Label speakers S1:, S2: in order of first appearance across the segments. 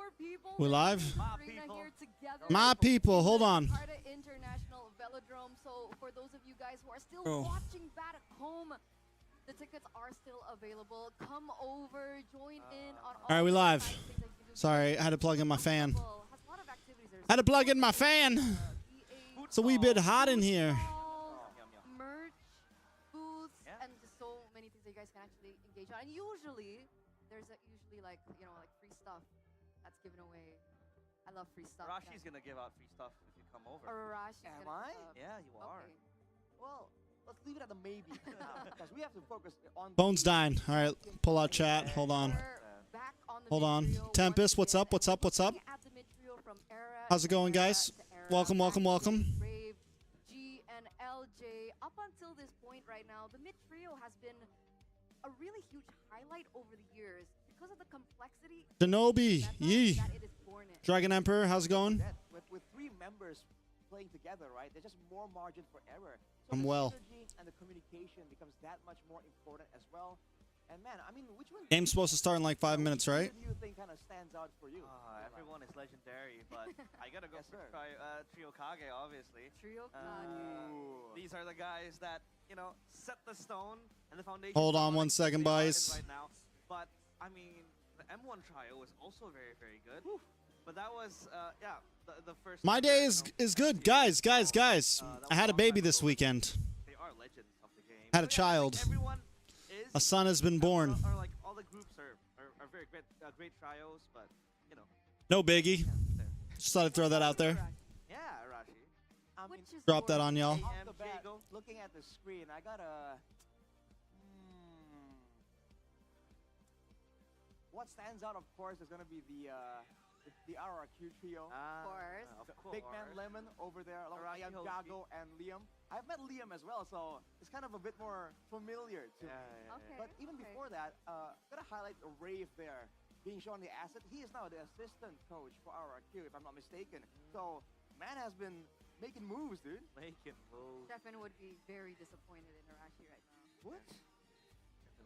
S1: more people.
S2: We live?
S1: Here together.
S2: My people, hold on.
S1: International Velodrome. So for those of you guys who are still watching that at home, the tickets are still available. Come over, join in on all
S2: right, we live.
S1: things that you do.
S2: Sorry, I had to plug in my fan.
S1: Has a lot of activities. There's
S2: Had to plug in my fan. It's a wee bit hot in here.
S1: Merch, booths, and just so many things that you guys can actually engage on. And usually, there's usually like free stuff that's given away. I love free stuff.
S3: Rashi's gonna give out free stuff if you come over.
S1: Am
S4: I?
S3: Yeah, you are.
S1: Okay.
S4: Well, let's leave it at a maybe because we have to focus on.
S2: Phone's dying. All right, pull out chat. Hold on.
S1: Back on the
S2: Hold on.
S1: mid-trio
S2: Tempest,
S1: once
S2: what's up?
S1: again.
S2: What's up? What's up?
S1: Looking at the mid-trio from Era
S2: How's it going,
S1: to
S2: guys?
S1: Era,
S2: Welcome, welcome, welcome.
S1: Brave, G, and LJ. Up until this point right now, the mid-trio has been a really huge highlight over the years because of the complexity
S2: Shinobi, yee.
S1: that it is born in.
S2: Dragon Emperor, how's it going?
S4: With three members playing together, right? There's just more margin for error. So
S2: I'm
S4: the
S2: well.
S4: synergy and the communication becomes that much more important as well. And man, I mean, which one?
S2: Game's supposed to start in like 5 minutes, right?
S4: Which do you think kind of stands out for you?
S3: Everyone is legendary, but I gotta go
S4: Yes,
S3: for
S4: sir.
S3: Trio Kage, obviously.
S1: Trio Kage.
S3: These are the guys that, set the stone and the foundation.
S2: Hold on
S3: for
S2: 1
S3: Onic
S2: second,
S3: they are in
S2: boys.
S3: Right now. But, I mean, the M1 trio was also very, very good. But that was, the first.
S2: My day is good. Guys. I had a baby this weekend.
S3: They are legends of the game.
S2: Had a
S3: But yeah, I think
S2: child.
S3: everyone is.
S2: A son has been born.
S3: Or like all the groups are very great trios, but,
S2: No biggie.
S3: there.
S2: Just thought I'd throw that out there.
S3: Yeah, Rashi.
S4: I mean,
S1: Which is
S2: Drop that on y'all.
S4: off the
S3: AM,
S4: bat,
S3: Jago.
S4: looking at the screen, I got a. What stands out, of course, is going to be the RRQ trio.
S1: Of course.
S4: Big Man Lemon over there, along with
S3: Arashi
S4: Jago and Liam. I've met Liam as well, so it's kind of a bit more familiar to me.
S1: Okay.
S4: But even before that, gotta highlight the Rave there being shown the asset. He is now the assistant coach for RRQ, if I'm not mistaken. So man has been making moves, dude.
S3: Making moves.
S1: Stefan would be very disappointed in Arashi right now.
S4: What?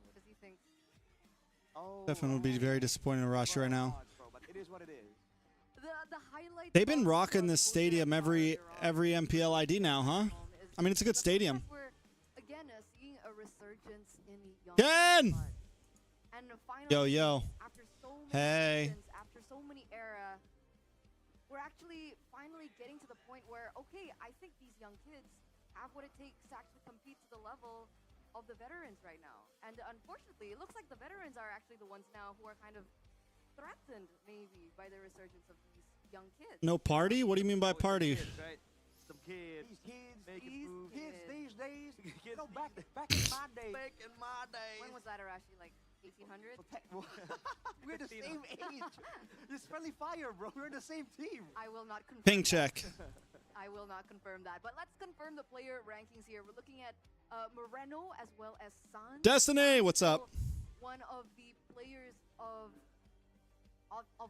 S1: Because he thinks
S4: Oh,
S2: Stefan would be very disappointed in Rashi right now.
S4: But it is what it is.
S1: the highlight.
S2: They've been rocking this stadium every MPL ID now, huh? I mean, it's a good stadium.
S1: We're again seeing a resurgence in the young.
S2: Ken!
S1: blood. And finally,
S2: Yo.
S1: after so many
S2: Hey.
S1: seasons, after so many era, we're actually finally getting to the point where, okay, I think these young kids have what it takes to actually compete to the level of the veterans right now. And unfortunately, it looks like the veterans are actually the ones now who are kind of threatened, maybe, by the resurgence of these young kids.
S2: No party? What do you mean by
S3: Always
S2: party?
S3: Kids, right? Some kids.
S4: These kids,
S3: Making moves.
S4: kids these days.
S3: Kids
S4: back in my day.
S3: Back in my days.
S1: When was that, Arashi? Like 1800?
S4: We're the same age. It's friendly fire, bro. We're in the same team.
S1: I will not confirm.
S2: Ping
S1: that.
S2: check.
S1: I will not confirm that. But let's confirm the player rankings here. We're looking at Moreno as well as San.
S2: Destiny, what's up?
S1: One of the players of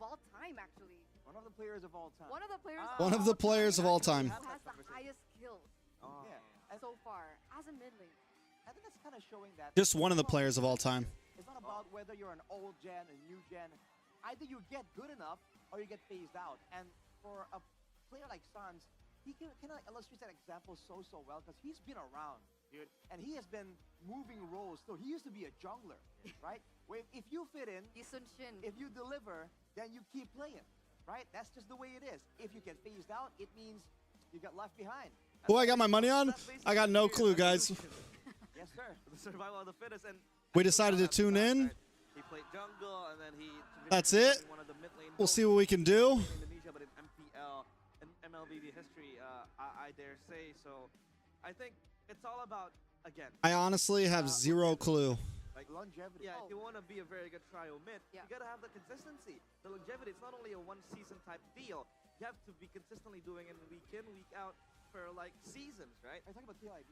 S1: all time, actually.
S4: One of the players of all time.
S1: One of the players.
S2: One of the players of all time.
S1: Who has the highest kills
S4: Yeah.
S1: so far as a mid lane.
S4: I think that's kind of showing that.
S2: Just one of the players of all time.
S4: It's not about whether you're an old gen, a new gen. Either you get good enough or you get phased out. And for a player like Sans, he can like illustrate that example so well because he's been around, dude, and he has been moving roles. So he used to be a jungler, right? Where if you fit in,
S1: Yisun Shin.
S4: if you deliver, then you keep playing, right? That's just the way it is. If you get phased out, it means you got left behind.
S2: Who I got my money on? I got no clue, guys.
S4: Yes, sir.
S3: The survival of the fittest. And
S2: We decided to tune in.
S3: He played jungle, and then he.
S2: That's it.
S3: One of the mid lane
S2: We'll see what we can do.
S3: Indonesia, but in MPL and MLBB history, I dare say. So, I think it's all about again.
S2: I honestly have zero clue.
S3: Like
S4: Longevity.
S3: Yeah, if you want to be a very good trio mid,
S1: Yeah.
S3: you gotta have the consistency. The longevity. It's not only a one-season type deal. You have to be consistently doing it week in, week out for like seasons, right?
S4: Are you talking about TID?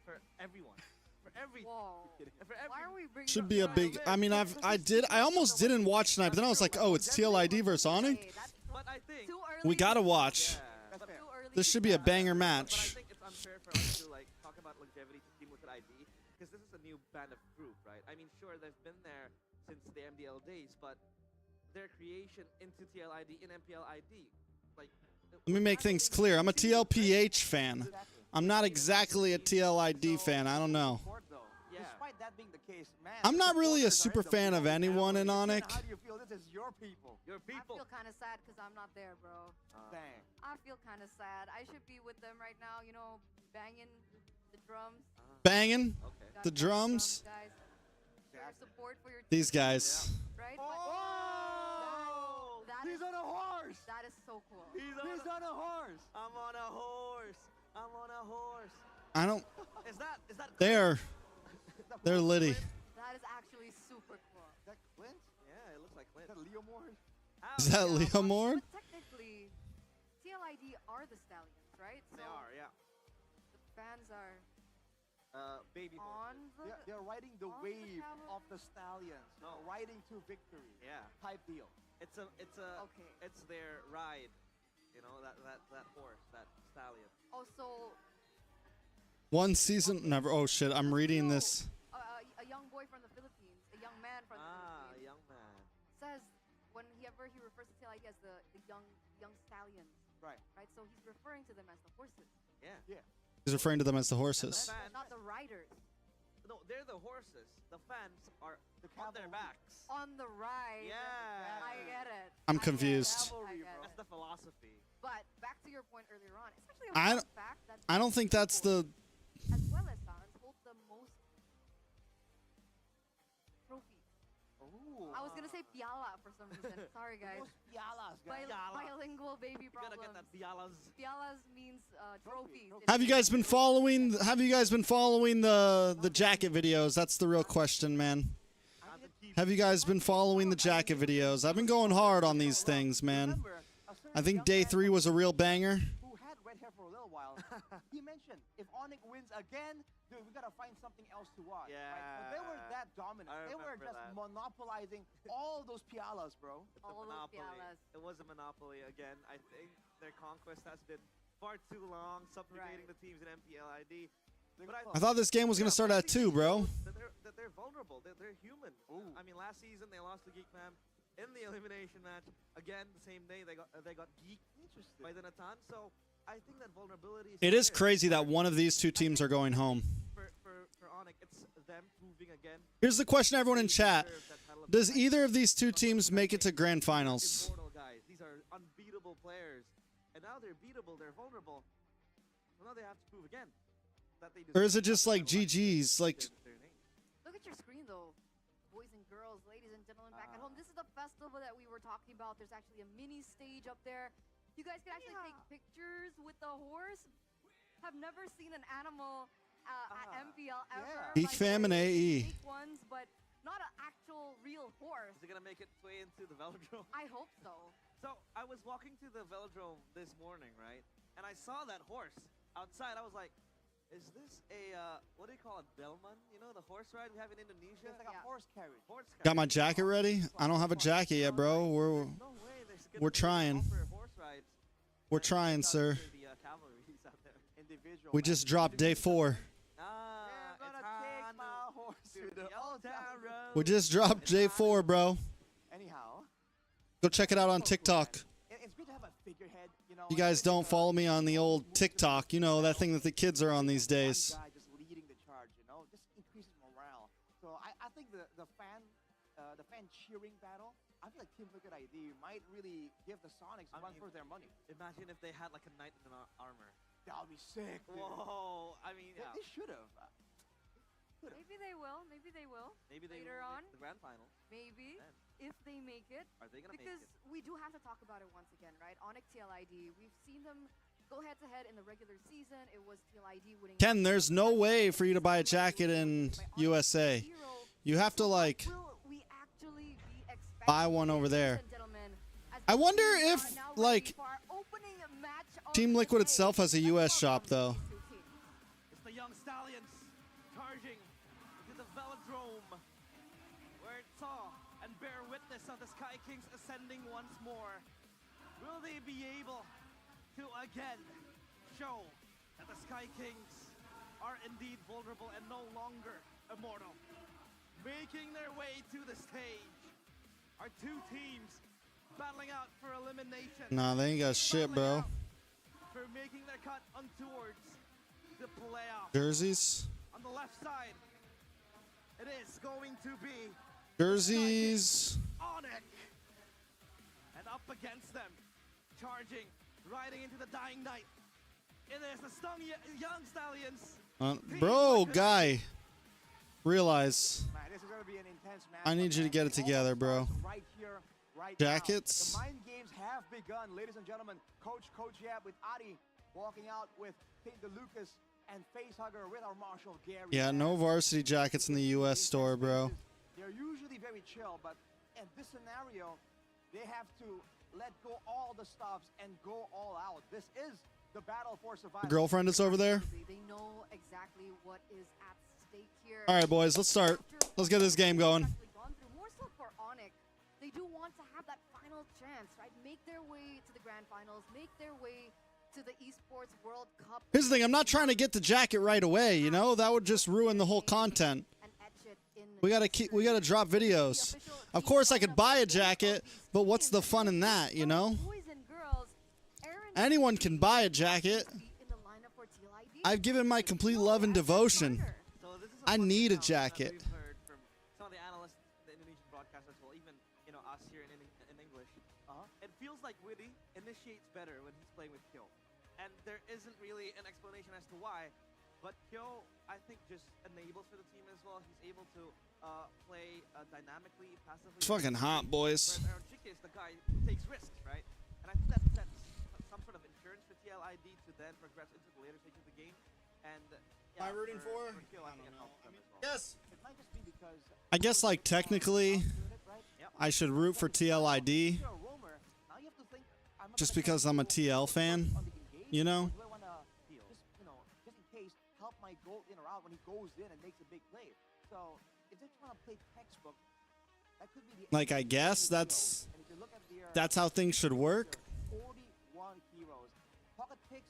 S3: For everyone, for every,
S1: Whoa.
S3: for every.
S1: Why are we bringing
S2: Should
S1: up
S2: be a
S1: trio
S2: big.
S1: mid?
S2: I mean, I almost didn't watch tonight, but then I was like, oh, it's TLID versus Onic.
S1: Hey, that's
S3: But I think.
S1: too early.
S2: We gotta watch.
S3: Yeah.
S4: That's
S3: But
S4: fair.
S1: Too early
S2: This
S1: to
S2: should be a
S1: tell.
S2: banger
S3: But I
S2: match.
S3: think it's unfair for us to like talk about longevity to team with an ID because this is a new band of group, right? I mean, sure, they've been there since the MDL days, but their creation into TLID in MPL ID. Like,
S2: Let me make things clear. I'm a TLPH fan. I'm not exactly a TLID fan. I don't know.
S3: Yeah.
S4: Despite that being the case, man,
S2: I'm not really a
S4: supporters are
S2: super
S4: in the
S2: fan of
S4: field,
S2: anyone in
S4: man.
S2: Onic.
S4: How do you feel? This is your people.
S3: Your
S1: I
S3: people.
S1: feel kind of sad because I'm not there, bro.
S4: Dang.
S1: I feel kind of sad. I should be with them right now, you know, banging the drums.
S2: Banging
S3: Okay.
S1: Gotta
S2: the
S1: bang
S2: drums.
S1: guys. Show your support for your
S2: These
S1: team,
S2: guys.
S1: right?
S4: Oh!
S1: That
S4: He's
S1: is-
S4: on a horse.
S1: That is so cool.
S3: He's
S4: He's on a horse.
S3: I'm on a horse. I'm on a horse.
S2: I don't.
S3: Is that?
S2: They're litty.
S1: That is actually super cool.
S4: Is that Clint?
S3: Yeah, it looks like Clint.
S4: Is that Leo Moore?
S2: Is that Leo Moore?
S1: But technically, TLID are the Stallions, right?
S3: They are, yeah.
S1: The fans are
S3: Baby
S1: on
S3: horses.
S1: the.
S4: They're riding the
S1: on the
S4: wave
S1: camel?
S4: of the Stallions.
S3: No.
S4: Riding to victory.
S3: Yeah.
S4: Type deal.
S3: It's
S1: Okay.
S3: it's their ride. You know, that horse, that stallion.
S1: Also,
S2: One season. Never. Oh shit. I'm reading this.
S1: a young boy from the Philippines, a young man from the
S3: Ah,
S1: Philippines,
S3: young man.
S1: says whenever he refers to TLID as the young stallions,
S4: Right.
S1: right? So he's referring to them as the horses,
S3: Yeah.
S4: Yeah.
S2: He's referring to them as the horses.
S3: Fans,
S1: not the riders.
S3: no, they're the horses. The fans are
S4: The
S3: on their
S4: cavalry.
S3: backs.
S1: On the ride.
S3: Yeah.
S1: I get it.
S2: I'm
S1: I get it.
S2: confused.
S1: I get
S3: That's
S1: it.
S3: the philosophy.
S1: But back to your point earlier on, it's actually a
S2: I
S1: fun
S2: don't-
S1: fact that
S2: I don't think that's the.
S1: as well as Silence hold the most trophies.
S4: Ooh.
S1: I was gonna say Piala for some reason. Sorry guys.
S4: Most pialas, guys.
S1: Bilingual baby
S3: You gotta
S1: problems.
S3: get that Bialas.
S1: Pialas means trophies.
S4: trophy.
S2: Have you guys been following? Have you guys been following the jacket videos? That's the real question, man. Have you guys been following the jacket videos? I've been going hard on these things, man.
S4: Remember, a certain
S2: I think
S4: young
S2: day
S4: man
S2: 3 was a real banger.
S4: who had red hair for a little while. He mentioned if Onic wins again, dude, we gotta find something else to watch. Right? But they were
S3: Yeah.
S4: that dominant.
S3: I
S4: They were
S3: remember
S4: just
S3: that.
S4: monopolizing all those pialas, bro.
S3: It's
S1: All
S3: a
S1: those
S3: monopoly.
S1: Pialas.
S3: It was a monopoly again. I think their conquest has been far too long, subjugating
S1: Right.
S3: the teams in MPLID.
S4: They're
S3: But
S2: I thought this game was gonna start at 2, bro.
S3: That they're vulnerable. They're human.
S4: Ooh.
S3: I mean, last season they lost to Geekman in the elimination match. Again, the same day they got geeked
S4: Interesting.
S3: by the Natan. So I think that vulnerability is
S2: It is
S3: there.
S2: crazy that one of these 2 teams are going home.
S3: For Onic. It's them proving again.
S2: Here's the question, everyone in
S3: they
S2: chat:
S3: deserve that title of
S2: does
S3: the night.
S2: either of these 2 teams make it to grand finals?
S3: Immortal guys. These are unbeatable players, and now they're beatable. They're vulnerable. Well, now they have to prove again that they.
S2: Or is it
S3: deserve
S2: just
S3: that
S2: like
S3: title.
S2: GGs? Like,
S3: Their name.
S1: Look at your screen though. Boys and girls, ladies and gentlemen back at home. This is the festival that we were talking about. There's actually a mini stage up there. You guys can actually take pictures with the horse. Have never seen an animal at MPL ever.
S4: Yeah.
S2: Geek Fam and AE.
S1: Fake ones, but not an actual real horse.
S3: Is it gonna make its way into the velodrome?
S1: I hope so.
S3: So I was walking to the velodrome this morning, right? And I saw that horse outside. I was like, is this a what do you call it, Belman? You know, the horse ride we have in Indonesia.
S4: It's like a
S1: Yeah.
S4: horse carriage.
S3: Horse
S2: got my
S3: carriage.
S2: jacket ready? I don't have a jacket yet, bro.
S3: There's no way there's gonna
S2: we're
S3: be
S2: trying.
S3: offer horse rides.
S2: We're
S3: And
S2: trying,
S3: shout out
S2: sir.
S3: to the cavalries out there.
S4: Individual.
S2: We just dropped day 4.
S3: Ah,
S4: You're
S3: it's
S4: gonna take
S3: on
S4: my horse
S3: to
S4: to
S3: the
S4: the
S3: old town
S4: town.
S3: road.
S2: We just dropped day 4, bro.
S4: Anyhow,
S2: Go check it out on TikTok.
S4: it's good to have a figurehead. You know.
S2: You guys don't follow me on the old TikTok. You know that thing that the kids are on these days.
S4: One guy just leading the charge, you know, just increases morale. So I think the fan cheering battle, I feel like Team Liquid ID might really give the Sonics
S3: I
S4: one
S3: mean,
S4: for their money.
S3: Imagine if they had like a knight in armor.
S4: That would be sick. Dude.
S3: Whoa! I mean, yeah.
S4: They should have.
S1: Maybe they will. Maybe they will.
S3: Maybe they
S1: later
S3: will
S1: on.
S3: make the grand final.
S1: Maybe
S3: Then.
S1: if they make it.
S3: Are they gonna
S1: Because
S3: make it?
S1: we do have to talk about it once again, right? Onic TLID, we've seen them go head to head in the regular season. It was TLID winning.
S2: Ken, there's no way for you to buy a jacket in USA. You have to like
S1: Will we actually be expecting,
S2: buy one over there.
S1: ladies and gentlemen, as
S2: I wonder
S1: we are
S2: if,
S1: now ready
S2: like,
S1: for our opening match of
S2: Team
S1: the
S2: Liquid
S1: day.
S2: itself has a
S1: Let's
S2: US shop,
S1: welcome
S2: though.
S1: these two teams.
S3: It's the young stallions charging into the velodrome, where it saw and bear witness of the Sky Kings ascending once more. Will they be able to again show that the Sky Kings are indeed vulnerable and no longer immortal? Making their way to the stage are 2 teams battling out for elimination.
S2: Nah, they ain't got shit, bro.
S3: For making their cut on towards the playoffs.
S2: Jerseys.
S3: On the left side, it is going to be
S2: Jerseys.
S3: Onic. And up against them, charging, riding into the dying night. It is the Stung Young Stallions.
S2: Bro, guy. Realize.
S4: Man, this is gonna be an intense match.
S2: I need you to get it together, bro.
S4: Right here, right
S2: Jackets.
S4: now. The mind games have begun, ladies and gentlemen. Coach Yap with Adi walking out with Tate DeLucas and Facehugger with our Marshall Gary.
S2: Yeah, no varsity jackets in the U.S. store, bro.
S4: They're usually very chill, but in this scenario, they have to let go all the stops and go all out. This is the battle for survival.
S2: Girlfriend is over there.
S1: They know exactly what is at stake here.
S2: All right, boys, let's start. Let's get this game going.
S1: More so for Onic, they do want to have that final chance, right? Make their way to the grand finals, make their way to the Esports World Cup.
S2: Here's the thing, I'm not trying to get the jacket right away, you know? That would just ruin the whole content. We gotta drop videos. Of course I could buy a jacket, but what's the fun in that, you know? Anyone can buy a jacket. I've given my complete love and devotion. I need a jacket.
S3: We've heard from some of the analysts, the Indonesian broadcasters, well, even us here in English. It feels like Witty initiates better when he's playing with Kill, and there isn't really an explanation as to why. But Kill, I think, just enables for the team as well. He's able to play dynamically, passively.
S2: It's fucking hot, boys.
S3: Whereas Aaron is the guy who takes risks, right? And I think that's some sort of insurance for TLID to then progress into the later stage of the game. And
S2: Am I rooting for?
S3: Kill, I think it helps them as well.
S2: Yes.
S4: It might just be because
S2: I guess, like, technically, I should root for TLID
S4: you're a roamer. Now you have to think, I'm not
S2: just
S4: gonna
S2: because I'm a TL fan,
S4: on the engage,
S2: you know?
S4: or do I wanna just in case, help my goal in or out when he goes in and makes a big play. So if they're trying to play textbook, that could be the
S2: Like, I guess that's
S4: And if you look at
S2: how things should work.
S4: 41 heroes. Pocket picks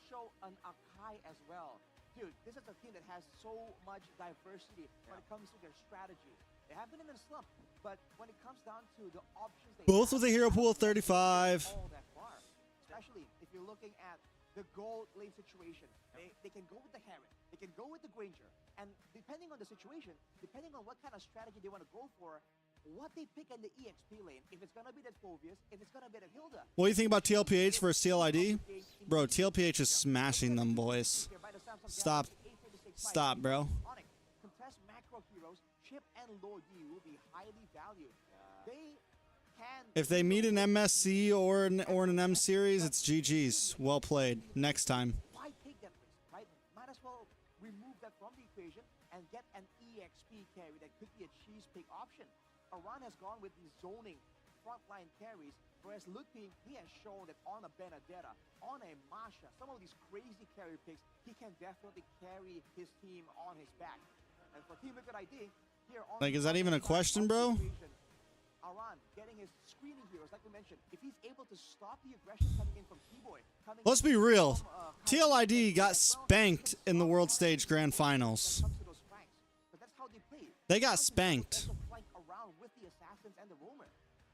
S4: show an Akai as well. Dude, this is a team that has so much diversity when it comes to their strategy. They have been in a slump, but when it comes down to the options they
S2: Both
S4: have,
S2: with a hero pool of 35.
S4: all that far. Especially if you're looking at the gold lane situation. They can go with the Heron, they can go with the Granger, and depending on the situation, depending on what kind of strategy they want to go for, what they pick in the EXP lane, if it's gonna be that Phobius, if it's gonna be that Hilda.
S2: What do you think about TLPH versus TLID? Bro, TLPH is smashing them, boys. Stop. Stop, bro.
S4: Onic, contest macro heroes, Chip and Lodi will be highly valued. They can.
S2: If they meet an MSC or an M series, it's GG's. Well played. Next time.
S4: Why take that risk, right? Might as well remove that from the equation and get an EXP carry that could be a cheese pick option. Aran has gone with the zoning frontline carries, whereas Lutpi, he has shown that on a Benedetta, on a Masha, some of these crazy carry picks, he can definitely carry his team on his back. And for Team Liquid ID, here on
S2: Like, is that even a question, bro?
S4: Aran getting his screening heroes, like we mentioned, if he's able to stop the aggression coming in from T-Boy,
S2: Let's be real. TLID got spanked in the World Stage Grand Finals.
S4: But that's how they play.
S2: They got spanked.
S4: Around with the assassins and the roamer.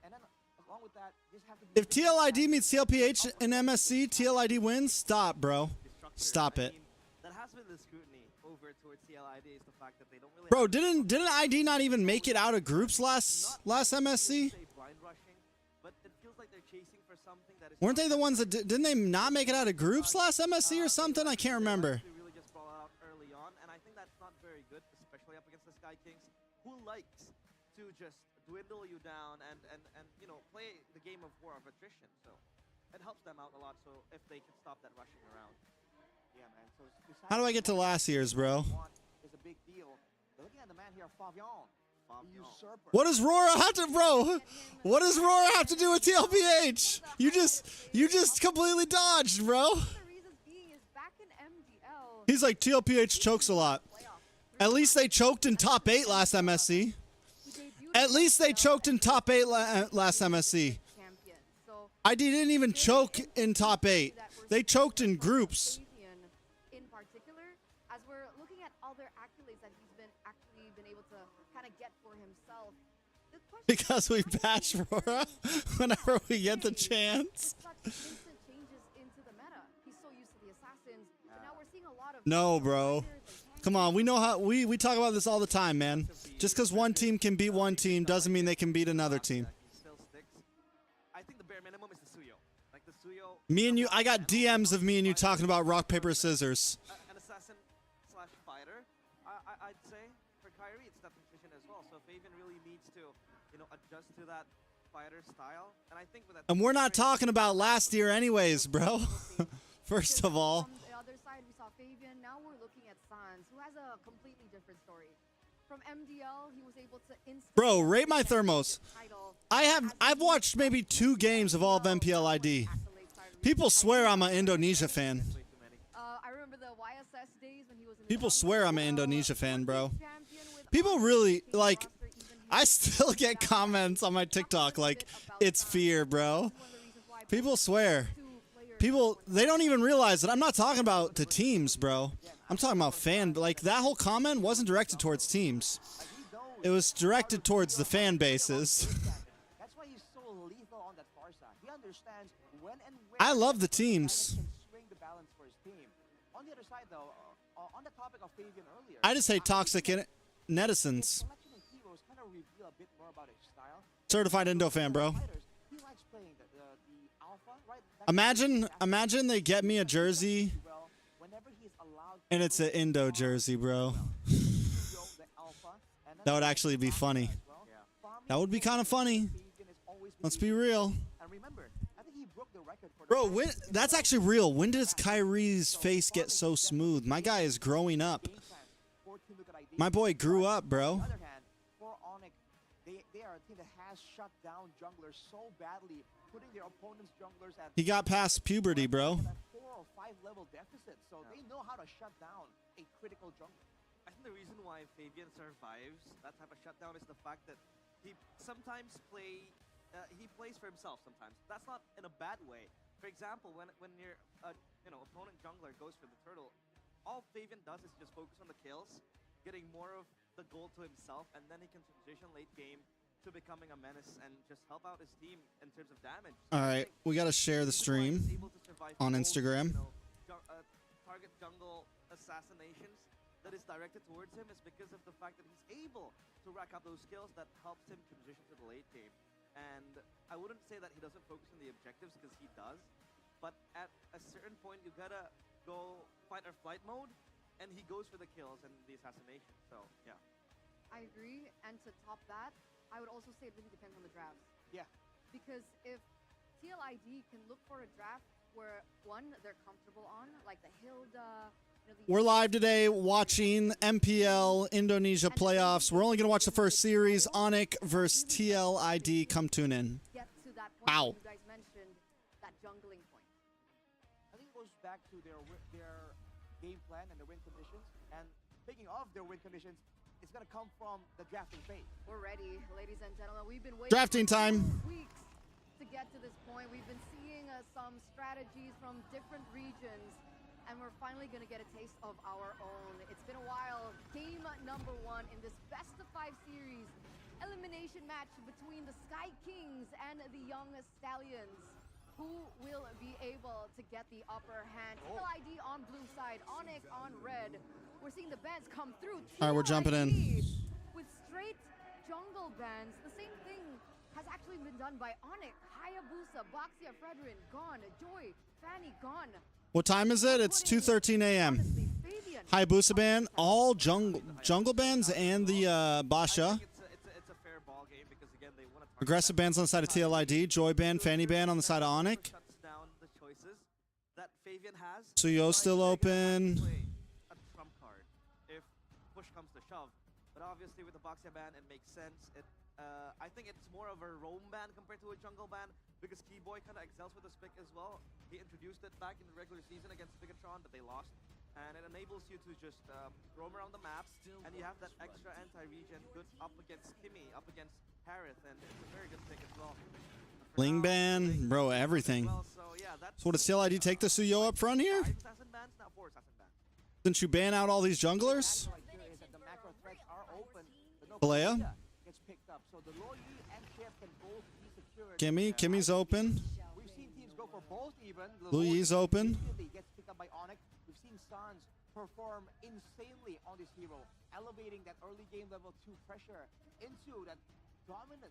S4: And then along with that, just have to be
S2: If TLID meets TLPH in MSC, TLID wins. Stop, bro. Stop it.
S3: That has been the scrutiny over towards CLID is the fact that they don't really.
S2: Bro, didn't ID not even make it out of groups last MSC?
S3: Blind rushing, but it feels like they're chasing for something that is.
S2: Weren't they the ones that didn't they not make it out of groups last MSC or something? I can't remember.
S3: They really just brought out early on, and I think that's not very good, especially up against the Sky Kings, who likes to just dwindle you down and play the game of war of attrition. So it helps them out a lot. So if they can stop that rushing around.
S4: Yeah, man. So
S2: How do I get to last year's, bro?
S4: Is a big deal. They're looking at the man here, Fabian. The usurper.
S2: What does Rora have to, bro? What does Rora have to do with TLPH? You just completely dodged, bro.
S1: The reasons being is back in MDL.
S2: He's like, TLPH chokes a lot. At least they choked in top 8 last MSC. At least they choked in top 8 last MSC. ID didn't even choke in top 8. They choked in groups.
S1: In particular, as we're looking at other accolades that he's been able to kind of get for himself, the
S2: Because we bash Rora whenever we get the chance.
S1: Such instant changes into the meta. He's so used to the assassins, but now we're seeing a lot of
S2: No, bro. Come on, we know how we talk about this all the time, man. Just because one team can beat one team doesn't mean they can beat another team.
S3: Still sticks. I think the bare minimum is the Suyo. Like the Suyo.
S2: Me and you, I got DMs of me and you talking about rock, paper, scissors.
S3: An assassin slash fighter. I'd say for Kyrie it's that position as well. So Fabian really needs to, you know, adjust to that fighter style. And I think with that.
S2: And we're not talking about last year anyways, bro. First of all.
S1: On the other side, we saw Fabian. Now we're looking at Sans, who has a completely different story. From MDL, he was able to instantly
S2: Bro, rate my thermos. I've watched maybe 2 games of all of MPL ID. People swear I'm an Indonesia fan.
S1: I remember the YSS days when he was in
S2: People swear I'm an Indonesia fan, bro. People really, like, I still get comments on my TikTok like, it's fear, bro. People swear. People, they don't even realize that I'm not talking about the teams, bro. I'm talking about fan. Like, that whole comment wasn't directed towards teams. It was directed towards the fan bases.
S4: That's why he's so lethal on that far side. He understands when and where
S2: I love the teams.
S4: he can swing the balance for his team. On the other side, though, on the topic of Fabian earlier,
S2: I just hate toxic netizens.
S4: selection and heroes kind of reveal a bit more about his style.
S2: Certified Indo fan, bro.
S4: Fighters, he likes playing the alpha, right?
S2: Imagine they get me a jersey
S4: Well, whenever he's allowed
S2: and it's an Indo jersey, bro.
S4: to go the alpha, and then
S2: That would actually be funny. That would be kind of funny.
S4: Fabian is always
S2: Let's be real.
S4: And remember, I think he broke the record for
S2: Bro, that's actually real. When does Kyrie's face get so smooth? My guy is growing up.
S4: game plan for Team Liquid ID.
S2: My boy grew up, bro.
S4: On the other hand, for Onic, they are a team that has shut down junglers so badly, putting their opponent's junglers at
S2: He got past puberty, bro.
S4: at 4 or 5 level deficit, so they know how to shut down a critical jungler.
S3: I think the reason why Fabian survives that type of shutdown is the fact that he sometimes he plays for himself sometimes. That's not in a bad way. For example, when your opponent jungler goes for the turtle, all Fabian does is just focus on the kills, getting more of the gold to himself, and then he can transition late game to becoming a menace and just help out his team in terms of damage.
S2: All right, we got to share the stream on Instagram.
S3: Target jungle assassinations that is directed towards him is because of the fact that he's able to rack up those skills that helps him transition to the late game. And I wouldn't say that he doesn't focus on the objectives, because he does, but at a certain point you gotta go fight or flight mode, and he goes for the kills and the assassination. So yeah,
S1: I agree, and to top that, I would also say it really depends on the drafts.
S4: Yeah.
S1: Because if TLID can look for a draft where, one, they're comfortable on, like the Hilda,
S2: We're live today watching MPL Indonesia playoffs. We're only going to watch the first series, Onic versus TLID. Come tune in.
S1: get to that point
S2: Ow.
S1: you guys mentioned, that jungling point.
S4: I think it goes back to their game plan and their win conditions. And speaking of their win conditions, it's going to come from the drafting phase.
S1: We're ready, ladies and gentlemen. We've been waiting
S2: Drafting
S1: for
S2: time.
S1: weeks to get to this point. We've been seeing some strategies from different regions, and we're finally going to get a taste of our own. It's been a while. Game number 1 in this best-of-5 series. Elimination match between the Sky Kings and the Young Stallions. Who will be able to get the upper hand? TLID on blue side, Onic on red. We're seeing the bans come through.
S2: All right, we're jumping in.
S1: With straight jungle bans. The same thing has actually been done by Onic, Hayabusa, Boxia, Fredrin, gone. Joy, Fanny, gone.
S2: What time is it? It's 2:13 a.m. Hayabusa ban, all jungle bans, and the Basha.
S3: it's a fair ball game, because again they want to
S2: Aggressive bans on the side of TLID, Joy ban, Fanny ban on the side of Onic.
S3: Shuts down the choices that Fabian has.
S2: Suyo still open.
S3: Play a trump card if push comes to shove, but obviously with the Boxia ban it makes sense. I think it's more of a roam ban compared to a jungle ban, because Keyboy kind of excels with the Spic as well. He introduced it back in the regular season against Spigatron, but they lost. And it enables you to just roam around the map, and you have that extra anti-regen good up against Kimmy, up against Harith, and it's a very good pick as well.
S2: Ling ban, bro, everything.
S3: So yeah, that's
S2: So what does TLID take the Suyo up front here?
S3: 5 assassin bans, now 4 assassin bans.
S2: Since you ban out all these junglers?
S4: Right here is that the macro threats are open, but no
S2: Palea?
S4: gets picked up. So the Loyi
S2: Kimmy's open.
S4: We've seen teams go for both even.
S2: Lui's open.
S4: Immediately gets picked up by Onic. We've seen Suns perform insanely on this hero, elevating that early game level 2 pressure into that dominant,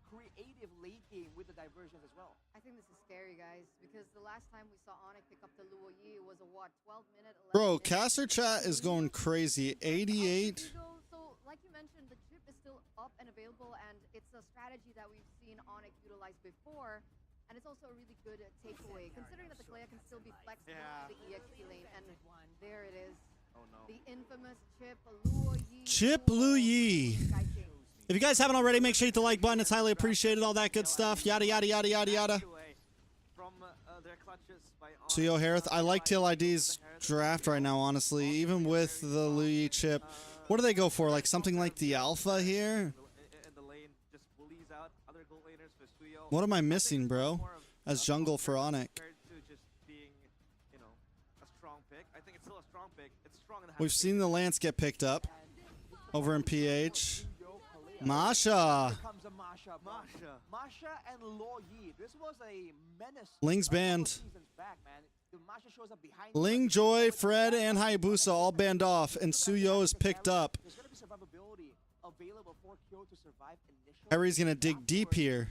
S4: creative late game with the diversions as well.
S1: I think this is scary, guys, because the last time we saw Onic pick up the Luo Yi was a what, 12-minute?
S2: Bro, caster chat is going crazy. 88.
S1: So, like you mentioned, the chip is still up and available, and it's a strategy that we've seen Onic utilize before, and it's also a really good takeaway, considering that the Klea can still be flexed into the EXP lane, and there it is.
S3: Oh no.
S1: The infamous chip Luo Yi.
S2: Chip Lu Yi. If you guys haven't already, make sure you hit the like button. It's highly appreciated. All that good stuff. Yada, yada, yada, yada, yada.
S3: From their clutches by
S2: Suyo Harith. I like TLID's draft right now, honestly. Even with the Lu Yi chip. What do they go for? Like something like the alpha here?
S3: in the lane just bullies out other gold laners for Suyo.
S2: What am I missing, bro? As jungle for Onic.
S3: Compared to just being, you know, a strong pick. I think it's still a strong pick. It's strong enough.
S2: We've seen the Lance get picked up over in PH. Masha.
S4: Comes a Masha and Luo Yi. This was a menace.
S2: Ling's
S4: a couple
S2: banned.
S4: seasons back, man. The Masha shows up behind
S2: Ling, Joy, Fred, and Hayabusa all banned off, and Suyo is picked up.
S4: There's going to be survivability available for Kyo to survive initially.
S2: Harry's going to dig deep here.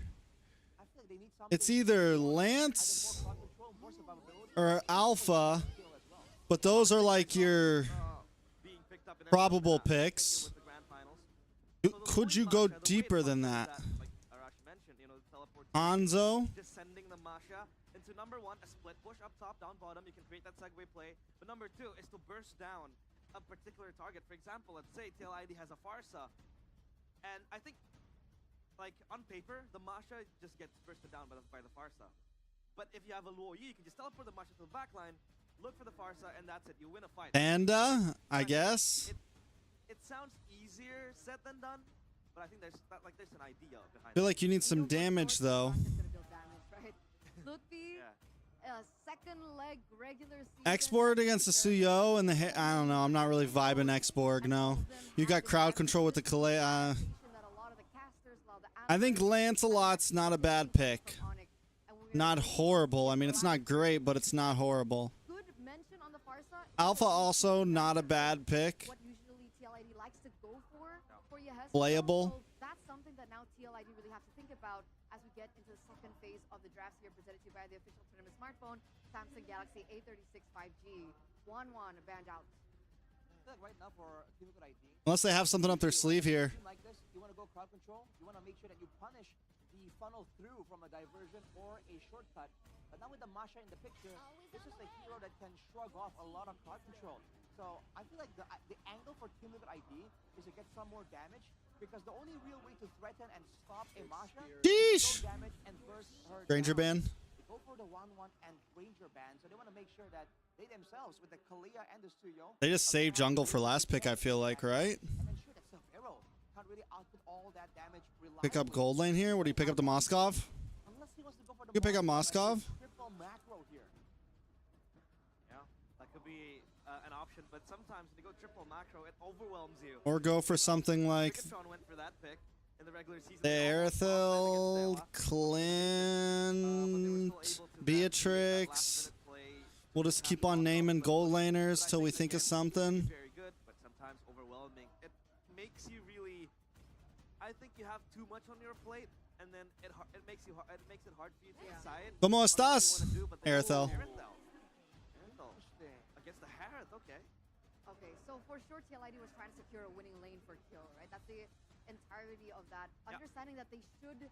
S4: I feel like they need something
S2: It's either
S4: more
S2: Lance
S4: crowd control, more survivability,
S2: or Alpha,
S4: Kyo as well.
S2: but those are like your
S3: being picked up in every
S2: probable
S3: round,
S2: picks.
S3: with the grand finals.
S2: Could you go deeper than that?
S3: Like Arash mentioned, you know, teleport
S2: Hanzo?
S3: just sending the Masha into number 1, a split push up top, down bottom. You can create that segue play. But number 2 is to burst down a particular target. For example, let's say TLID has a Farsa, and I think, like on paper, the Masha just gets bursted down by the Farsa. But if you have a Luo Yi, you can just teleport the Masha to the backline, look for the Farsa, and that's it. You win a fight.
S2: Panda, I guess.
S3: It sounds easier said than done, but I think there's an idea behind
S2: I feel
S3: it.
S2: like you need some damage, though.
S1: Lutfi, second leg regular season.
S2: Export against the Suyo and the... I don't know. I'm not really vibing Exborg, no. You got crowd control with the Kalea. I think Lancelot's not a bad pick. Not horrible. I mean, it's not great, but it's not horrible.
S1: Good mention on the far side.
S2: Alpha also not a bad pick.
S1: What usually TLID likes to go for Yehezkel.
S2: Playable.
S1: So that's something that now TLID really have to think about as we get into the second phase of the drafts here presented to you by the official tournament smartphone, Samsung Galaxy A36 5G. 1-1 banned out.
S4: I feel like right now for Team Liquid ID,
S2: Unless they have something up their sleeve here.
S4: team like this, you want to go crowd control, you want to make sure that you punish the funnel through from a diversion or a shortcut. But now with the Masha in the picture, this is a hero that can shrug off a lot of crowd control. So I feel like the angle for Team Liquid ID is to get some more damage, because the only real way to threaten and stop a Masha is
S2: Sheesh.
S4: to go damage and burst her
S2: Ranger
S4: down.
S2: ban.
S4: They go for the 1-1 and Ranger ban, so they want to make sure that they themselves, with the Kalea and the Suyo,
S2: They just saved jungle for last pick, I feel like, right?
S4: and ensure that Severo can't really output all that damage
S2: Pick up
S4: reliably.
S2: gold lane here. What do you pick up the Moskov?
S4: Unless he wants to go for the
S2: You pick up
S4: Moskov,
S2: Moskov?
S4: triple macro here.
S3: Yeah, that could be an option, but sometimes when you go triple macro, it overwhelms you.
S2: Or go for something like
S3: Megatron went for that pick in the regular season.
S2: the Aerithil, Clint, Beatrix. We'll just keep on naming gold laners till we think of something.
S3: Very good, but sometimes overwhelming. It makes you really. I think you have too much on your plate, and then it makes it hard for you to decide.
S2: ¿Cómo
S3: on what you
S2: estás,
S3: wanna do, but then-
S2: Aerithel?
S3: Aerithel against the Harith. Okay.
S1: Okay, so for sure TLID was trying to secure a winning lane for kill, right? That's the entirety of that.
S3: Yep.
S1: Understanding that they should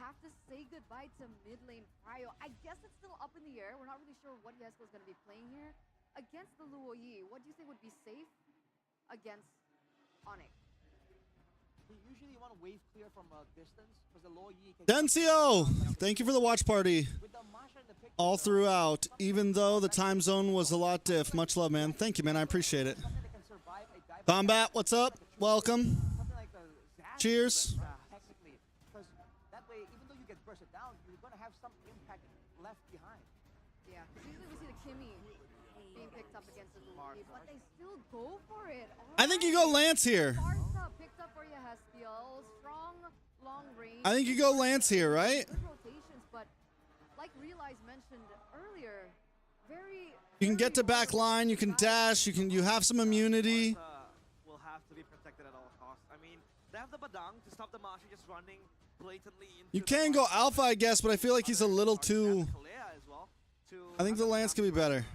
S1: have to say goodbye to mid lane Prio. I guess it's still up in the air. We're not really sure what Yehezkel is going to be playing here. Against the Luo Yi, what do you think would be safe against Onic?
S4: We usually want to wave clear from a distance, because the Luo Yi can...
S2: Dencio, thank you for the watch party.
S4: With the Masha in the picture,
S2: All throughout, even though the time zone was a lot diff. Much love, man. Thank you, man. I appreciate it.
S4: something that can survive a dive.
S2: Combat, what's up? Welcome.
S4: Something like the Zaz
S2: Cheers.
S4: even, technically, because that way, even though you get bursted down, you're going to have some impact left behind.
S1: Yeah, because usually we see the Kimmy being picked up against the Luigi, but they still go for it.
S2: I think you go Lance here.
S1: Barca picked up for Yehaspiel. Strong, long range.
S2: I think you go Lance here, right?
S1: Good rotations, but like Realize mentioned earlier, very.
S2: You can get to back line, you can dash, you have some immunity.
S3: Will have to be protected at all costs. I mean, they have the Badang to stop the Mashi just running blatantly into
S2: You can go Alpha, I guess, but I feel like he's a little too... I think the Lance could be better.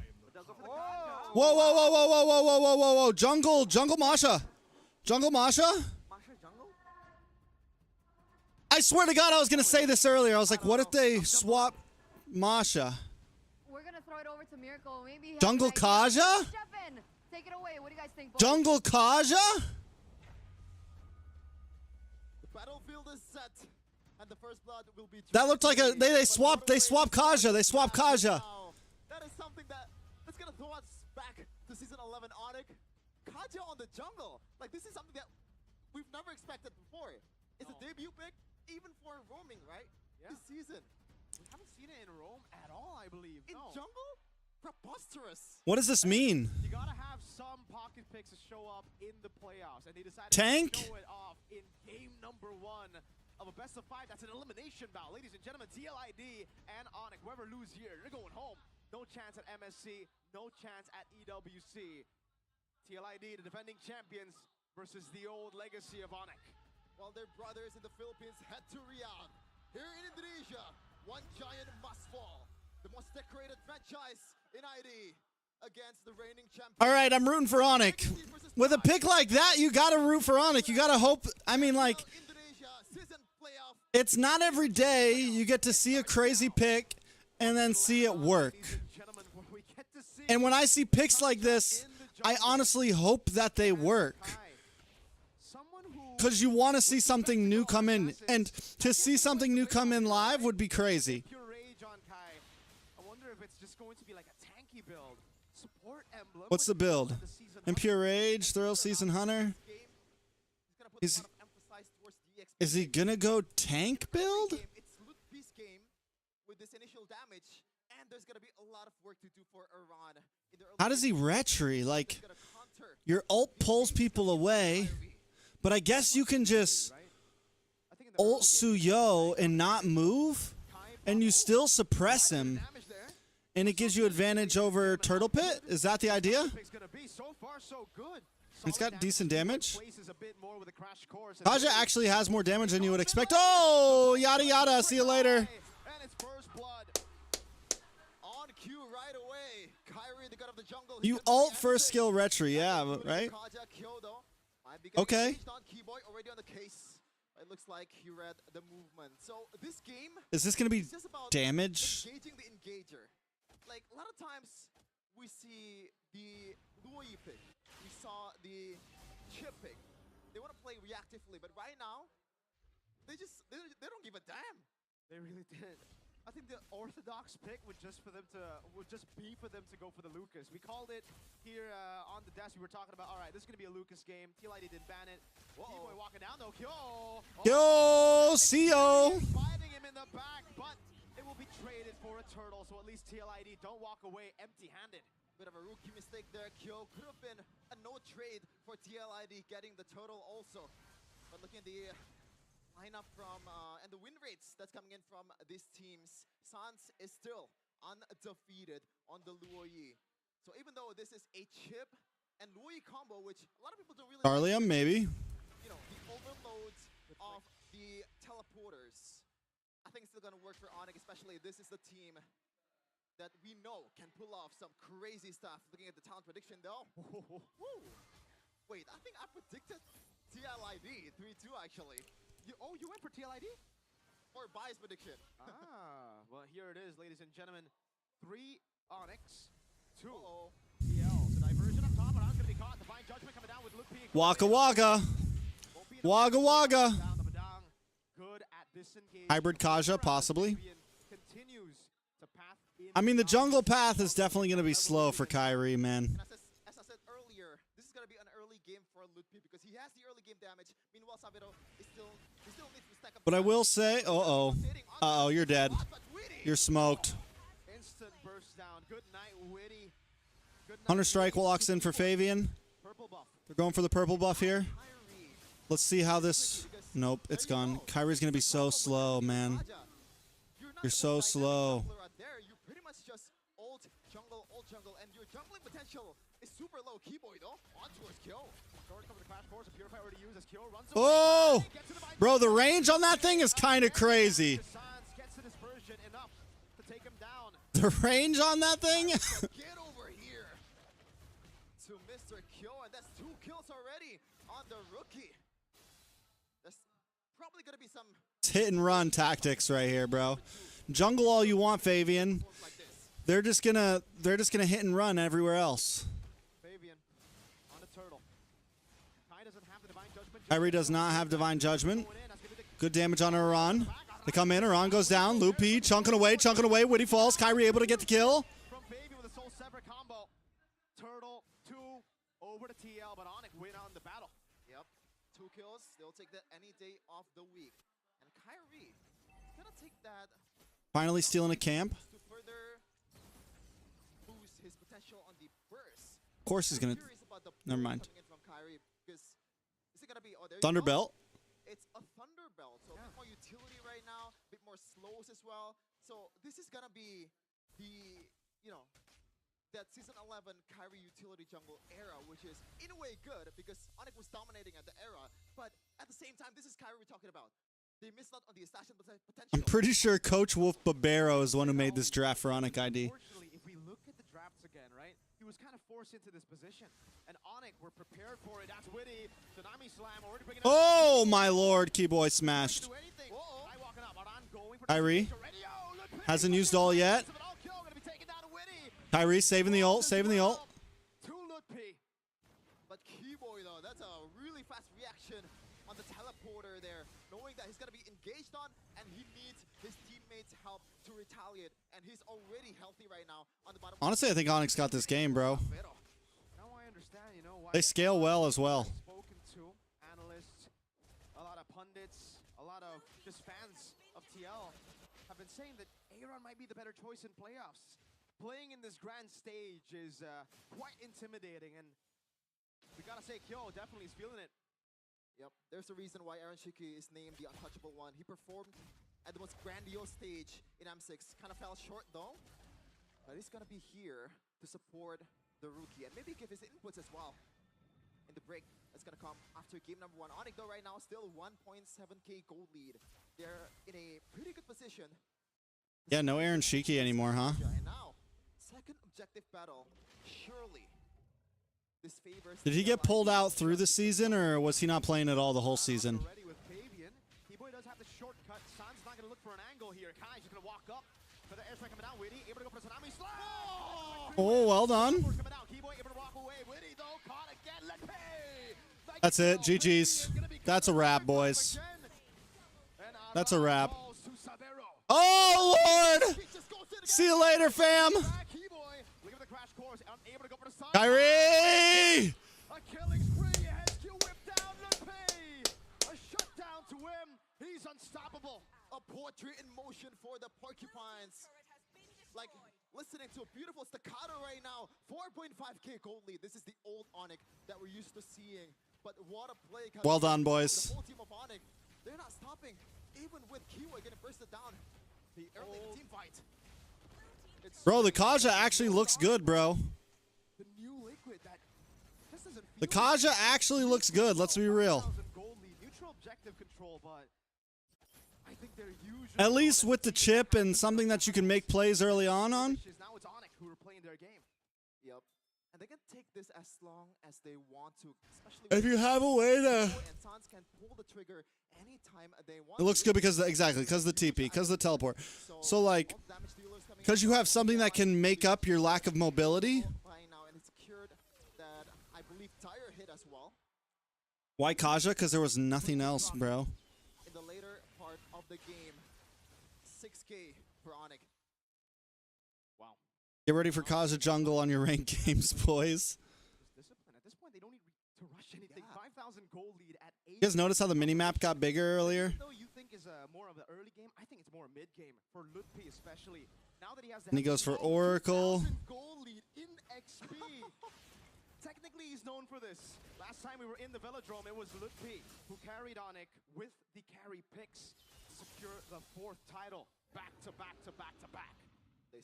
S2: Whoa, whoa, whoa, whoa, whoa, whoa, whoa, whoa, whoa, whoa. Jungle Masha. Jungle Masha? I swear to God, I was going to say this earlier. I was like, what if they swap Masha?
S1: We're going to throw it over to Miracle. Maybe
S2: Jungle Kaja?
S1: Take it away. What do you guys think?
S2: Jungle Kaja?
S5: The battlefield is set. And the first blood will be
S2: That looked like a... They swap Kaja. They swap Kaja.
S5: That is something that's going to throw us back to Season 11 Onic. Kaja on the jungle. Like, this is something that we've never expected before. It's a debut pick, even for roaming, right?
S6: Yeah.
S5: This season.
S6: We haven't seen it in Rome at all, I believe.
S5: In jungle? Preposterous.
S2: What does this mean?
S6: You gotta have some pocket picks to show up in the playoffs, and they decided
S2: Tank?
S6: to show it off in game number 1 of a best of 5. That's an elimination bout. Ladies and gentlemen, TLID and Onic, whoever lose here, they're going home. No chance at MSC, no chance at EWC. TLID, the defending champions, versus the old legacy of Onic.
S5: While their brothers in the Philippines head to Riyadh. Here in Indonesia, one giant must fall. The most decorated franchise in ID against the reigning champion.
S2: All right, I'm rooting for Onic. With a pick like that, you got to root for Onic. You got to hope. I mean, like, it's not every day you get to see a crazy pick and then see it work. And when I see picks like this, I honestly hope that they work. Because you want to see something new come in. And to see something new come in live would be crazy.
S6: I wonder if it's just going to be like a tanky build. Support emblem.
S2: What's the build? Impure Rage, Thrill Season Hunter. Is he gonna go tank build?
S5: It's loot piece game with this initial damage, and there's gonna be a lot of work to do for Iran.
S2: How does he retry? Like, your ult pulls people away, but I guess you can just ult Suyo and not move, and you still suppress him, and it gives you advantage over Turtle Pit? Is that the idea? He's got decent damage. Kaja actually has more damage than you would expect. Oh, yada yada. See you later.
S5: And it's first blood. On cue right away. Kyrie, the god of the jungle.
S2: You ult first skill retry, yeah, right? Okay.
S5: Already on the case. It looks like he read the movement. So this game
S2: Is this gonna be
S5: is just about
S2: damage?
S5: engaging the engager. Like a lot of times we see the Luoyi pick. We saw the chip pick. They want to play reactively, but right now they don't give a damn.
S6: They really did. I think the orthodox pick would just be for them to go for the Lucas. We called it here on the desk. We were talking about, all right, this is gonna be a Lucas game. TLID didn't ban it. T-Boy walking down though. Kyo.
S2: Yo, CO.
S6: Fighting him in the back, but it will be traded for a turtle. So at least TLID don't walk away empty-handed.
S5: Bit of a rookie mistake there. Kyo could have been a no trade for TLID getting the turtle also. But looking at the lineup from and the win rates that's coming in from these teams, Sans is still undefeated on the Luoyi. So even though this is a chip and Luoyi combo, which a lot of people don't really
S2: Arlium, maybe.
S5: You know, the overloads of the teleporters, I think it's still gonna work for Onic, especially this is the team that we know can pull off some crazy stuff. Looking at the talent prediction though. Wait, I think I predicted TLID 3-2 actually.
S6: You went for TLID?
S5: Or bias prediction.
S6: Well here it is, ladies and gentlemen. 3 Onyx, 2 PL. So diversion up top, but I'm gonna be caught. Divine Judgment coming down with Luke P.
S2: Waka Waka. Wagga Wagga.
S6: Good at disengaging.
S2: Hybrid Kaja, possibly.
S6: Continues to path in.
S2: I mean, the jungle path is definitely going to be slow for Kyrie, man.
S5: And as I said earlier, this is gonna be an early game for Lutpi because he has the early game damage. Meanwhile, Sabiro is still needs to stack up.
S2: But I will say, uh-oh, you're dead. You're smoked.
S6: Instant burst down Good night, Witty. Good night,
S2: Hunter Strike walks in for Fabian.
S6: Purple buff.
S2: They're going for the purple buff here.
S5: Kyrie.
S2: Let's see how this... Nope, it's gone. Kyrie's going to be so slow, man. You're so slow.
S5: You're pretty much just old jungle, and your jungling potential is super low. Keyboy though, onto his kill.
S2: Oh! Bro, the range on that thing is kind of crazy. The range on that thing?
S5: Get over here to Mr. Kyo, and that's 2 kills already on the rookie. That's probably gonna be some
S2: It's hit and run tactics right here, bro. Jungle all you want, Fabian.
S5: like this.
S2: They're just gonna hit and run everywhere else.
S6: Fabian on a turtle. Kai doesn't have the divine judgment.
S2: Kyrie does not have divine judgment. Good damage on Iran. They come in, Iran goes down. Loopy chunking away. Witty falls. Kyrie able to get the kill.
S6: From Fabian with a soul sever combo. Turtle 2 over to TL, but Onic win on the battle.
S5: Yep, 2 kills. They'll take that any day of the week. And Kyrie is gonna take that
S2: Finally stealing a camp.
S5: to further boost his potential on the burst.
S2: Of course he's gonna.
S5: Curious about the
S2: Never
S5: pull
S2: mind.
S5: coming in from Kyrie, because is it gonna be? Oh, there you go.
S2: Thunderbelt.
S5: It's a Thunderbelt, so a bit more utility right now, a bit more slows as well. So this is gonna be the, that season 11 Kyrie utility jungle era, which is in a way good because Onic was dominating at the era, but at the same time, this is Kyrie we're talking about. They missed out on the assassin potential.
S2: I'm pretty sure Coach Wolf Barbero is the one who made this draft for Onic ID.
S6: Unfortunately, if we look at the drafts again, right, he was kind of forced into this position. And Onic were prepared for it. That's Witty. Tsunami Slam already bringing
S2: Oh my lord, Keyboy smashed.
S6: do anything. Kai walking up. Aran going for
S2: Kyrie
S6: the already. Oh, look, Witty.
S2: hasn't used all yet.
S6: Gonna be taken down to Witty.
S2: Kyrie saving the ult.
S6: To Lutpi.
S5: But Keyboy though, that's a really fast reaction on the teleporter there, knowing that he's gonna be engaged on and he needs his teammates' help to retaliate, and he's already healthy right now on the bottom.
S2: Honestly, I think Onyx got this game, bro.
S6: Now I understand, why
S2: They scale well as well.
S6: spoken to analysts, a lot of pundits, a lot of just fans of TL have been saying that Aaron might be the better choice in playoffs. Playing in this grand stage is quite intimidating, and we gotta say Kyo definitely is feeling it.
S5: Yep, there's a reason why Aaron Shiki is named the untouchable one. He performed at the most grandiose stage in M6. Kind of fell short though, but he's gonna be here to support the rookie and maybe give his inputs as well in the break that's gonna come after game number 1. Onic though right now still 1.7k gold lead. They're in a pretty good position.
S2: Yeah, no Aaron Shiki anymore, huh?
S5: And now, second objective battle, surely. This favors
S2: Did he get pulled out through the season, or was he not playing at all the whole season?
S6: Already with Fabian. Keyboy does have the shortcut. San's not going to look for an angle here. Kai's just going to walk up for the airstrike coming down. Witty able to go for the Tsunami Slam.
S2: Oh, well done.
S6: Coming down. Keyboy able to walk away. Witty though caught again. Let's pay.
S2: That's it. GG's. That's a wrap, boys. That's a wrap. Oh, Lord! See you later, fam. Kyrie!
S6: A killing spree as you whip down Lupay. A shutdown to him. He's unstoppable.
S5: A portrait in motion for the Porcupines. Like listening to a beautiful staccato right now. 4.5k gold lead. This is the old Onic that we're used to seeing. But what a play.
S2: Well done, boys.
S5: The whole team of Onic, they're not stopping. Even with Kiwi getting bursted down. The early team fight.
S2: Bro, the Kaja actually looks good, bro.
S6: The new liquid that just doesn't
S2: The
S6: feel
S2: Kaja actually looks good. Let's be real.
S6: 1,000 gold lead. Neutral objective control, but I think they're usually
S2: At least with the chip and something that you can make plays early on.
S6: Now it's Onic who are playing their game.
S5: Yep. And they can take this as long as they want to. Especially
S2: If you have a way to...
S5: and Sans can pull the trigger anytime they want.
S2: It looks good because, exactly, because of the TP, because of the teleport. So, like, because you have something that can make up your lack of mobility.
S5: Now, and it's cured that I believe tire hit as well
S2: Why Kaja? Because there was nothing else, bro.
S5: in the later part of the game. 6k for Onic.
S6: Wow.
S2: Get ready for Kaja jungle on your ranked games, boys.
S6: Discipline. At this point, they don't need to rush anything. 5,000 gold lead at 8.
S2: You guys notice how the minimap got bigger earlier?
S6: Though you think is more of the early game, I think it's more mid game for Lutpi especially. Now that he has the
S2: And he goes for Oracle.
S6: 2,000 goal lead in XP. Technically, he's known for this. Last time we were in the Velodrome, it was Tlid who carried Onic with the carry picks to secure the 4th title. Back to back to back to back.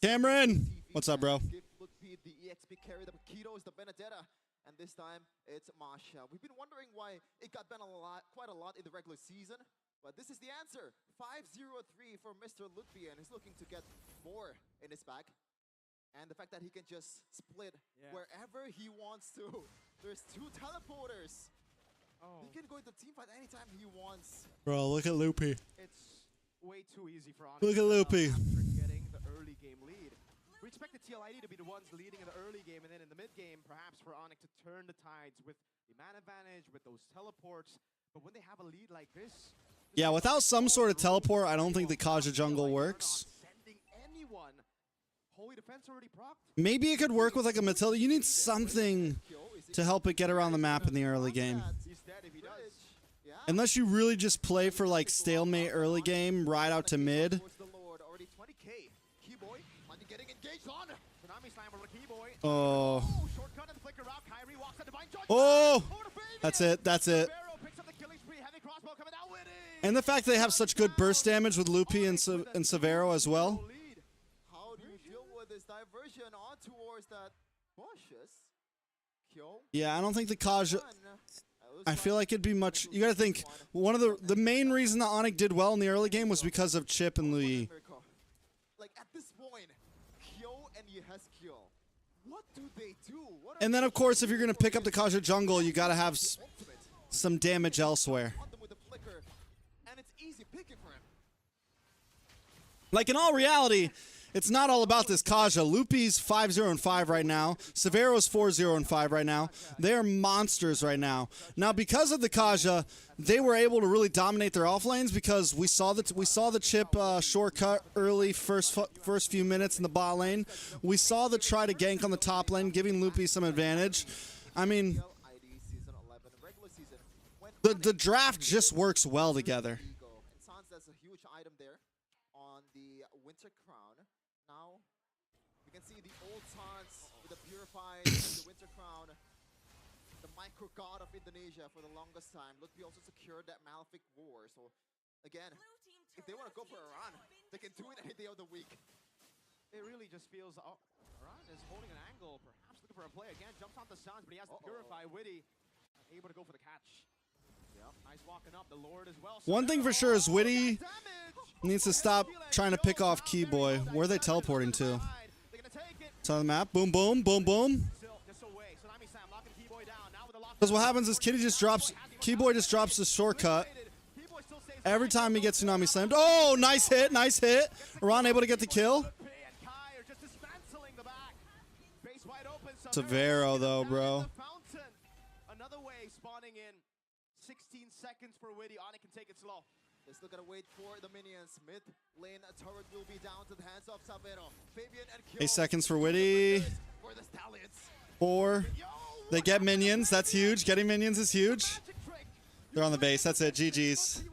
S2: Cameron, what's up, bro?
S5: Give Tlid the EXP carry, the Keto is the Benedetta, and this time it's Masha. We've been wondering why it got banned quite a lot in the regular season, but this is the answer. 5-0-3 for Mr. Tlid, and he's looking to get more in his bag. And the fact that he can just split wherever he wants to. There's 2 teleporters. He can go into teamfight anytime he wants.
S2: Bro, look at Loopy.
S6: It's way too easy for Onic.
S2: Look at Loopy.
S6: After getting the early game lead. We expected TLID to be the ones leading in the early game, and then in the mid game, perhaps for Onic to turn the tides with the man advantage, with those teleports. But when they have a lead like this,
S2: Yeah, without some sort of teleport, I don't think the Kaja jungle works.
S6: Sending anyone. Holy defense already procced.
S2: Maybe it could work with like a Matilda. You need something to help it get around the map in the early game.
S6: He's dead if he does.
S2: Unless you really just play for like stalemate early game, ride out to mid.
S6: Already 20k. Keyboy might be getting engaged on. Tsunami Slammer with Keyboy.
S2: Oh.
S6: Shortcut and flicker out. Kyrie walks at Divine Judgment.
S2: Oh. That's it. That's it.
S6: Barrow picks up the killing spree. Heavy crossbow coming out with it.
S2: And the fact they have such good burst damage with Loopy and Severo as well.
S5: How do you deal with this diversion on towards that bushes? Kyo.
S2: Yeah, I don't think the Kaja. I feel like it'd be much. You got to think one of the main reason that Onic did well in the early game was because of Chip and Lee.
S5: Like at this point, Kyo and Yeheskyo, what do they do?
S2: And then of course, if you're gonna pick up the Kaja jungle, you got to have some damage elsewhere.
S5: And it's easy picking for him.
S2: Like in all reality, it's not all about this Kaja. Loopy's 5-0-5 right now. Severo's 4-0-5 right now. They're monsters right now. Now, because of the Kaja, they were able to really dominate their off lanes because we saw the Chip shortcut early first few minutes in the bot lane. We saw the try to gank on the top lane, giving Loopy some advantage. I mean, the draft just works well together.
S5: That's a huge item there on the Winter Crown. Now, you can see the old Sans with the Purified and the Winter Crown. The micro god of Indonesia for the longest time. Lutfi also secured that Malefic War. So, again, if they want to go for Iran, they can do it any day of the week.
S6: It really just feels Iran is holding an angle, perhaps looking for a play again. Jumps on the Suns, but he has to Purify. Witty able to go for the catch. Nice walking up, the Lord as well.
S2: One thing for sure is Witty needs to stop trying to pick off Keyboy. Where are they teleporting to? It's on the map. Boom, boom, boom, boom. Because what happens is Keyboy just drops the shortcut. Every time he gets Tsunami Slammed. Oh, nice hit, nice hit. Iran able to get the kill. Severo though, bro.
S6: Another wave spawning in. 16 seconds for Witty. Onic can take it slow.
S5: They're still gonna wait for the minions. Mid lane turret will be down to the hands of Severo. Fabian and Kyo.
S2: 8 seconds for Witty.
S5: For the Stallions.
S2: 4. They get minions. That's huge. Getting minions is huge. They're on the base. That's it. GG's.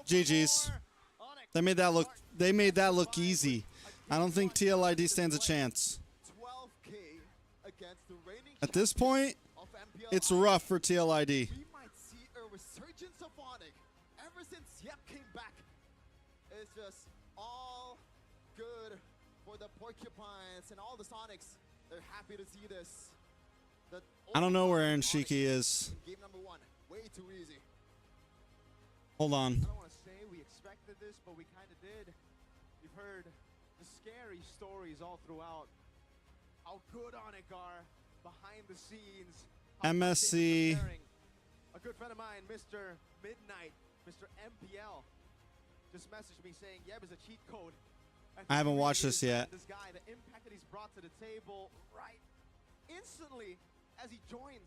S2: GG's. They made that look easy. I don't think TLID stands a chance.
S5: 12K against the reigning
S2: At this point,
S5: of Mpl.
S2: it's rough for TLID.
S5: We might see a resurgence of Onic ever since Yep came back. It's just all good for the Porcupines and all the Sonics. They're happy to see this.
S2: I don't know where Aaron Shiki is.
S5: Game number 1, way too easy.
S2: Hold on.
S6: I don't want to say we expected this, but we kind of did. We've heard the scary stories all throughout. How good Onic are behind the scenes.
S2: MSC.
S6: A good friend of mine, Mr. Midnight, Mr. MPL, just messaged me saying Yeb is a cheat code.
S2: I haven't watched this yet.
S6: This guy, the impact that he's brought to the table right instantly as he joins.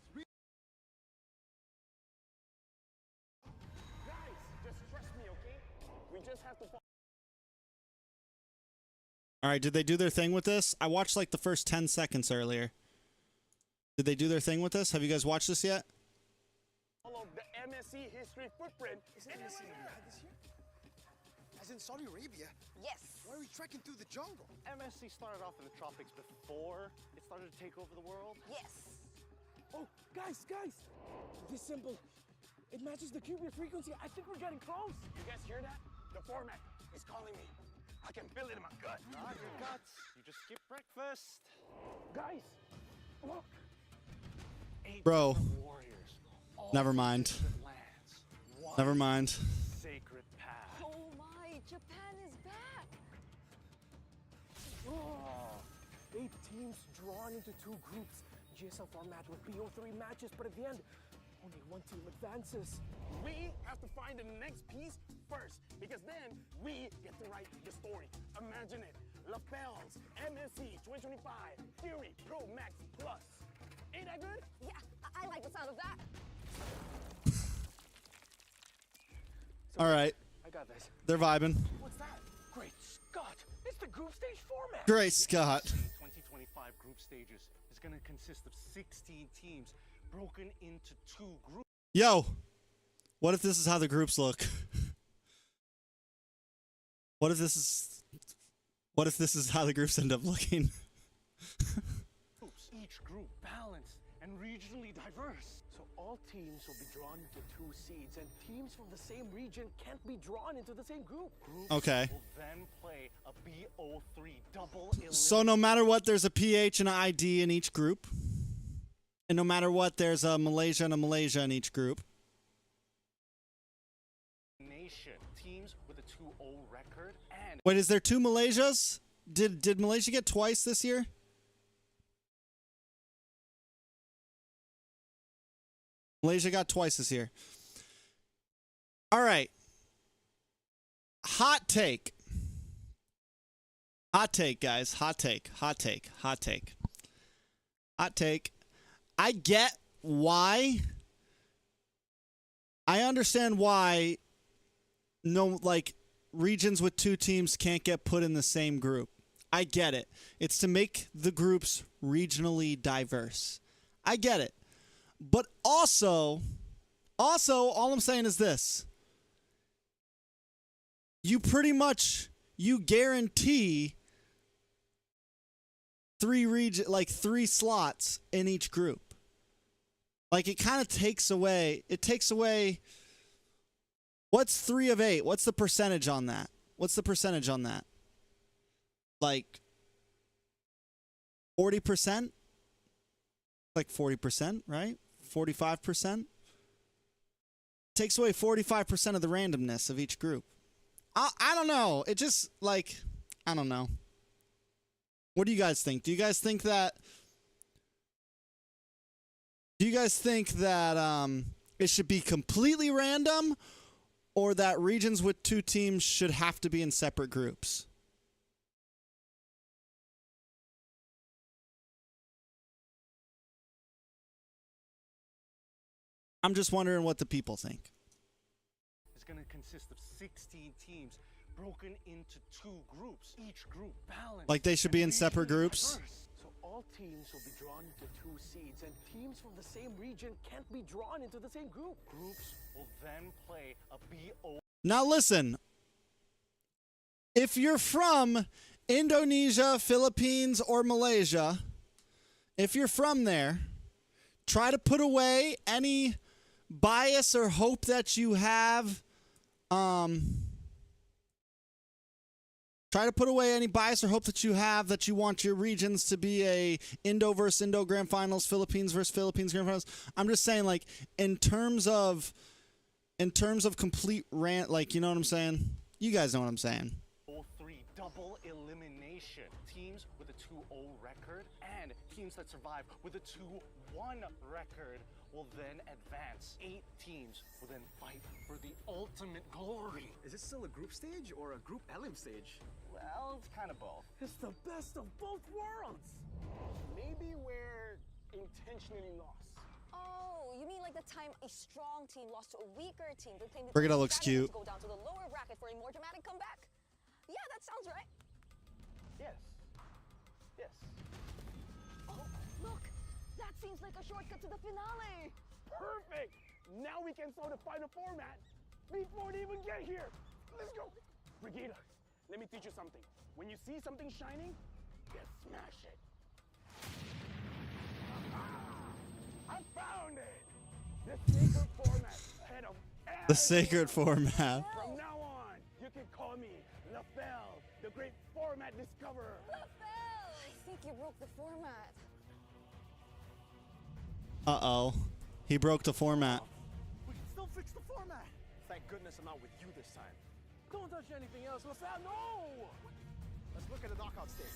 S7: Guys, just trust me, okay? We just have to follow.
S2: All right, did they do their thing with this? I watched like the first 10 seconds earlier. Did they do their thing with this? Have you guys watched this yet?
S7: The MSC history footprint. Is MSC bad this year? Has
S8: in Saudi Arabia.
S9: Yes.
S8: Why are we trekking through the jungle?
S7: MSC started off in the tropics before it started to take over the world.
S9: Yes.
S7: Oh, guys! This symbol, it matches the QB frequency. I think we're getting close.
S10: You guys hear that? The format is calling me. I can feel it in my gut.
S7: Not your guts. You just skip breakfast.
S10: Guys, look.
S7: 8
S2: Bro.
S7: warriors.
S2: Never mind. Never mind.
S7: Sacred path.
S9: Oh my, Japan is back.
S7: Oh, 8 teams drawn into 2 groups. GSL format with BO3 matches, but at the end, only 1 team advances.
S10: We have to find the next piece first, because then we get to write the story. Imagine it. Lapels, MSC 2025, Fury, Pro Max Plus. Ain't that good?
S9: Yeah, I like the sound of that.
S2: All right.
S7: I got this.
S2: They're vibing.
S7: What's that? Great Scott! It's the group stage format!
S2: Great Scott.
S7: 2025 group stages is going to consist of 16 teams broken into 2 groups.
S2: Yo, what if this is how the groups look? What if this is how the groups end up looking?
S7: Each group balanced and regionally diverse. So all teams will be drawn into 2 seeds, and teams from the same region can't be drawn into the same group. Groups
S2: Okay.
S7: will then play a BO3 double elimination.
S2: So no matter what, there's a PH and an ID in each group. And no matter what, there's a Malaysia and a Malaysia in each group.
S7: Teams with a 2-0 record and
S2: Wait, is there 2 Malaysias? Did Malaysia get twice this year? Malaysia got twice this year. All right. Hot take. Hot take, guys. Hot take. Hot take. Hot take. Hot take. I get why. I understand why regions with 2 teams can't get put in the same group. I get it. It's to make the groups regionally diverse. I get it. But also, all I'm saying is this. You guarantee 3 slots in each group. Like, it kind of takes away, what's 3 of 8? What's the percentage on that? Like 40%? Like 40%, right? 45%? Takes away 45% of the randomness of each group. I don't know. It just, like, I don't know. What do you guys think? Do you guys think that it should be completely random, or that regions with 2 teams should have to be in separate groups? I'm just wondering what the people think.
S7: It's going to consist of 16 teams broken into 2 groups. Each group balanced.
S2: Like they should be in separate groups?
S7: Diverse. So all teams will be drawn into 2 seeds, and teams from the same region can't be drawn into the same group. Groups will then play a BO.
S2: Now listen, if you're from Indonesia, Philippines, or Malaysia, if you're from there, try to put away any bias or hope that you have. Try to put away any bias or hope that you have that you want your regions to be a Indo versus Indo Grand Finals, Philippines versus Philippines Grand Finals. I'm just saying, like, in terms of complete rant, like, you know what I'm saying? You guys know what I'm saying.
S7: 3 double elimination. Teams with a 2-0 record and teams that survive with a 2-1 record will then advance. 8 teams will then fight for the ultimate glory.
S8: Is it still a group stage or a group elim stage?
S7: Well, it's kind of both.
S10: It's the best of both worlds. Maybe we're intentionally lost.
S9: Oh, you mean like the time a strong team lost to a weaker team? The team
S2: Brigida looks cute.
S9: to go down to the lower bracket for a more dramatic comeback? Yeah, that sounds right.
S10: Yes. Yes.
S9: Oh, look! That seems like a shortcut to the finale!
S10: Perfect! Now we can solve the final format before they even get here. Let's go. Brigida, let me teach you something. When you see something shining, you smash it. I found it! The sacred format ahead of
S2: The sacred format.
S10: From now on, you can call me LaFell, the great format discoverer.
S9: I think you broke the format.
S2: Uh-oh. He broke the format.
S6: We can still fix the format.
S7: Thank goodness I'm not with you this time.
S10: Don't touch anything else, LaFell, no!
S6: Let's look at the knockout stage.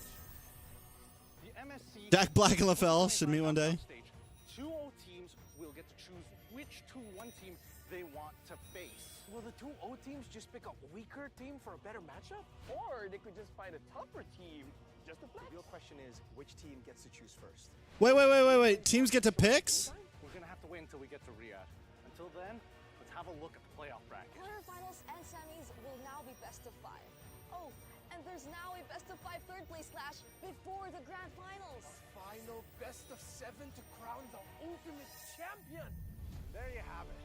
S7: The MSC
S2: Jack Black and LaFell should meet one day.
S7: Stage. 2-0 teams will get to choose which 2-1 team they want to face.
S10: Will the 2-0 teams just pick a weaker team for a better matchup? Or they could just fight a tougher team just to flex?
S8: The real question is, which team gets to choose first?
S2: Wait. Teams get to picks?
S7: We're gonna have to wait until we get to Riyadh. Until then, let's have a look at the playoff bracket.
S9: Quarterfinals and semis will now be best of 5. Oh, and there's now a best of 5 third place clash before the grand finals.
S10: Final best of 7 to crown the ultimate champion.
S7: There you have it.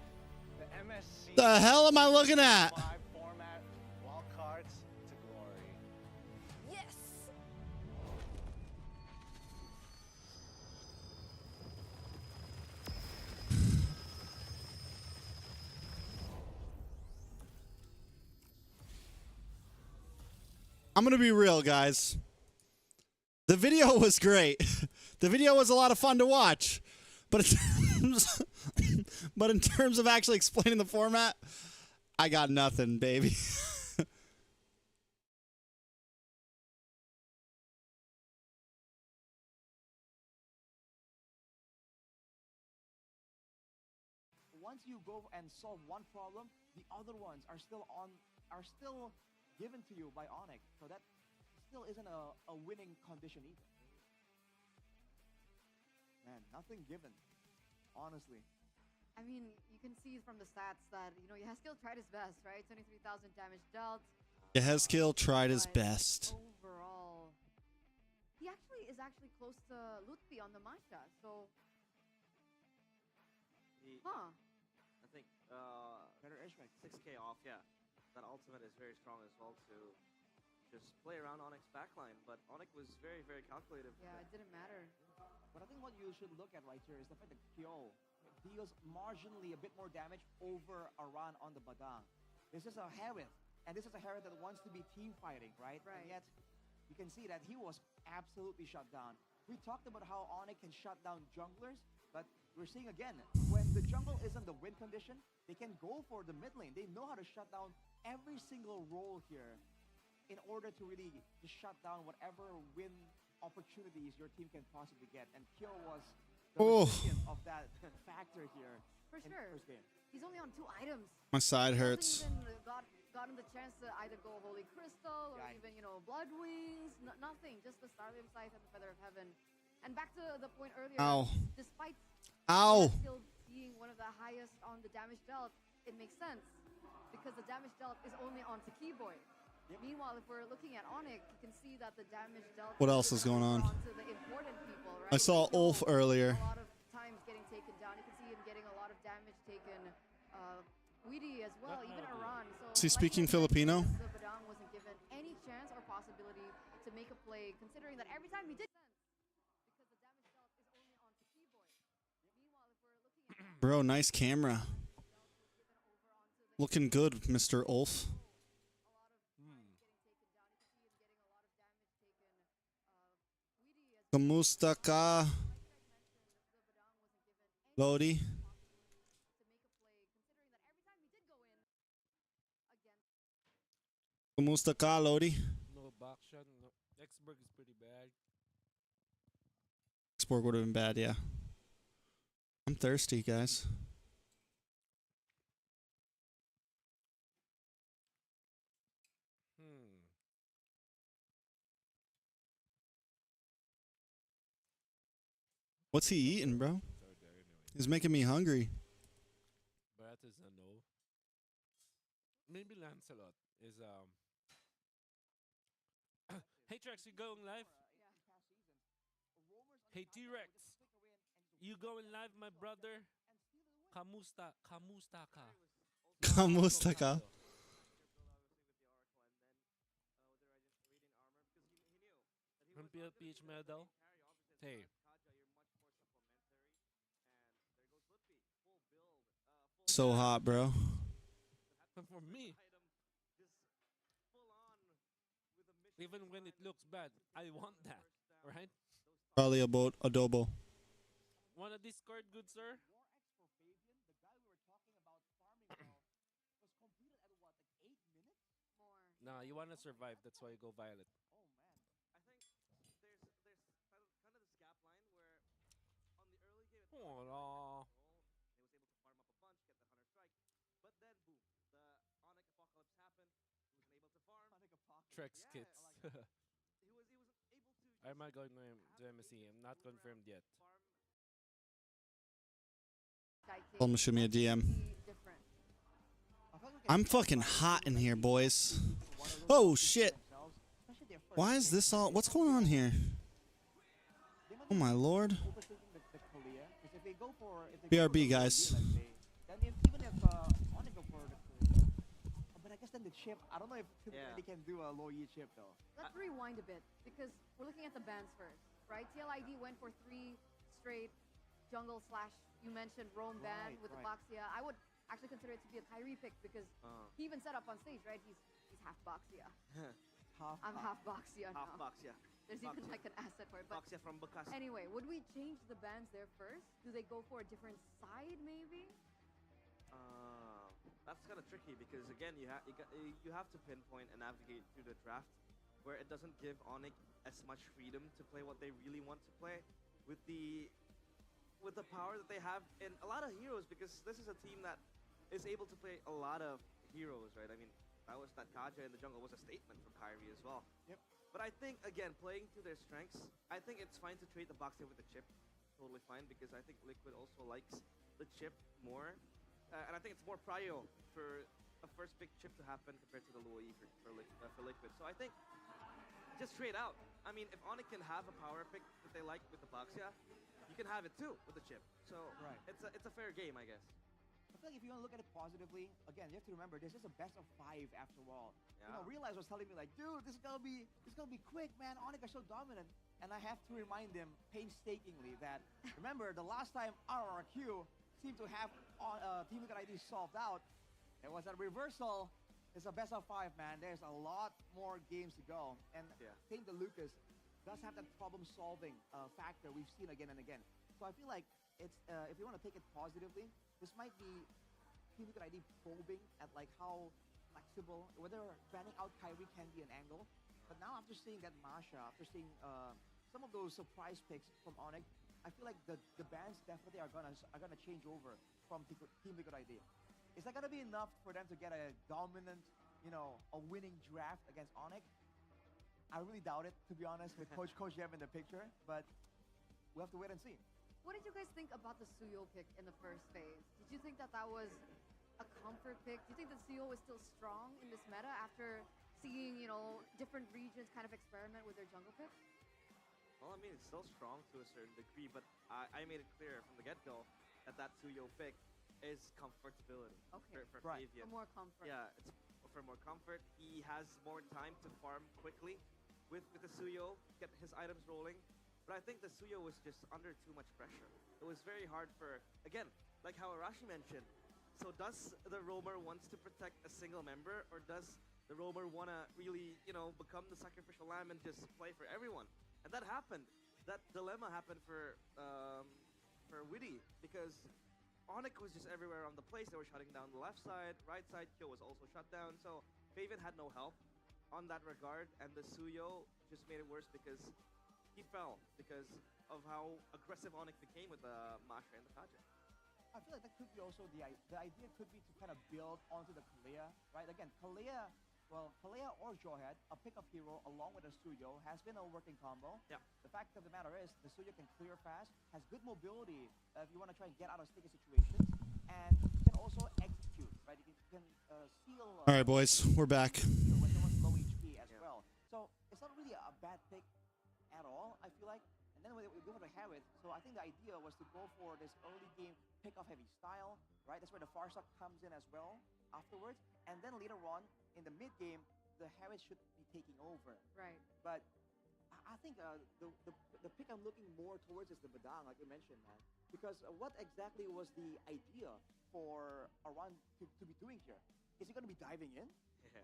S7: The MSC.
S2: The hell am I looking at?
S7: 5 format, wild cards to glory.
S9: Yes!
S2: I'm gonna be real, guys. The video was great. The video was a lot of fun to watch. But in terms of actually explaining the format, I got nothing, baby.
S4: Once you go and solve one problem, the other ones are still given to you by Onic. So that still isn't a winning condition either. Man, nothing given, honestly.
S1: I mean, you can see from the stats that, you know, Yehezkiel tried his best, right? 23,000 damage dealt.
S2: Yehezkiel tried his best.
S1: Overall, he is actually close to Lutfi on the Masha, so...
S3: I think better Ishmael, 6k off, yeah. That ultimate is very strong as well to just play around Onic's backline, but Onic was very, very calculative.
S1: Yeah, it didn't matter.
S4: But I think what you should look at right here is the fact that Kyo deals marginally a bit more damage over Aran on the Badang. This is a Harith, and this is a Harith that wants to be team fighting, right? And yet, you can see that he was absolutely shut down. We talked about how Onic can shut down junglers, but we're seeing again, when the jungle isn't the win condition, they can go for the mid lane. They know how to shut down every single role here in order to really just shut down whatever win opportunities your team can possibly get. And Kyo was the recipient of that factor here.
S1: For
S4: in
S1: sure.
S4: the first game.
S1: He's only on 2 items.
S2: My side hurts.
S1: He hasn't even gotten the chance to either go Holy Crystal or even, you know, Blood Wings. Nothing. Just the Starlight Scythe and the Feather of Heaven. And back to the point earlier.
S2: Ow.
S1: Despite still being one of the highest on the damage dealt, it makes sense. Because the damage dealt is only on Keyboy. Meanwhile, if we're looking at Onic, you can see that the damage dealt.
S2: What else is going on?
S1: To the important people, right?
S2: I saw Ulf earlier.
S1: A lot of times getting taken down. You can see him getting a lot of damage taken. Weedy as well, even Aran. So
S2: Is he speaking Filipino?
S1: The Badang wasn't given any chance or possibility to make a play, considering that every time he did sense, because the damage dealt is only on Keyboy. Meanwhile, if we're looking at
S2: Bro, nice camera. Looking good, Mr. Ulf. Kamusta ka, Lodi? Kamusta ka, Lodi?
S11: No back shot. No. Xborg is pretty bad.
S2: Xborg would have been bad, yeah. I'm thirsty, guys. What's he eating, bro? He's making me hungry.
S11: That is a no. Maybe Lancelot is Hey TREX, you going live? Hey TREX, you going live, my brother? Kamusta ka?
S2: Kamusta ka?
S11: PH medal. Hey.
S2: So hot, bro.
S11: For me, even when it looks bad, I want that, right?
S2: Probably about adobo.
S11: Wanna discard, good sir? Nah, you wanna survive. That's why you go violet.
S3: I think there's kind of this gap line where on the early game it
S11: Oh,
S3: was
S11: no.
S3: he was able to farm up a bunch, get that 100 strike, but then boom, the Onic apocalypse happened. He wasn't able to farm. Onic apocalypse.
S11: TREX
S3: Yeah,
S11: kits.
S3: like he wasn't able to.
S11: I might go to MSC. I'm not confirmed yet.
S2: Tell him to shoot me a DM. I'm fucking hot in here, boys. Oh shit. Why is this all? What's going on here? Oh my lord. BRB, guys.
S4: But I guess then the chip, I don't know if they can do a low E chip though.
S1: Let's rewind a bit because we're looking at the bans first, right? TLID went for 3 straight jungle slash, you mentioned roam ban with the Boxia. I would actually consider it to be a Kyrie pick because he even said up on stage, right? He's half Boxia. I'm half Boxia now.
S3: Half Boxia.
S1: There's even like an asset for it. But
S3: Boxia from Bekas.
S1: anyway, would we change the bans there first? Do they go for a different side maybe?
S3: That's kind of tricky because again, you have to pinpoint and navigate through the draft where it doesn't give Onic as much freedom to play what they really want to play with the power that they have in a lot of heroes, because this is a team that is able to play a lot of heroes, right? I mean, that Kaja in the jungle was a statement from Kyrie as well.
S4: Yep.
S3: But I think, again, playing to their strengths, I think it's fine to trade the Boxer with the chip. Totally fine, because I think Liquid also likes the chip more. And I think it's more prio for a first pick chip to happen compared to the low E for Liquid. So I think just trade out. I mean, if Onic can have a power pick that they like with the Boxia, you can have it too with the chip. So it's a fair game, I guess.
S4: I feel like if you want to look at it positively, again, you have to remember this is a best of 5 after all.
S3: Yeah.
S4: You know, Realize was telling me like, dude, this is gonna be quick, man. Onic are so dominant, and I have to remind them painstakingly that remember the last time RRQ seemed to have Team Liquid ID solved out, it was a reversal. It's a best of 5, man. There's a lot more games to go, and Team Lucas does have that problem-solving factor we've seen again and again. So I feel like it's if you want to take it positively, this might be Team Liquid ID probing at like how flexible, whether banning out Kyrie can be an angle. But now after seeing that Masha, after seeing some of those surprise picks from Onic, I feel like the bans definitely are gonna change over from Team Liquid ID. Is that gonna be enough for them to get a dominant, a winning draft against Onic? I really doubt it, to be honest, with Coach Jeff in the picture. But we'll have to wait and see.
S1: What did you guys think about the Suyo pick in the first phase? Did you think that was a comfort pick? Do you think that Suyo was still strong in this meta after seeing, different regions kind of experiment with their jungle pick?
S3: Well, I mean, it's still strong to a certain degree, but I made it clear from the get-go that Suyo pick is comfortability for Fabian.
S1: For more comfort.
S3: Yeah, it's for more comfort. He has more time to farm quickly with the Suyo, get his items rolling. But I think the Suyo was just under too much pressure. It was very hard for, again, like how Arashi mentioned. So does the roamer wants to protect a single member, or does the roamer want to really, become the sacrificial lamb and just play for everyone? And that happened. That dilemma happened for Witty, because Onic was just everywhere on the place. They were shutting down the left side, right side. Kyo was also shut down. So Fabian had no help on that regard, and the Suyo just made it worse because he fell because of how aggressive Onic became with the Masha and the Kaja.
S4: I feel like that could be also the idea could be to kind of build onto the Kalea, right? Again, Kalea or Jawhead, a pickup hero along with a Suyo, has been a working combo.
S3: Yeah.
S4: The fact of the matter is, the Suyo can clear fast, has good mobility if you want to try and get out of sticky situations, and can also execute, right? You can seal.
S2: All right, boys, we're back.
S4: When someone's low HP as well. So it's not really a bad pick at all, I feel like. And then we go for the Harith. So I think the idea was to go for this early game pick-off heavy style, right? That's where the Farsak comes in as well afterwards. And then later on, in the mid-game, the Harith should be taking over.
S1: Right.
S4: But I think the pick I'm looking more towards is the Badang, like you mentioned, man. Because what exactly was the idea for Aran to be doing here? Is he going to be diving in,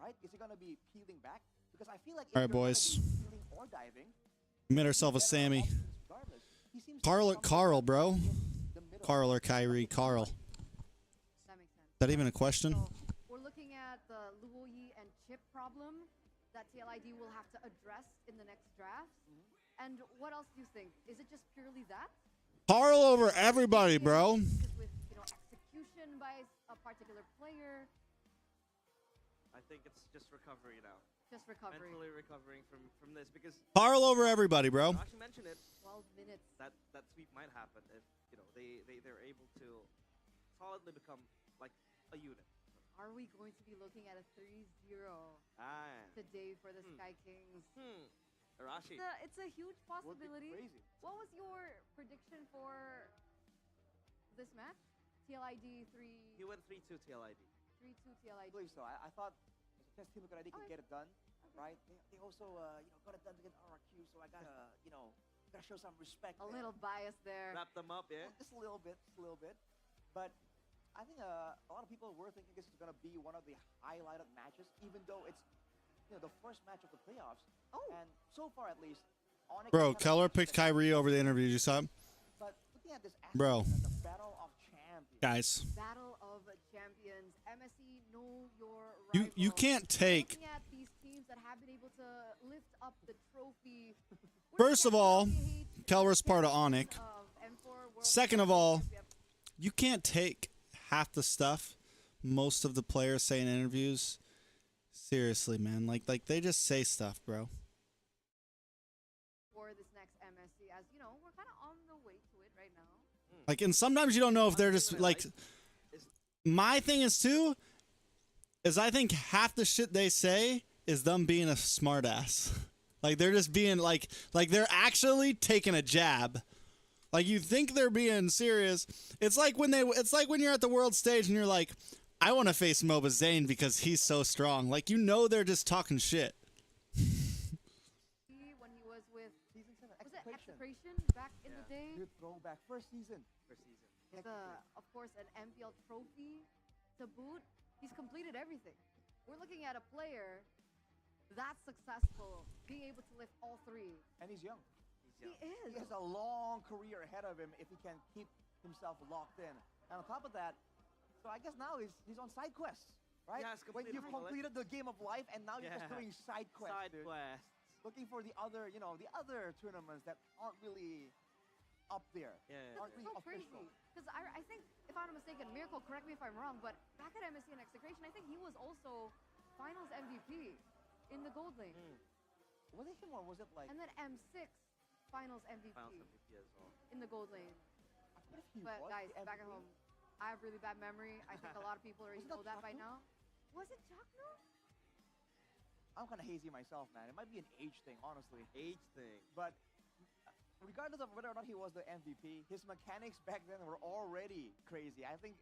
S4: right? Is he going to be peeling back? Because I feel like if
S2: All right,
S4: you're
S2: boys.
S4: gonna be peeling or diving,
S2: We made ourselves a
S4: better
S2: Sammy.
S4: options regardless. He seems to
S2: Carl,
S4: be
S2: Carl, bro.
S4: in the middle.
S2: Carl or Kyrie, Carl. Is
S1: That makes sense.
S2: that even a question?
S1: So we're looking at the Luoyi and chip problem that TLID will have to address in the next draft. And what else do you think? Is it just purely that?
S2: Carl over everybody, bro.
S1: With execution by a particular player,
S3: I think it's just recovery now.
S1: just recovery.
S3: Mentally recovering from this because
S2: Carl over everybody, bro.
S3: I actually mentioned it.
S1: 12 minutes.
S3: That sweep might happen if they're able to solidly become like a unit.
S1: Are we going to be looking at a 3-0 today for the Sky Kings?
S3: Arashi.
S1: It's a huge possibility.
S4: Crazy.
S1: What was your prediction for this match? TLID 3.
S3: He went 3-2 TLID.
S1: 3-2 TLID.
S4: I believe so. I thought as Team Liquid ID can
S1: Okay.
S4: get it done, right? They also got it done against RRQ, so I gotta gotta show some respect.
S1: A
S4: there.
S1: little bias there.
S3: Wrap them up, yeah.
S4: Just a little bit, But I think a lot of people were thinking this is gonna be one of the highlighted matches, even though it's the first match of the playoffs.
S1: Oh.
S4: And so far at least, Onic
S2: Bro,
S4: kind of
S2: Keller picked
S4: that-
S2: Kyrie over the interview. You saw him?
S4: But looking at this aspect,
S2: Bro.
S4: the battle of champions.
S2: Guys,
S1: Battle of Champions. MSE, know your
S2: you
S1: rival.
S2: can't take.
S1: Looking at these teams that have been able to lift up the trophy.
S2: First of all, Keller's part of Onic. Second of all, you can't take half the stuff most of the players say in interviews seriously, man. Like they just say stuff, bro.
S1: For this next MSC, as you know, we're kind of on the way to it right now.
S2: Like, and sometimes you don't know if they're just like. My thing is too, is I think half the shit they say is them being a smartass. Like they're just being like they're actually taking a jab. Like you think they're being serious. It's like when you're at the world stage and you're like, I want to face Moba Zane because he's so strong. Like they're just talking shit.
S1: When he was with
S4: Season 7
S1: was it
S4: Execration.
S1: Execration back in the day?
S4: Good throwback. First season.
S1: With of course an MPL trophy to boot. He's completed everything. We're looking at a player that's successful, being able to lift all three.
S4: And he's young.
S1: He is.
S4: He has a long career ahead of him if he can keep himself locked in. And on top of that, so I guess now he's on side quests, right?
S3: He has
S4: When
S3: completed
S4: you've
S3: all it.
S4: completed the game of life and now you're just doing side quests.
S3: Side
S4: dude.
S3: quests.
S4: Looking for the other tournaments that aren't really up there. Aren't
S1: It's
S4: really
S1: so crazy.
S4: official.
S1: Because I think, if I'm not mistaken, Miracle, correct me if I'm wrong, but back at MSC and Execration, I think he was also Finals MVP in the gold lane.
S4: Was it him or was it like...
S1: And then M6 Finals MVP,
S3: Finals MVP as well.
S1: in the gold lane.
S4: I forget if he
S1: But
S4: was
S1: guys,
S4: the
S1: back at
S4: MVP.
S1: home, I have really bad memory. I think a lot of people already
S4: Wasn't
S1: know
S4: that
S1: that by
S4: Chakno?
S1: now. Was it Chakno?
S4: I'm kind of hazy myself, man. It might be an age thing, honestly.
S3: Age thing.
S4: But regardless of whether or not he was the MVP, his mechanics back then were already crazy. I think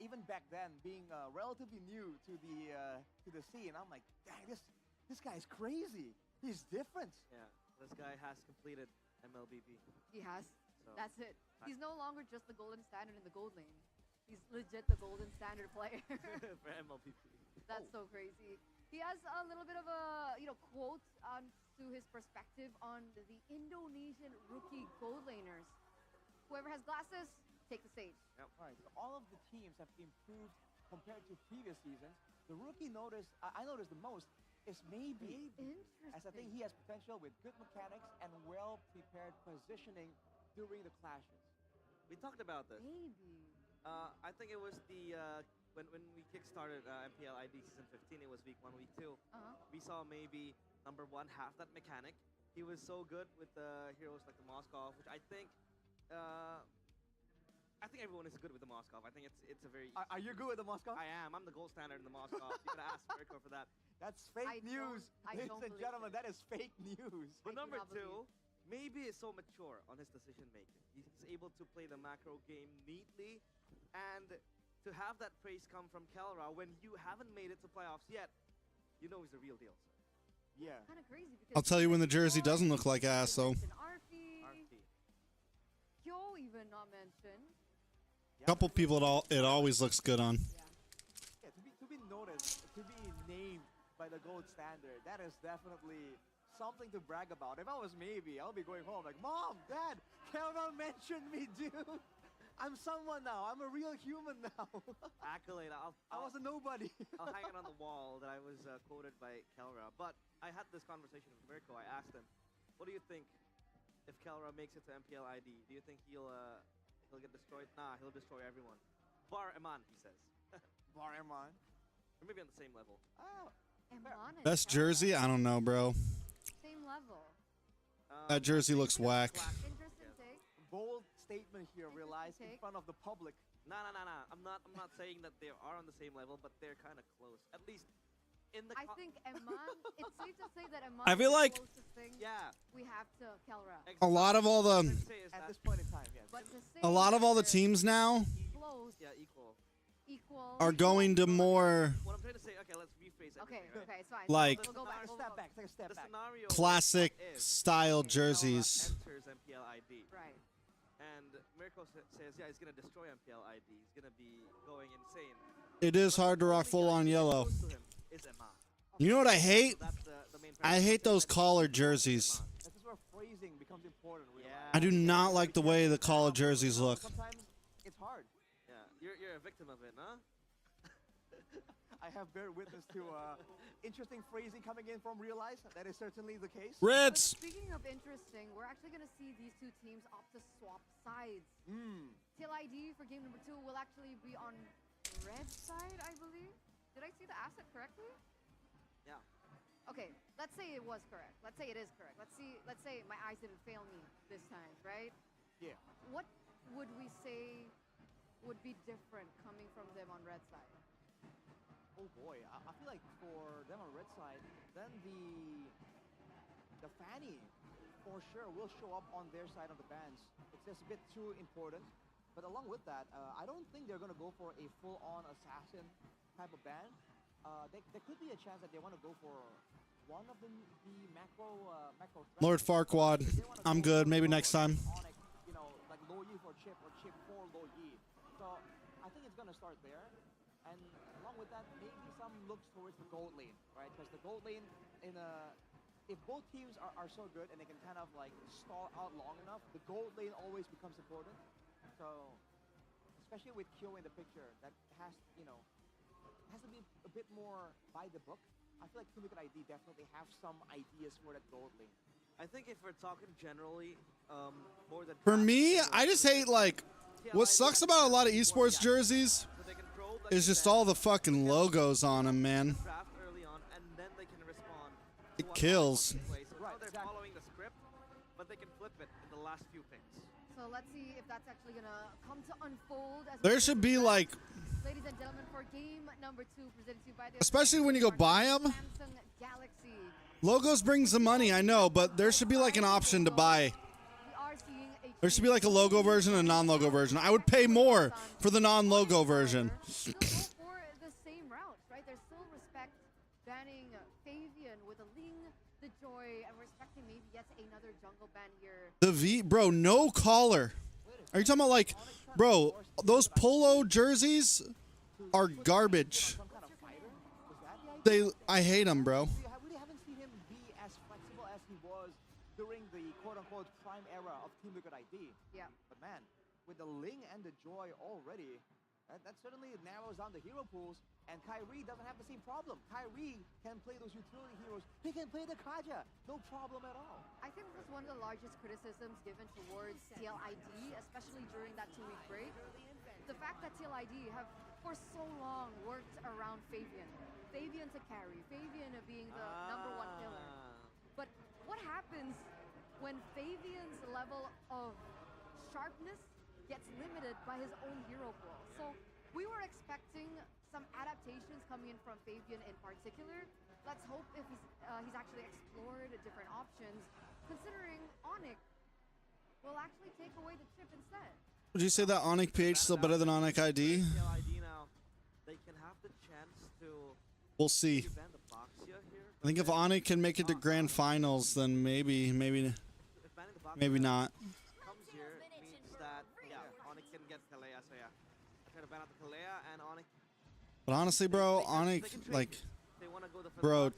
S4: even back then, being relatively new to the scene, I'm like, dang, this guy is crazy. He's different.
S3: Yeah, this guy has completed MLBB.
S1: He has.
S3: So,
S1: That's it. He's no longer just the golden standard in the gold lane. He's legit the golden standard player.
S3: for MLBB.
S1: That's so crazy. He has a little bit of a quote to his perspective on the Indonesian rookie gold laners. Whoever has glasses, take the stage.
S4: All right, so all of the teams have improved compared to previous seasons. The rookie I noticed the most is maybe, as I think he has potential with good mechanics and well-prepared positioning during the clashes.
S3: We talked about this.
S1: Maybe.
S3: I think it was the when we kickstarted Mpl ID season 15. It was week 1, week 2. We saw maybe number 1 half that mechanic. He was so good with the heroes like the Moskov, which I think everyone is good with the Moskov. I think it's a very.
S4: Are you good with the Moskov?
S3: I am. I'm the gold standard in the Moskov. You gotta ask Mirko for that.
S4: That's fake news, ladies and gentlemen. That is fake news.
S3: But
S1: I do
S3: number
S1: not
S3: 2,
S1: believe.
S3: maybe is so mature on his decision making. He's able to play the macro game neatly, and to have that praise come from Kelra when you haven't made it to playoffs yet, you know he's the real deal, sir.
S4: Yeah.
S1: Kind of crazy. Because
S2: I'll tell you when the jersey doesn't look like ass, though.
S1: Kyo even not mentioned.
S2: Couple people it always looks good on.
S4: Yeah, to be noticed, to be named by the gold standard, that is definitely something to brag about. If I was maybe, I'll be going home like, Mom, Dad, Kelra mentioned me, dude. I'm someone now. I'm a real human now.
S3: Accolade.
S4: I was a nobody.
S3: I'll hang it on the wall that I was quoted by Kelra. But I had this conversation with Mirko. I asked him, what do you think if Kelra makes it to MPL ID? Do you think he'll get destroyed? Nah, he'll destroy everyone. Bar Eman, he says.
S4: Bar Eman.
S3: Or maybe on the same level.
S4: Oh.
S2: Best jersey? I don't know, bro.
S1: Same level.
S2: That jersey looks whack.
S1: Interesting take.
S4: Bold statement here, realized in front of the public.
S3: Nah. I'm not saying that they are on the same level, but they're kind of close. At least in the.
S1: I think Eman. It's safe to say that Eman.
S2: I feel like-
S1: is the closest thing
S3: Yeah.
S1: we have to Kelra.
S2: A lot of all the
S4: At this point in time, yes.
S1: But to say
S2: a lot of all the
S1: that
S2: teams now
S1: close,
S3: Yeah, equal.
S1: equal.
S2: are going to more
S3: What I'm trying to say, okay, let's rephrase it.
S1: Okay, okay, it's fine.
S2: Like-
S1: we'll go back.
S4: Take a
S1: We'll
S4: step
S1: go
S4: back. Take a step
S3: The
S4: back.
S3: scenario
S2: classic
S3: is
S2: style
S3: Kelra
S2: jerseys.
S3: enters MPL ID.
S1: Right.
S3: And Mirko says, yeah, he's going to destroy MPL ID. He's going to be going insane.
S2: It is hard to rock full on yellow.
S3: Close to him is Eman.
S2: You know what I hate?
S3: So that's the main
S2: I hate those collar jerseys.
S4: This is where phrasing becomes important.
S3: Yeah.
S2: I do not like the way the collar jerseys look.
S4: Sometimes it's hard.
S3: Yeah, you're a victim of it, huh?
S4: I have bear witness to interesting phrasing coming in from Realize. That is certainly the case.
S1: But
S2: Ritz!
S1: speaking of interesting, we're actually going to see these two teams opt to swap sides. TLID for game number 2 will actually be on red side, I believe. Did I see the asset correctly?
S3: Yeah.
S1: Okay, let's say it was correct. Let's say it is correct. Let's say my eyes didn't fail me this time, right?
S4: Yeah.
S1: What would we say would be different coming from them on red side?
S4: Oh boy, I feel like for them on red side, then the Fanny for sure will show up on their side of the bans. It's just a bit too important. But along with that, I don't think they're going to go for a full-on assassin type of ban. There could be a chance that they want to go for one of the macro threats.
S2: Lord Farquaad, I'm good. Maybe next time.
S4: Onic, you know, like low Yi for chip or chip for low Yi. So I think it's going to start there. And along with that, maybe some looks towards the gold lane, right? Because the gold lane, if both teams are so good and they can kind of like stall out long enough, the gold lane always becomes important. So, especially with Kyo in the picture, that has to be a bit more by the book. I feel like Team Liquid ID definitely have some ideas for that gold lane.
S3: I think if we're talking generally, more than
S2: For me, I just hate like what sucks about a lot of esports jerseys is just all the fucking logos on them, man.
S3: draft early on, and then they can respond. to
S2: It
S3: what
S2: kills.
S3: happens in play. So
S4: Right,
S3: now they're
S4: exactly.
S3: following the script, but they can flip it in the last few picks.
S1: So let's see if that's actually going to come to unfold. As
S2: There should be like,
S1: ladies and gentlemen, for game number 2 presented to you by the
S2: especially when you go buy them,
S1: Samsung Galaxy.
S2: logos bring some money, I know, but there should be like an option to buy.
S1: We are seeing a
S2: There should be like a logo version and a non-logo version. I would pay more for the non-logo version.
S1: Still go for the same route, right? There's still respect banning Fabian with a Ling, the Joy, and respecting maybe yet another jungle ban here.
S2: The V, bro, no collar. Are you talking about like, bro, those polo jerseys are garbage.
S4: Some kind of fighter? Was that the idea?
S2: I hate them, bro.
S4: We really haven't seen him be as flexible as he was during the quote-unquote prime era of Team Liquid ID.
S1: Yeah.
S4: But man, with the Ling and the Joy already, that certainly narrows down the hero pools. And Kyrie doesn't have the same problem. Kyrie can play those utility heroes. He can play the Kaja. No problem at all.
S1: I think this was one of the largest criticisms given towards TLID, especially during that 2-week break. The fact that TLID have for so long worked around Fabian. Fabian to carry, Fabian being the number 1 killer. But what happens when Fabian's level of sharpness gets limited by his own hero pool? So we were expecting some adaptations coming in from Fabian in particular. Let's hope if he's actually explored different options, considering Onic will actually take away the chip instead.
S2: Would you say that Onic PH is still better than Onic ID?
S3: TLID now, they can have the chance to
S2: We'll see.
S3: ban the Boxia here,
S2: I think if Onic can make it to grand finals, then maybe not.
S3: Comes here means that Onic can get Kalea. So yeah, I try to ban out the Kalea and Onic.
S2: But honestly, bro, Onic, like,
S3: They want to go the
S2: bro,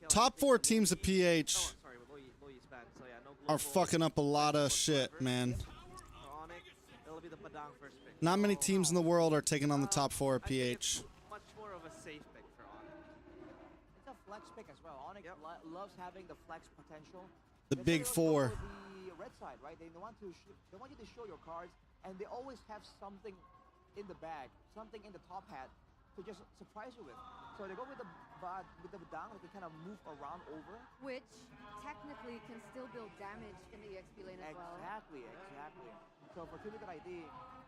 S2: top 4 teams of PH
S3: sorry, Loi's banned. So yeah, no
S2: are
S3: global
S2: fucking up a lot of shit, man.
S3: for Onic. It'll be the Padang first pick.
S2: Not many teams in the world are taking on the top 4 of PH.
S3: Much more of a safe pick for Onic.
S4: It's a flex pick as well. Onic loves having the flex potential.
S2: The
S4: They
S2: big
S4: go
S2: 4.
S4: for the red side, right? They want you to show your cards, and they always have something in the bag, something in the top hat to just surprise you with. So they go with the Badang, they can kind of move around over.
S1: Which technically can still build damage in the EXP lane as well.
S4: Exactly. So for Team Liquid ID,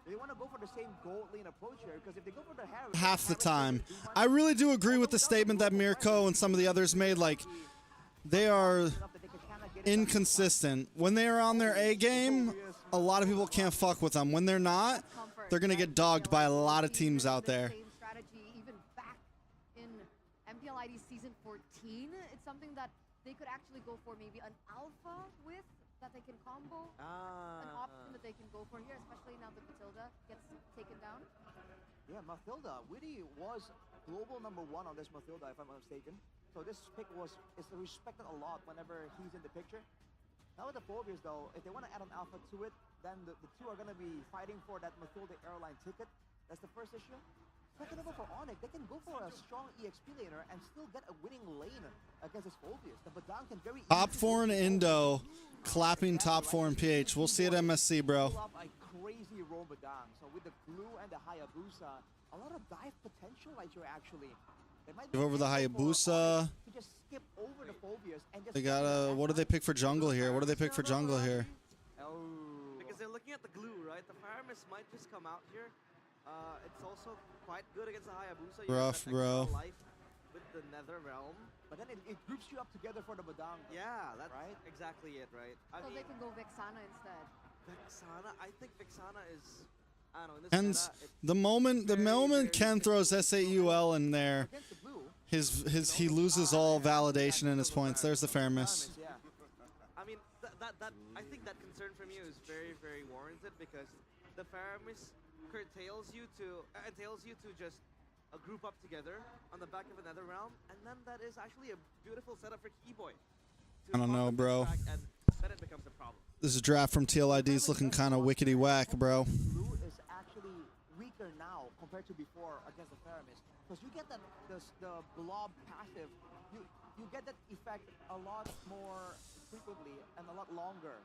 S4: they want to go for the same gold lane approach here, because if they go for the Harris,
S2: Half the time. I really do agree with the statement that Mirko and some of the others made. Like, they are inconsistent. When they are on their A game, a lot of people can't fuck with them. When they're not, they're going to get dogged by a lot of teams out there.
S1: Same strategy even back in Mpl ID season 14. It's something that they could actually go for maybe an alpha with that they can combo. An option that they can go for here, especially now that Matilda gets taken down.
S4: Yeah, Matilda. Witty was global #1 on this Matilda, if I'm not mistaken. So this pick is respected a lot whenever he's in the picture. Now with the Phobias though, if they want to add an alpha to it, then the two are going to be fighting for that Matilda airline ticket. That's the first issue. Second of all, for Onic, they can go for a strong EXP laner and still get a winning lane against his Phobias. The Badang can very
S2: Top 4 in Indo, clapping top 4 in PH. We'll see at MSC, bro.
S4: pull up a crazy roam Badang. So with the glue and the Hayabusa, a lot of dive potential right here actually. They might
S2: Give over the
S4: able for
S2: Hayabusa.
S4: Onic to just skip over the Phobias and just
S2: They got a. What do they pick for jungle here? What do they pick for jungle here?
S3: Because they're looking at the glue, right? The Fire Mist might just come out here. It's also quite good against the Hayabusa. You
S2: Rough,
S3: get that extra
S2: bro.
S3: life with the Nether Realm.
S4: But then it groups you up together for the Badang.
S3: Yeah, that's
S4: right?
S3: exactly it, right? I
S1: So
S3: mean,
S1: they can go Vexana instead.
S3: Vexana, I think Vexana is, I don't know, in this
S2: Ken's
S3: meta, it's
S2: the moment Ken throws SAUL in there,
S4: Against the blue,
S2: he loses all validation in his points. There's the fair miss.
S4: yeah.
S3: I mean, I think that concern from you is very, very warranted because the Faramis entails you to just group up together on the back of another realm, and then that is actually a beautiful setup for Keyboy.
S2: I don't know, bro.
S3: And then it becomes a problem.
S2: This draft from TLID is looking kind of wickety whack, bro.
S4: Blue is actually weaker now compared to before against the Faramis. Because you get the blob passive, you get that effect a lot more frequently and a lot longer.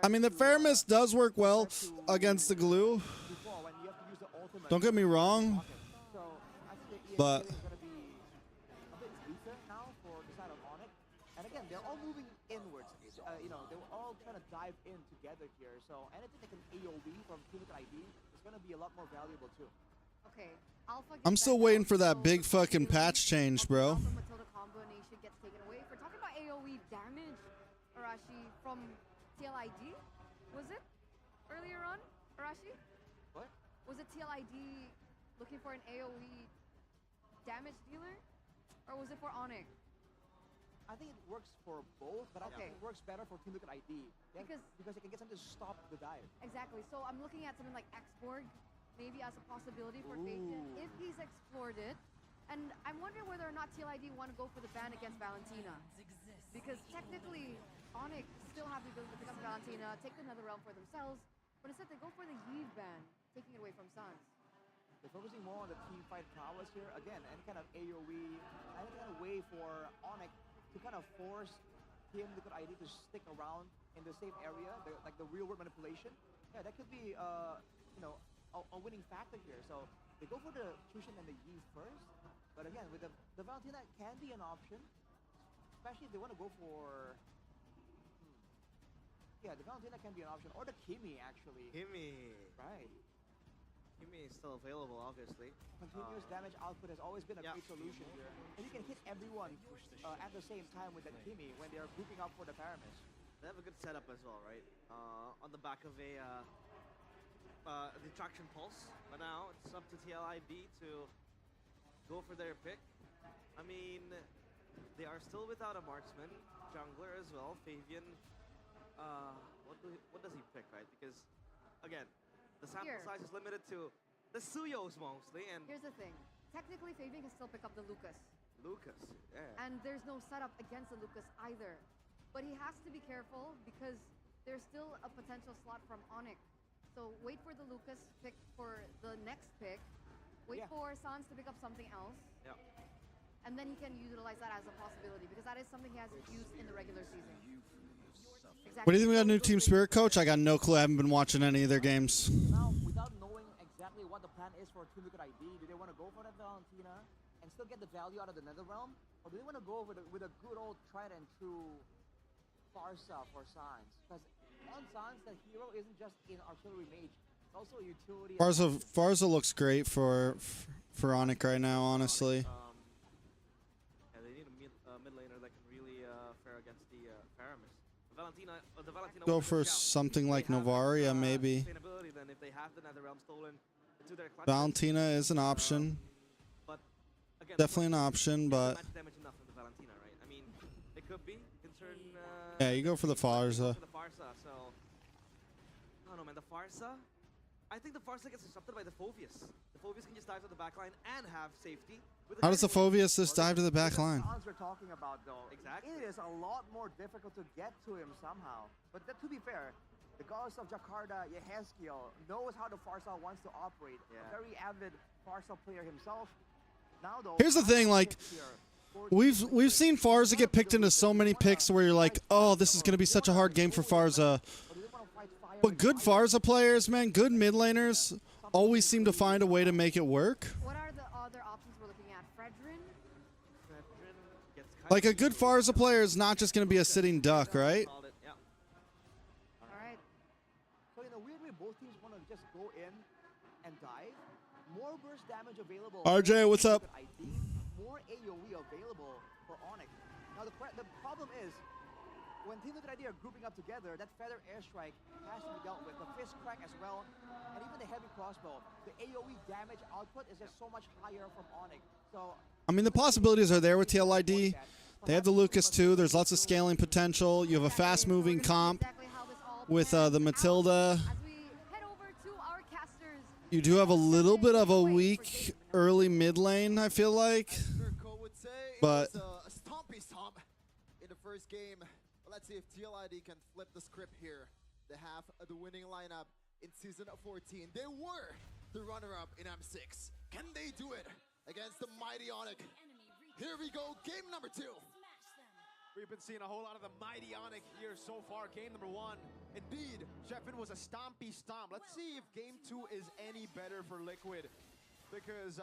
S2: I mean, the fair miss does work well against the glue.
S4: Before when you have to use the ultimate.
S2: Don't get me wrong,
S4: So I think the
S2: but
S4: is going to be a bit weaker now for the side of Onic. And again, they're all moving inwards. They're all trying to dive in together here. So anything like an AOE from Team Liquid ID is going to be a lot more valuable too.
S1: Okay, Alpha
S2: I'm
S1: gets
S2: still
S1: back
S2: waiting
S1: down,
S2: for that
S1: so
S2: big
S1: the
S2: fucking
S1: possibility
S2: patch change,
S1: of
S2: bro.
S1: Alpha Matilda combination gets taken away. If we're talking about AOE damage, Arashi, from TLID, was it earlier on, Arashi?
S4: What?
S1: Was it TLID looking for an AOE damage dealer, or was it for Onic?
S4: I think it works for both, but I think
S1: Okay.
S4: it works better for Team Liquid ID. Yeah,
S1: Because-
S4: because it can get something to stop the dive.
S1: Exactly. So I'm looking at something like Xborg, maybe as a possibility for Fabian if he's explored it. And I'm wondering whether or not TLID want to go for the ban against Valentina. Because technically, Onic still have the ability to pick up Valentina, take another realm for themselves, but instead they go for the Weeb ban, taking it away from Suns.
S4: They're focusing more on the team fight prowess here. Again, any kind of AoE, any kind of way for Onic to kind of force Team Liquid ID to stick around in the same area, like the real world manipulation. Yeah, that could be a winning factor here. So they go for the Tushin and the Yi first. But again, with the Valentina can be an option, especially if they want to go for. Yeah, the Valentina can be an option, or the Kimi actually.
S3: Kimi.
S4: Right.
S3: Kimi is still available, obviously.
S4: Continuous damage output has always been a great solution here. And you can hit everyone at the same time with that Kimi when they're grouping up for the Paramis.
S3: They have a good setup as well, right? On the back of a detraction pulse. But now it's up to TLID to go for their pick. I mean, They are still without a marksman, jungler as well. Fabian, what does he pick, right? Because again, the sample size is limited to the Suyos mostly, and
S1: here's the thing. Technically, Fabian can still pick up the Lucas.
S3: Yeah.
S1: And there's no setup against the Lucas either. But he has to be careful because there's still a potential slot from Onic. So wait for the Lucas pick for the next pick. Wait for Sans to pick up something else.
S3: Yeah.
S1: And then he can utilize that as a possibility because that is something he hasn't used in the regular season. Exactly.
S2: What do you think we got a new Team Spirit coach? I got no clue. I haven't been watching any of their games.
S4: Now, without knowing exactly what the plan is for Team Liquid ID, do they want to go for that Valentina and still get the value out of the Netherrealm? Or do they want to go with a good old tried and true Farsa for Sans? Because on Sans, the hero isn't just in artillery mage, it's also a utility.
S2: Farza looks great for Onic right now, honestly.
S3: Yeah, they need a mid laner that can really fare against the Faramis. The Valentina
S2: Go for something like Novaria, maybe.
S3: Then if they have the Netherrealm stolen into their clutch,
S2: Valentina is an option.
S3: but again,
S2: Definitely an option, but
S3: match damage enough from the Valentina, right? I mean, it could be.
S2: yeah, you go for the Farza.
S3: The Farsa, so I don't know, man. The Farsa, I think the Farsa gets disrupted by the Phoveus. The Phoveus can just dive to the back line and have safety.
S2: How does the Phoveus just dive to the back line?
S4: The we're talking about, though,
S3: exactly.
S4: It is a lot more difficult to get to him somehow. But to be fair, the goddess of Jakarta, Yehezkiel, knows how the Farsa wants to operate. A very avid Farsa player himself. Now, though,
S2: Here's the thing, like, we've seen Farza get picked into so many picks where you're like, oh, this is going to be such a hard game for Farza. But good Farza players, man, good mid laners, always seem to find a way to make it work.
S1: What are the other options we're looking at? Fredrin?
S2: Like, a good Farza player is not just going to be a sitting duck, right?
S1: Alright.
S4: So in a weird way, both teams want to just go in and dive. More burst damage available.
S2: RJ, what's up?
S4: More AoE available for Onic. Now the problem is, when Team Liquid ID are grouping up together, that Feather Airstrike has to be dealt with. The Fist Crack as well, and even the Heavy Crossbow. The AoE damage output is just so much higher from Onic. So
S2: I mean, the possibilities are there with TLID. They have the Lucas too. There's lots of scaling potential. You have a fast-moving comp with the Matilda. You do have a little bit of a weak early mid lane, I feel like. But
S5: a stompy stomp in the first game. Let's see if TLID can flip the script here. They have the winning lineup in Season 14. They were the runner-up in M6. Can they do it against the mighty Onic? Here we go, game number 2.
S6: We've been seeing a whole lot of the mighty Onic here so far. Game number 1. Indeed, Sheffin was a stompy stomp. Let's see if game 2 is any better for Liquid. Because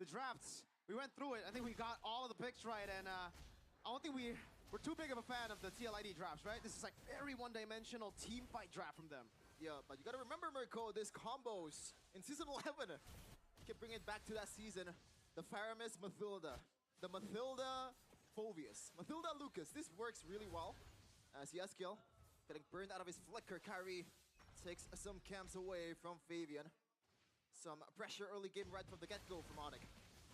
S6: the drafts, we went through it. I think we got all of the picks right. And I don't think we're too big of a fan of the TLID drafts, right? This is like very one-dimensional team fight draft from them.
S5: Yeah, but you gotta remember, Mirko, these combos in Season 11. You can bring it back to that season. The Faramis Mathilda. The Mathilda Phoveus. Mathilda Lucas. This works really well. As Yehezkiel getting burned out of his flicker. Kyrie takes some camps away from Fabian. Some pressure early game right from the get-go from Onic.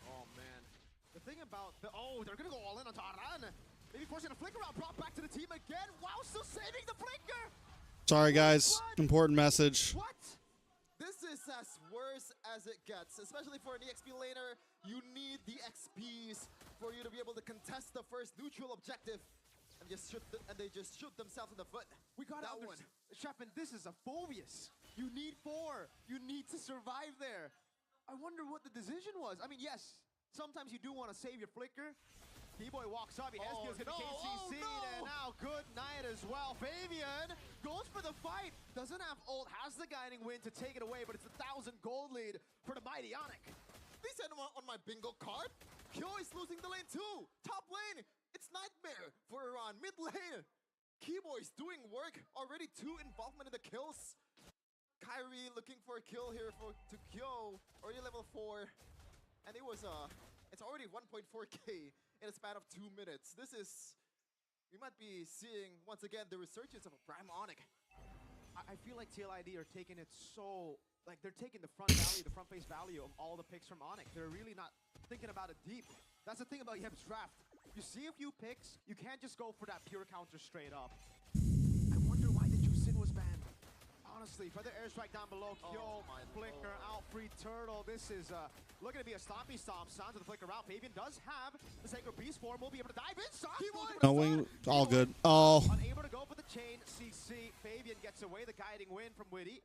S6: Oh, man. The thing about the... Oh, they're gonna go all in on Taran. Maybe forcing a flicker out. Brought back to the team again. Wow, still saving the flicker.
S2: sorry, guys. Important message.
S5: What? This is as worse as it gets, especially for an EXP laner. You need the XPs for you to be able to contest the first neutral objective, and they just shoot themselves in the foot.
S6: We got that one. Sheffin, this is a Phoveus. You need 4. You need to survive there. I wonder what the decision was. I mean, yes, sometimes you do want to save your flicker. T-Boy walks up, he has skills to KCC, and now good night as well. Fabian goes for the fight, doesn't have ult, has the guiding wind to take it away, but it's a 1,000 gold lead for the mighty Onic.
S5: They sent him on my bingo card. Kyo is losing the lane too. Top lane, it's nightmare for Iran. Mid lane, Keyboy's doing work. Already 2 involvement in the kills. Kyrie looking for a kill here to Kyo, already level 4. And it was it's already 1.4k in a span of 2 minutes. This is, we might be seeing once again the resurgence of a prime Onic.
S6: I feel like TLID are taking it so, like they're taking the front face value of all the picks from Onic. They're really not thinking about it deep. That's the thing about Yeb's draft. You see a few picks, you can't just go for that pure counter straight up. I wonder why the Juicin was banned. Honestly, feather airstrike down below, Kyo, flicker out, free turtle. This is looking to be a stompy stomp. Sounds of the flicker out. Fabian does have the Sacred Beast form. Will be able to dive in.
S2: No wing, all good. Oh.
S6: Unable to go for the chain. CC. Fabian gets away the guiding win from Witty,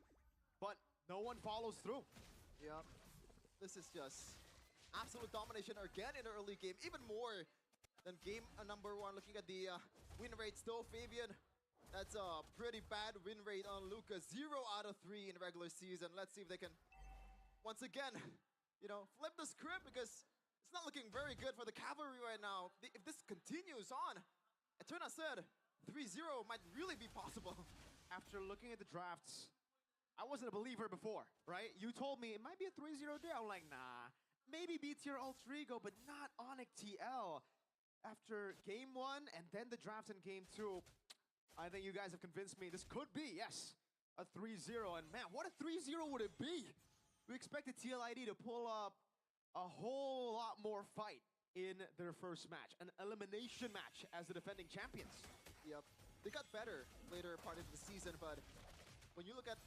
S6: but no one follows through.
S5: Yeah, this is just absolute domination again in the early game, even more than game number 1. Looking at the win rates though, Fabian, that's a pretty bad win rate on Lucas. 0 out of 3 in regular season. Let's see if they can, once again, you know, flip the script, because it's not looking very good for the Cavalry right now. If this continues on, Eterna said 3-0 might really be possible.
S6: After looking at the drafts, I wasn't a believer before, right? You told me it might be a 3-0 day. I'm like, nah, maybe B-tier Ultra Ego, but not Onic TL. After game 1 and then the draft in game 2, I think you guys have convinced me this could be, yes, a 3-0. And man, what a 3-0 would it be? We expected TLID to pull up a whole lot more fight in their first match, an elimination match as the defending champions.
S5: Yep, they got better later part of the season, but when you look at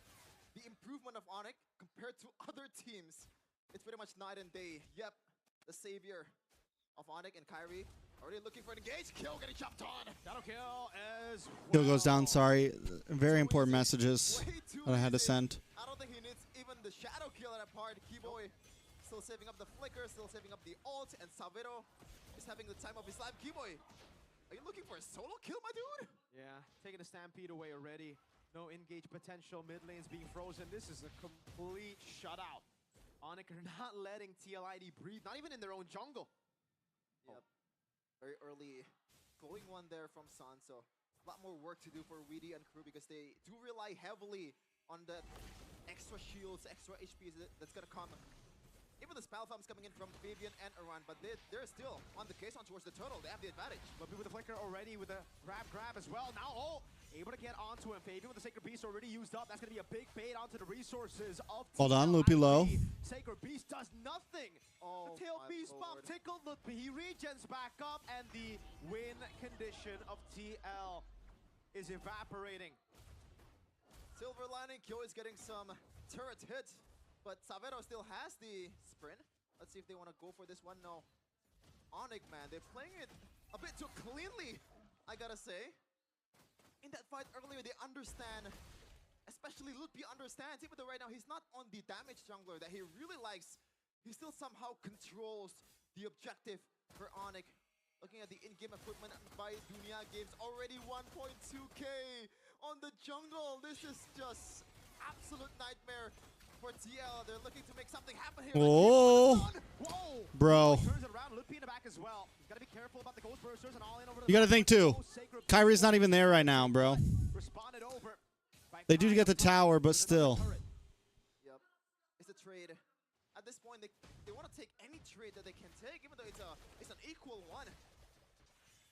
S5: the improvement of Onic compared to other teams, it's pretty much night and day. Yep, the savior of Onic and Kyrie already looking for an engage. Kill getting chopped on.
S6: Shadow kill as well.
S2: Kill goes down, sorry. Very important messages that I had to send.
S5: I don't think he needs even the shadow kill at that part. Keyboy still saving up the flicker, still saving up the ult, and Savero is having the time of his life. Keyboy, are you looking for a solo kill, my dude?
S6: Yeah, taking the Stampede away already. No engage potential, mid lane's being frozen. This is a complete shutout. Onic are not letting TLID breathe, not even in their own jungle.
S5: Yep. Very early going one there from Sun, so a lot more work to do for Weedy and crew, because they do rely heavily on that extra shields, extra HP that's gonna come. Even the spell farms coming in from Fabian and Aran, but they're still on the case on towards the turtle. They have the advantage.
S6: Lumpy with the flicker already with the grab as well. Now, able to get onto him. Fabian with the Sacred Beast already used up. That's gonna be a big bait onto the resources of
S2: Hold on, Loopy low.
S6: Sacred Beast does nothing.
S5: Oh,
S6: the tail beast bomb tickled Loopy. He regens back up, and the win condition of TL is evaporating.
S5: Silver lining, Kyo is getting some turret hits, but Savero still has the sprint. Let's see if they want to go for this one. No. Onic, man, they're playing it a bit too cleanly, I gotta say. In that fight earlier, they understand, especially Lutpi understands, even though right now he's not on the damage jungler that he really likes, he still somehow controls the objective for Onic. Looking at the in-game equipment by Dunia Games, already 1.2k on the jungle. This is just absolute nightmare for TL. They're looking to make something happen here.
S2: Oh,
S6: whoa,
S2: bro.
S6: Turns it around, Lutpi in the back as well. He's gotta be careful about the Ghost Bursters and all in over the
S2: You gotta think too. Kyrie's not even there right now, bro.
S6: Responded over by
S2: They do get the tower, but still.
S5: Yep, it's a trade. At this point, they want to take any trade that they can take, even though it's an equal one.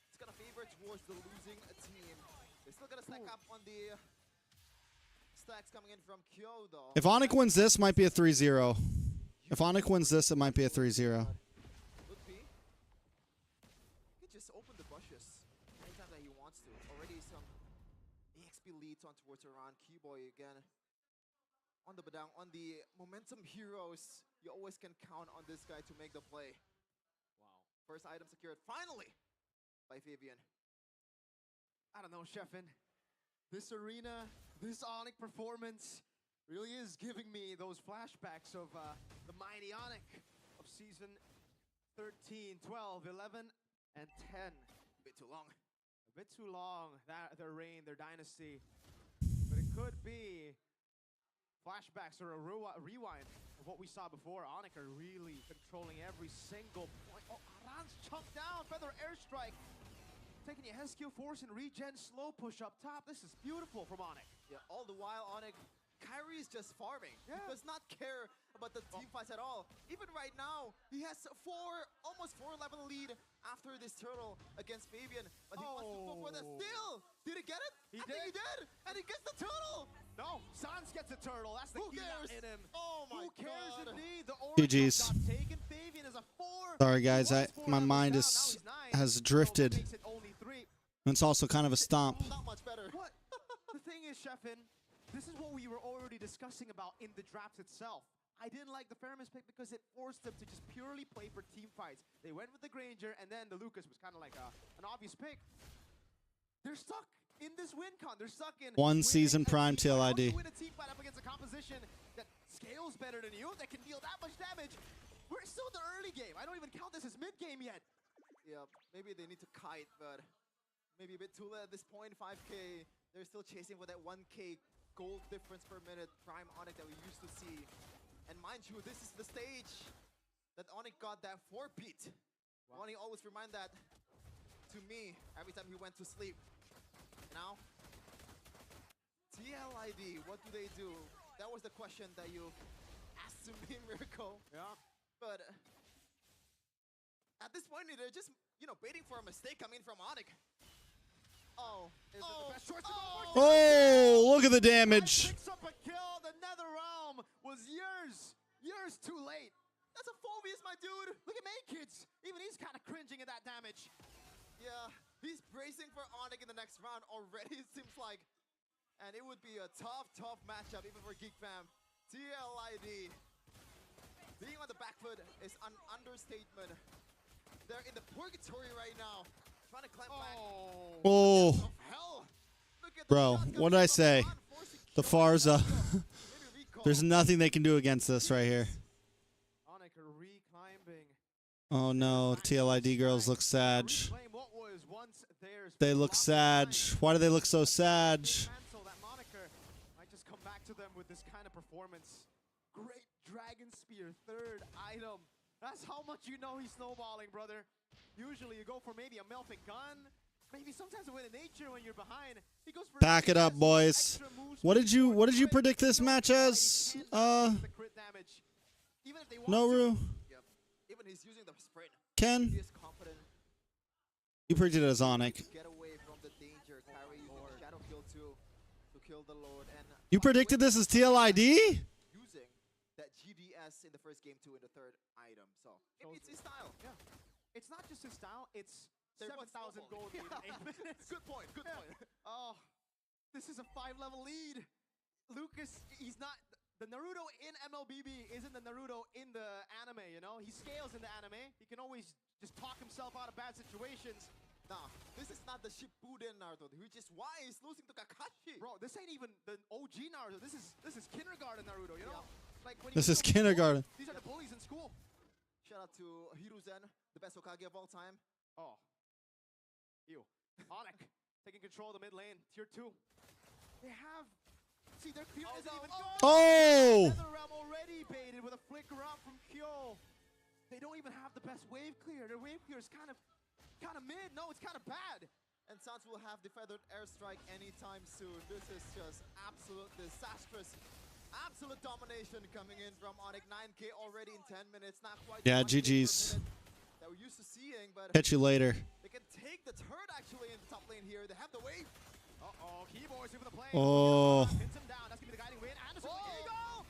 S5: It's gonna favor towards the losing team. They're still gonna stack up on the stacks coming in from Kyo, though.
S2: If Onic wins this, might be a 3-0. If Onic wins this, it might be a 3-0.
S5: Would be. He can just open the bushes anytime that he wants to. Already some EXP leads on towards around Keyboy again. On the Badang, on the momentum heroes, you always can count on this guy to make the play.
S6: Wow.
S5: First item secured, finally, by Fabian.
S6: I don't know, Sheffin. This arena, this Onic performance really is giving me those flashbacks of the mighty Onic of season 13, 12, 11, and 10.
S5: A bit too long.
S6: A bit too long, their reign, their dynasty. But it could be flashbacks or a rewind of what we saw before. Onic are really controlling every single point. Oh, Aran's chunked down, feather airstrike. Taking your Heskio force and regen slow push up top. This is beautiful from Onic.
S5: Yeah, all the while Onic, Kyrie is just farming.
S6: Yeah.
S5: He does not care about the team fights at all. Even right now, he has almost 4-level lead after this turtle against Fabian. But he wants to go for the steal. Did he get it? I think he did. And he gets the turtle.
S6: No, Sans gets a turtle. That's the
S5: Who
S6: key
S5: cares?
S6: in him.
S5: Oh my
S6: Who cares
S5: God.
S6: indeed? The
S2: GG's.
S6: got taken. Fabian is a 4.
S2: Sorry, guys. My mind is has drifted.
S6: That makes it only 3.
S2: And it's also kind of a stomp.
S5: Not much better.
S6: What? The thing is, Sheffin, this is what we were already discussing about in the drafts itself. I didn't like the Fermis pick because it forced them to just purely play for team fights. They went with the Granger, and then the Lucas was kind of like an obvious pick. They're stuck in this win con. They're stuck in
S2: One season prime TLID.
S6: Win a team fight up against a composition that scales better than you, that can deal that much damage. We're still in the early game. I don't even count this as mid game yet.
S5: Yeah, maybe they need to kite, but maybe a bit too late at this point. 5K, they're still chasing for that 1K gold difference per minute prime Onic that we used to see. And mind you, this is the stage that Onic got that 4-beat. Wow. Onic always remind that to me every time he went to sleep. Now, TLID, what do they do? That was the question that you asked to me, Miracle.
S6: Yeah.
S5: But at this point, they're just, waiting for a mistake coming from Onic. Oh, is it the best choice to go for?
S2: Oh, look at the damage.
S6: Picks up a kill. The Nether Realm was years too late.
S5: That's a phobias, my dude.
S6: Look at Main Kids. Even he's kind of cringing at that damage.
S5: Yeah, he's bracing for Onic in the next round already, it seems like. And it would be a tough matchup even for Geek Fam. TLID. Being on the back foot is an understatement. They're in the purgatory right now. Trying to climb back.
S2: Oh.
S5: Hell.
S2: Bro, what did I say? The Farza. There's nothing they can do against this right here.
S6: Onic reclimbing.
S2: Oh no, TLID girls look sad. They look sad. Why do they look so sad?
S6: That moniker might just come back to them with this kind of performance. Great Dragon Spear, 3rd item. That's how much you know he's snowballing, brother. Usually you go for maybe a Melfic gun, maybe sometimes a Win of Nature when you're behind. He goes for
S2: Back it up, boys. What did you predict this match as? Noru?
S5: Yep. Even he's using the sprint.
S2: Ken?
S5: He is confident.
S2: You predicted it as Onic.
S5: Get away from the danger. Kyrie using the Shadow Kill to kill the Lord. And
S2: You predicted this as TLID?
S5: using that GDS in the first game too in the 3rd item. So it's his style.
S6: Yeah. It's not just his style, it's
S5: There
S6: 7,000
S5: was
S6: gold in 8 minutes.
S5: Good point.
S6: Oh, this is a 5-level lead. Lucas, he's not... The Naruto in MLBB isn't the Naruto in the anime, He scales in the anime. He can always just talk himself out of bad situations.
S5: Nah, this is not the Shippuden Naruto, which is why he's losing to Kakashi.
S6: Bro, this ain't even the OG Naruto. This is kindergarten Naruto,
S5: Yeah.
S6: Like when
S2: This
S6: you
S2: is
S6: go to
S2: kindergarten.
S6: school, these are the bullies in school.
S5: Shout out to Hiruzen, the best Hokage of all time.
S6: Oh. Ew. Onic taking control of the mid lane. Tier 2. They have... See, their clear isn't even good.
S2: Oh!
S6: Nether Realm already baited with a flicker up from Kyo. They don't even have the best wave clear. Their wave clear is kind of mid. No, it's kind of bad.
S5: And Sans will have the feathered airstrike anytime soon. This is just absolute disastrous. Absolute domination coming in from Onic. 9K already in 10 minutes. Not quite.
S2: Yeah,
S5: 1K per
S2: GG's.
S5: minute that we're used to seeing, but
S2: Catch you later.
S5: they can take the turret actually in the top lane here. They have the wave.
S6: Uh-oh, Keyboys over the plane.
S2: Oh.
S6: Pins him down. That's going to be the guiding win. Anderson with the eagle.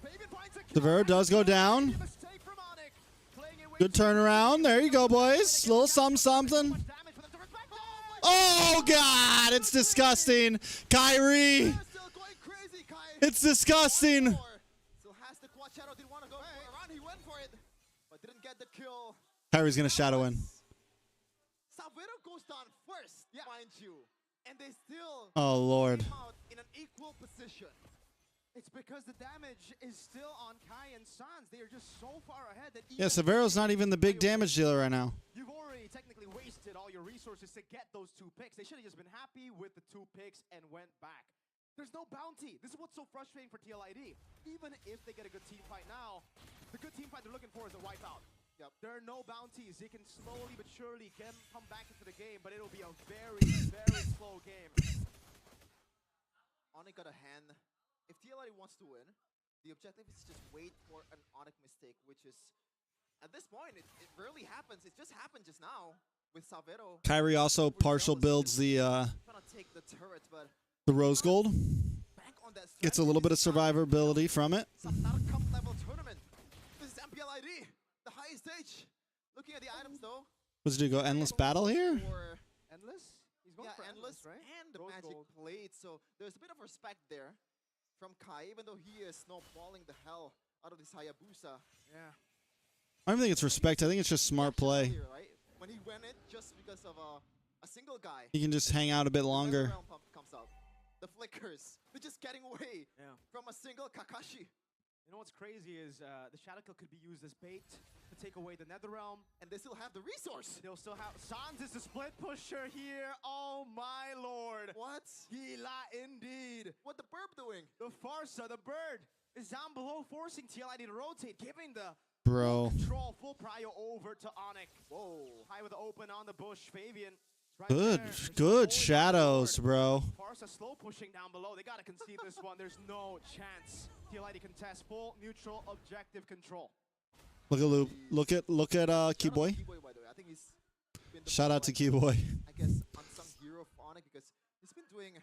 S6: Fabian finds a
S2: Severo does go down.
S6: mistake from Onic. Playing it way
S2: Good turnaround. There you go, boys. Little something.
S6: damage for them to respect.
S2: Oh, God. It's disgusting. Kyrie.
S5: They're still going crazy, Kai.
S2: It's disgusting.
S5: Still has the quad shadow. Didn't want to go for it around. He went for it, but didn't get the kill.
S2: Kyrie's going to shadow in.
S5: Savero goes down first, mind you. And they still
S2: Oh, Lord.
S5: came out in an equal position.
S6: It's because the damage is still on Kai and Sans. They are just so far ahead that
S2: Yeah,
S6: even
S2: Severo's not even the big damage dealer right now.
S6: you've already technically wasted all your resources to get those 2 picks. They should have just been happy with the 2 picks and went back. There's no bounty. This is what's so frustrating for TLID. Even if they get a good team fight now, the good team fight they're looking for is a wipeout.
S5: Yep.
S6: There are no bounties. They can slowly but surely come back into the game, but it'll be a very, very slow game.
S5: Onic got a hand. If TLID wants to win, the objective is just wait for an Onic mistake, which is, at this point, it rarely happens. It just happened just now with Savero.
S2: Kyrie also partial builds the
S5: Trying to take the turret, but
S2: rose gold.
S5: bank on that
S2: Gets a little bit of survivability from it.
S5: It's not a cup level tournament. This is MPL ID, the highest stage. Looking at the items though,
S2: Was it to go endless battle here?
S5: For,
S3: Endless? He's going
S5: yeah,
S3: for
S5: endless,
S3: right?
S5: and the
S3: Rose
S5: magic
S3: gold.
S5: plate. So there's a bit of respect there from Kai, even though he is snowballing the hell out of this Hayabusa.
S3: Yeah.
S2: I don't think it's respect. I think it's just smart play.
S5: Earlier, right? When he went it just because of a single guy.
S2: He can just hang out a bit
S5: The
S2: longer.
S5: Realm Pump comes out. The flickers. They're just getting away from a single Kakashi.
S6: You know what's crazy is the Shadow Kill could be used as bait to take away the Netherrealm.
S5: And they still have the resource.
S6: They'll still have... Sans is the split pusher here. Oh my lord.
S5: What?
S6: Gila indeed.
S5: What the burb doing?
S6: The Farsa, the bird, is down below, forcing TLID to rotate, giving the
S2: Bro.
S6: control full prio over to Onic.
S5: Whoa.
S6: High with the open on the bush. Fabian. Right
S2: Good,
S6: there. It's
S2: good
S6: always
S2: shadows,
S6: on the board.
S2: bro.
S6: Farsa slow pushing down below. They gotta concede this one. There's no chance. TLID contest full neutral objective control.
S2: Look at Loop. Look at Keyboy.
S5: Keyboy, by the way. I think he's been the
S2: Shout out to
S5: like,
S2: Keyboy.
S5: I guess unsung hero of Onic because he's been doing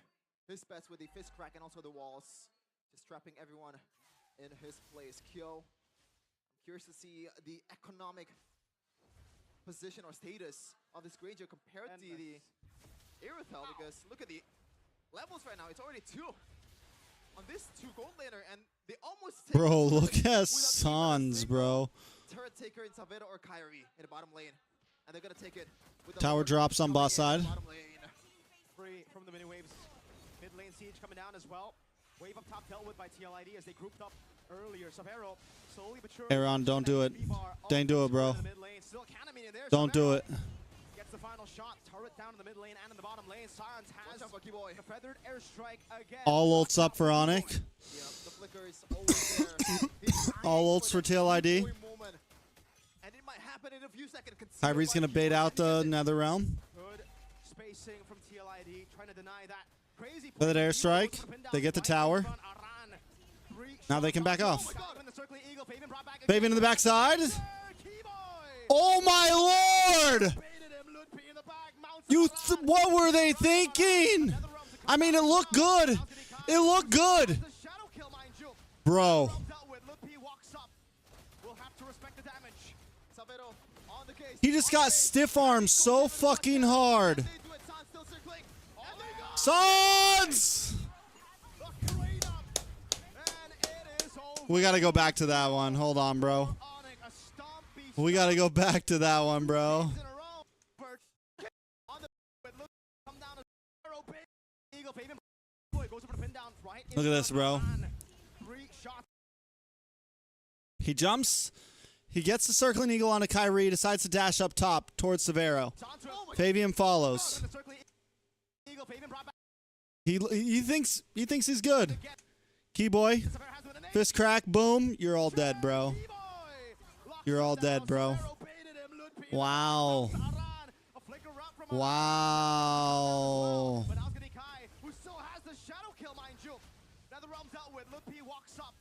S5: his best with the fist crack and also the walls, just trapping everyone in his place. Kyo, I'm curious to see the economic position or status of this Granger compared to the Aerothel, because look at the levels right now. It's already 2 on this 2 gold laner, and they almost take
S2: Bro,
S5: this
S2: look
S5: without
S2: at
S5: even a
S2: Sans,
S5: single
S2: bro.
S5: Turret taker in Savera or Kyrie in the bottom lane, and they're gonna take it with the
S2: Tower
S5: Lord
S2: drops on
S5: coming
S2: bot
S5: in
S2: side.
S5: bottom lane.
S6: Free from the mini waves. Mid lane siege coming down as well. Wave up top dealt with by TLID as they grouped up earlier. Savero slowly but surely.
S2: Aaron, don't do it. Don't do it, bro. Don't do it.
S6: Gets the final shot. Turret down in the mid lane and in the bottom lane. Sans has
S5: Watch out, Bucky boy.
S6: the feathered airstrike again.
S2: All ults up for Onic.
S5: Yeah, the flicker is always there. He's
S2: All ults for TLID.
S5: moment, and it might happen in a few seconds.
S2: Kyrie's gonna bait out the Netherrealm.
S6: Good spacing from TLID, trying to deny that. Crazy
S2: Feathered
S6: play.
S2: airstrike.
S6: Goes for the pin down
S2: They get the
S6: right in
S2: tower.
S6: front. Aran. 3
S2: Now they
S6: shots
S2: can back
S6: on
S2: off.
S6: the side. The circling eagle. Fabian brought back
S2: Fabian in the backside.
S6: Keyboy.
S2: Oh my lord!
S6: Baited him. Ludpi in the back. Mounts
S2: You,
S6: Aran.
S2: what were they thinking? I mean, it looked good. It looked good,
S6: The shadow kill, mind you.
S2: bro.
S6: Dealt with. Ludpi walks up. We'll have to respect the damage.
S5: Savero on the case.
S2: He just got stiff armed so fucking hard.
S5: They do it. Sans still circling. And they go.
S2: Sans!
S6: The crane up. And it is over.
S2: We gotta go back to that one. Hold on, bro.
S6: Onic, a stompy
S2: We gotta go back to that one, bro.
S6: in a row. Bert on the but look, come down as arrow big. Eagle Fabian boy goes over the pin down right.
S2: Look at this, bro.
S6: 3 shots.
S2: He jumps. He gets the circling eagle on a Kyrie. Decides to dash up top towards Severo. Fabian follows.
S6: The circling eagle Fabian brought back.
S2: He thinks he's good. Keyboy, fist crack, boom. You're all dead, bro. You're all dead, bro. Wow. Wow.
S6: But now it's gonna be Kai, who still has the shadow kill, mind you. Netherrealm dealt with. Ludpi walks up.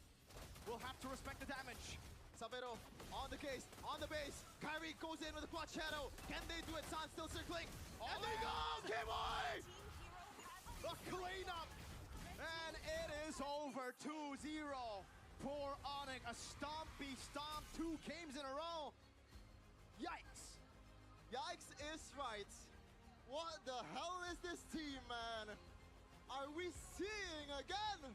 S6: We'll have to respect the damage.
S5: Savero on the case, on the base. Kyrie goes in with a quad shadow. Can they do it? Sans still circling. And they go! Keyboy!
S6: The clean up. And it is over 2-0 for Onic. A stompy stomp. 2 games in a row. Yikes.
S5: Yikes is right. What the hell is this team, man? Are we seeing again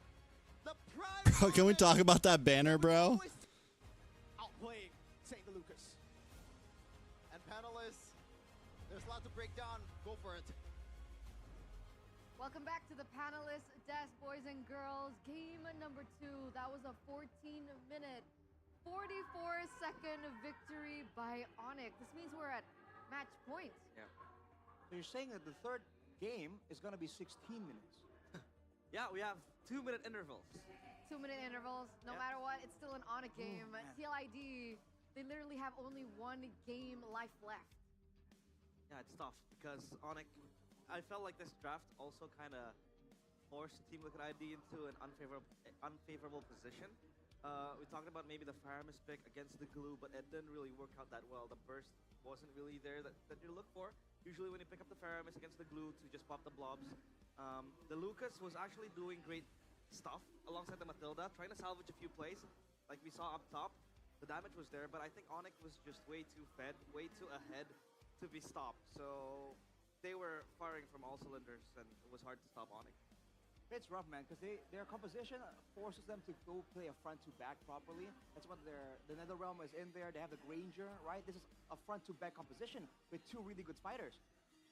S5: the prime?
S2: Bro, can we talk about that banner, bro?
S6: Outplaying St. Lucas.
S5: And panelists, there's a lot to break down. Go for it.
S1: Welcome back to the panelists, Des, boys and girls. Game number 2. That was a 14-minute, 44-second victory by Onic. This means we're at match point.
S4: Yeah. So you're saying that the third game is going to be 16 minutes?
S3: Yeah, we have 2-minute intervals.
S1: 2-minute intervals. No matter what, it's still an Onic game. TLID, they literally have only 1 game life left.
S3: Yeah, it's tough because Onic, I felt like this draft also kind of forced Team Liquid ID into an unfavorable position. We talked about maybe the Faramis pick against the glue, but it didn't really work out that well. The burst wasn't really there that you look for. Usually when you pick up the Faramis against the glue to just pop the blobs. The Lucas was actually doing great stuff alongside the Matilda, trying to salvage a few plays like we saw up top. The damage was there, but I think Onic was just way too fed, way too ahead to be stopped. So they were firing from all cylinders, and it was hard to stop Onic.
S4: It's rough, man, because their composition forces them to go play a front to back properly. That's what the NetherRealm is in there. They have the Granger, right? This is a front to back composition with two really good fighters.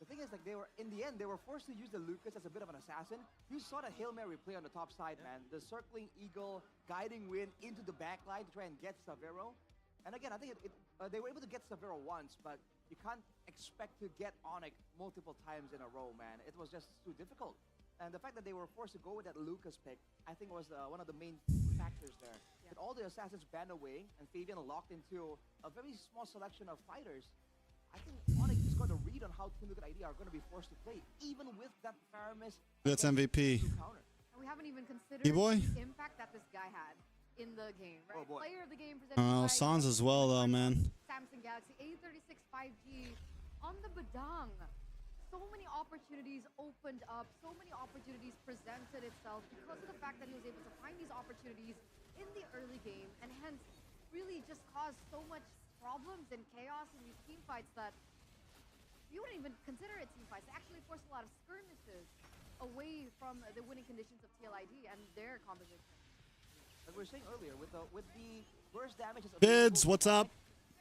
S4: The thing is, like, in the end, they were forced to use the Lucas as a bit of an assassin. You saw the Hail Mary play on the top side, man. The circling eagle, guiding wind into the back line to try and get Savero. And again, I think they were able to get Savero once, but you can't expect to get Onic multiple times in a row, man. It was just too difficult. And the fact that they were forced to go with that Lucas pick, I think was one of the main factors there. Yeah. With all the assassins banned away and Fabian locked into a very small selection of fighters, I think Onic is going to read on how Team Liquid ID are going to be forced to play, even with that Faramis.
S2: That's MVP.
S1: And we haven't even considered
S2: B-boy?
S1: the impact that this guy had in the game, right?
S4: Oh boy.
S1: Player of the game presented by
S2: Sans as well, though, man.
S1: Samsung Galaxy A36 5G on the Badang. So many opportunities opened up, so many opportunities presented itself because of the fact that he was able to find these opportunities in the early game and hence really just caused so much problems and chaos in these team fights that you wouldn't even consider it team fights. They actually forced a lot of skirmishes away from the winning conditions of TLID and their composition.
S4: Like we were saying earlier, with the burst damages.
S2: Bids, what's up?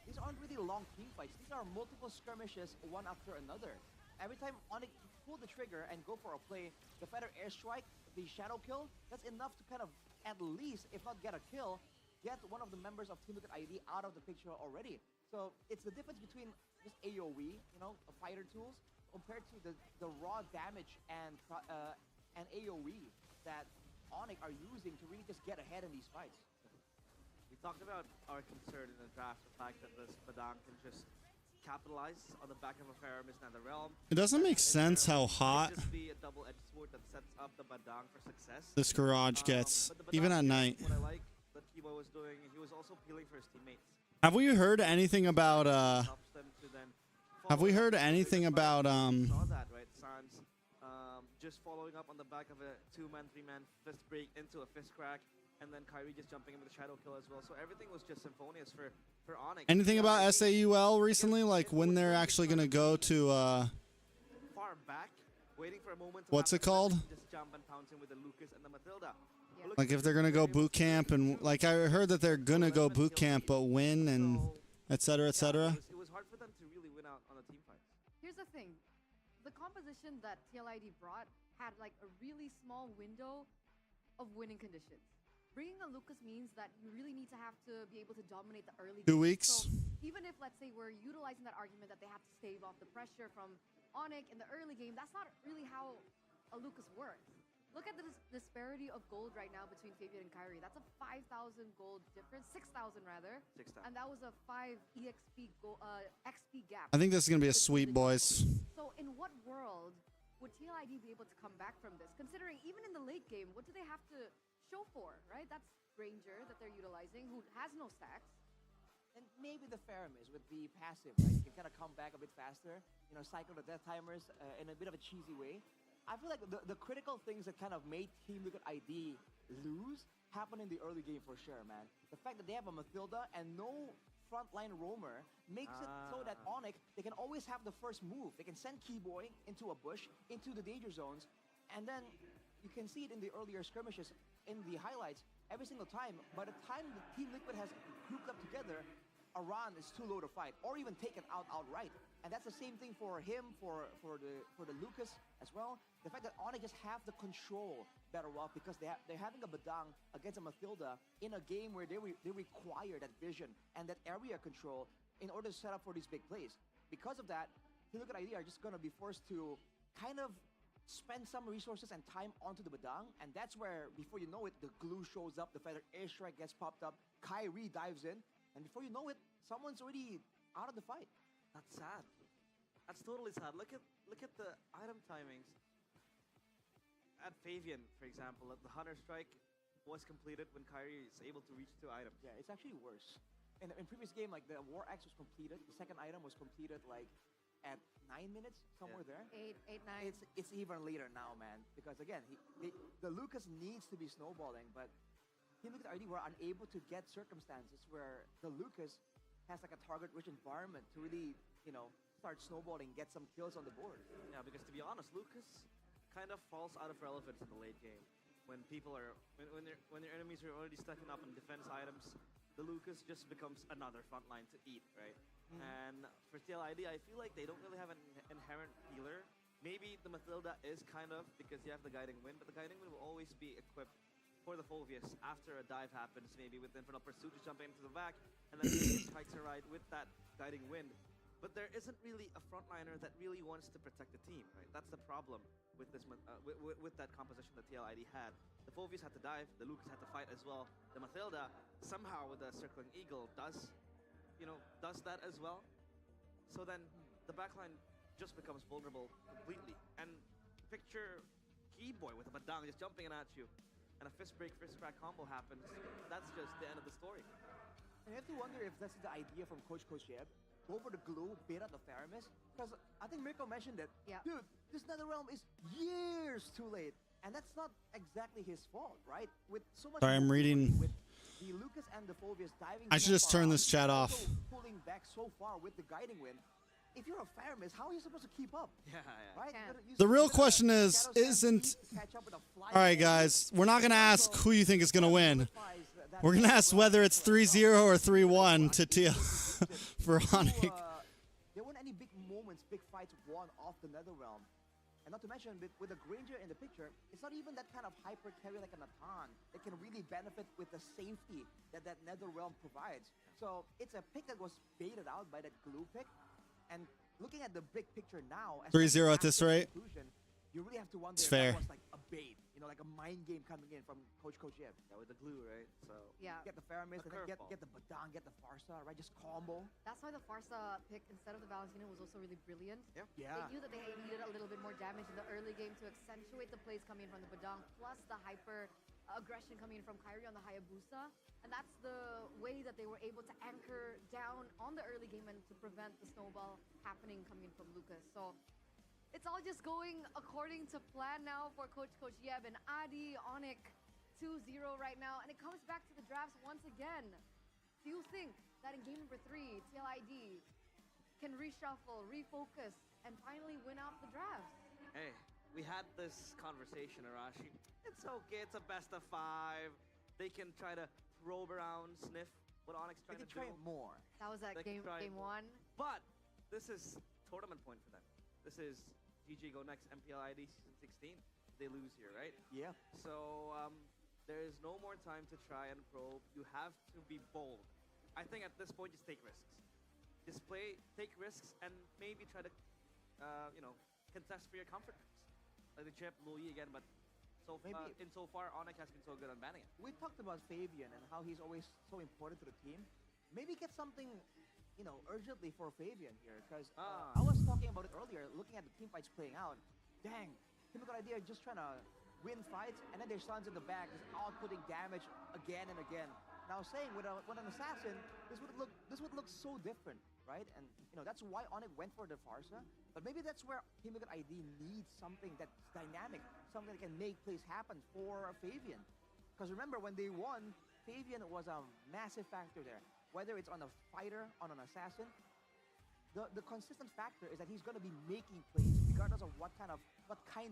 S4: These aren't really long team fights. These are multiple skirmishes, one after another. Every time Onic pull the trigger and go for a play, the Feather Airstrike, the Shadow Kill, that's enough to kind of at least, if not get a kill, get one of the members of Team Liquid ID out of the picture already. So it's the difference between just AoE, you know, fighter tools, compared to the raw damage and AoE that Onic are using to really just get ahead in these fights.
S3: We talked about our concern in the draft, the fact that this Badang can just capitalize on the back of a Faramis NetherRealm.
S2: It doesn't make sense how hot
S3: just be a double-edged sword that sets up the Badang for success.
S2: this garage gets,
S3: But the
S2: even
S3: Badang
S2: at
S3: is
S2: night.
S3: What I like that Kibo was doing, he was also peeling for his teammates.
S2: Have we heard anything about
S3: Helps them to then
S2: have we
S3: follow
S2: heard
S3: up.
S2: anything about
S3: Saw that, right? Sans just following up on the back of a 2-man, 3-man fist break into a fist crack, and then Kyrie just jumping in with a shadow kill as well. So everything was just symphonious for Onic.
S2: anything about SAUL recently, like when they're actually gonna go to
S3: Far back, waiting for a moment to
S2: what's it called?
S3: just jump and pounce in with the Lucas and the Matilda.
S1: Yeah.
S2: Like if they're gonna go boot camp and like I heard that they're gonna go boot camp but win and et cetera, et cetera.
S3: It was hard for them to really win out on the team fights.
S1: Here's the thing. The composition that TLID brought had like a really small window of winning conditions. Bringing a Lucas means that you really need to have to be able to dominate the early
S2: 2
S1: game.
S2: weeks.
S1: So even if, let's say, we're utilizing that argument that they have to stave off the pressure from Onic in the early game, that's not really how a Lucas works. Look at the disparity of gold right now between Fabian and Kyrie. That's a 5,000 gold difference, 6,000 rather.
S3: 6,000.
S1: And that was a 5 EXP XP gap.
S2: I think this is gonna be a sweep, boys.
S1: So in what world would TLID be able to come back from this? Considering even in the late game, what do they have to show for, right? That's Granger that they're utilizing, who has no stacks.
S4: And maybe the Faramis with the passive, right? You can kind of come back a bit faster, you know, cycle the death timers in a bit of a cheesy way. I feel like the critical things that kind of made Team Liquid ID lose happen in the early game for sure, man. The fact that they have a Matilda and no frontline roamer makes it so that Onic, they can always have the first move. They can send Keyboy into a bush, into the danger zones, and then you can see it in the earlier skirmishes, in the highlights, every single time. By the time the Team Liquid has grouped up together, Aran is too low to fight, or even taken out outright. And that's the same thing for him, for the Lucas as well. The fact that Onic just have the control better off because they're having a Badang against a Matilda in a game where they require that vision and that area control in order to set up for these big plays. Because of that, Team Liquid ID are just going to be forced to kind of spend some resources and time onto the Badang, and that's where, before you know it, the glue shows up, the Feather Airstrike gets popped up, Kyrie dives in, and before you know it, someone's already out of the fight.
S3: That's sad. That's totally sad. Look at the item timings. At Fabian, for example, the Hunter Strike was completed when Kyrie is able to reach 2 items.
S4: Yeah, it's actually worse. In previous game, like the War Axe was completed, the second item was completed like at 9 minutes, somewhere there.
S1: 8, 9.
S4: It's even later now, man. Because again, the Lucas needs to be snowballing, but Team Liquid ID were unable to get circumstances where the Lucas has like a target-rich environment to really, you know, start snowballing, get some kills on the board.
S3: Yeah, because to be honest, Lucas kind of falls out of relevance in the late game. When people are, when your enemies are already stacking up on defense items, the Lucas just becomes another front line to eat, right? And for TLID, I feel like they don't really have an inherent healer. Maybe the Mathilda is kind of, because you have the Guiding Wind, but the Guiding Wind will always be equipped for the Phoveus after a dive happens, maybe with Infernal Pursuit to jump into the back, and then strikes a ride with that Guiding Wind. But there isn't really a frontliner that really wants to protect the team, right? That's the problem with this with that composition that TLID had. The Phoveus had to dive, the Lucas had to fight as well. The Mathilda, somehow with the Circling Eagle, does that as well. So then the backline just becomes vulnerable completely. And picture Keyboy with a Badang just jumping in at you, and a fist break, fist crack combo happens. That's just the end of the story.
S4: And you have to wonder if that's the idea from Coach Yeb. Go for the glue, bait out the Theramis. Because I think Mirko mentioned that, dude, this Netherrealm is years too late. And that's not exactly his fault, right? With so much.
S2: Sorry, I'm reading.
S4: With the Lucas and the Phoveus diving.
S2: I should just turn this chat off.
S4: Pulling back so far with the Guiding Wind. If you're a Theramis, how are you supposed to keep up?
S3: Yeah.
S4: Right?
S2: The real question isn't. All right, guys, we're not gonna ask who you think is gonna win. We're gonna ask whether it's 3-0 or 3-1 to TL for Onic.
S4: There weren't any big moments, big fights won off the Netherrealm. And not to mention, with a Granger in the picture, it's not even that kind of hyper carry like a Natan that can really benefit with the safety that Netherrealm provides. So it's a pick that was baited out by that glue pick. And looking at the big picture now,
S2: 3-0 at this rate.
S4: You really have to wonder
S2: It's
S4: if
S2: fair.
S4: that was like a bait, like a mind game coming in from Coach Yeb.
S3: Yeah, with the glue, right? So
S4: get the Theramis, and then get the Badang, get the Farsa, right? Just combo.
S1: That's why the Farsa pick instead of the Valentino was also really brilliant.
S4: Yeah.
S1: They knew that they needed a little bit more damage in the early game to accentuate the plays coming from the Badang, plus the hyper aggression coming from Kyrie on the Hayabusa. And that's the way that they were able to anchor down on the early game and to prevent the snowball happening coming from Lucas. So it's all just going according to plan now for Coach Yeb and Adi, Onic, 2-0 right now. And it comes back to the drafts once again. Do you think that in game number 3, TLID can reshuffle, refocus, and finally win out the drafts?
S3: Hey, we had this conversation, Arashi. It's okay, it's a best of 5. They can try to probe around, sniff what Onyx trying to do.
S4: They try more.
S1: That was at game 1.
S3: But this is tournament point for them. This is GG Go Next Mpl ID Season 16. They lose here, right?
S4: Yeah.
S3: So there is no more time to try and probe. You have to be bold. I think at this point, just take risks. Just take risks, and maybe try to, contest for your comfort rings. Like the chip, Louis again, but insofar, Onic has been so good on banning it.
S4: We talked about Fabian and how he's always so important to the team. Maybe get something, urgently for Fabian here, because I was talking about it earlier, looking at the team fights playing out. Dang, typical idea, just trying to win fights, and then their sons in the back just outputting damage again and again. Now saying with an assassin, this would look so different, right? And that's why Onic went for the Farsa. But maybe that's where Himmigan ID needs something that's dynamic, something that can make plays happen for Fabian. Because remember, when they won, Fabian was a massive factor there. Whether it's on a fighter, on an assassin, the consistent factor is that he's going to be making plays, regardless of what kind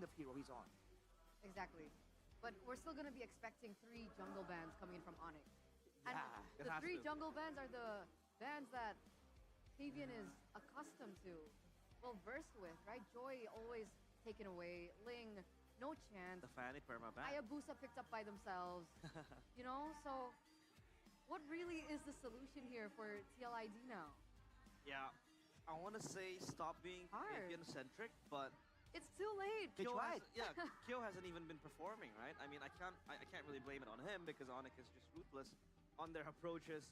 S4: of hero he's on.
S1: Exactly. But we're still going to be expecting 3 jungle bands coming in from Onic. And the 3 jungle bands are the bands that Fabian is accustomed to, versed with, right? Joy always taken away, Ling, no chance.
S3: The Fanny perma ban.
S1: Hayabusa picked up by themselves, So what really is the solution here for TLID now?
S3: Yeah, I want to say stop being Fabian-centric, but
S1: it's too late.
S3: Kyo hasn't even been performing, right? I mean, I can't really blame it on him because Onic is just ruthless on their approaches.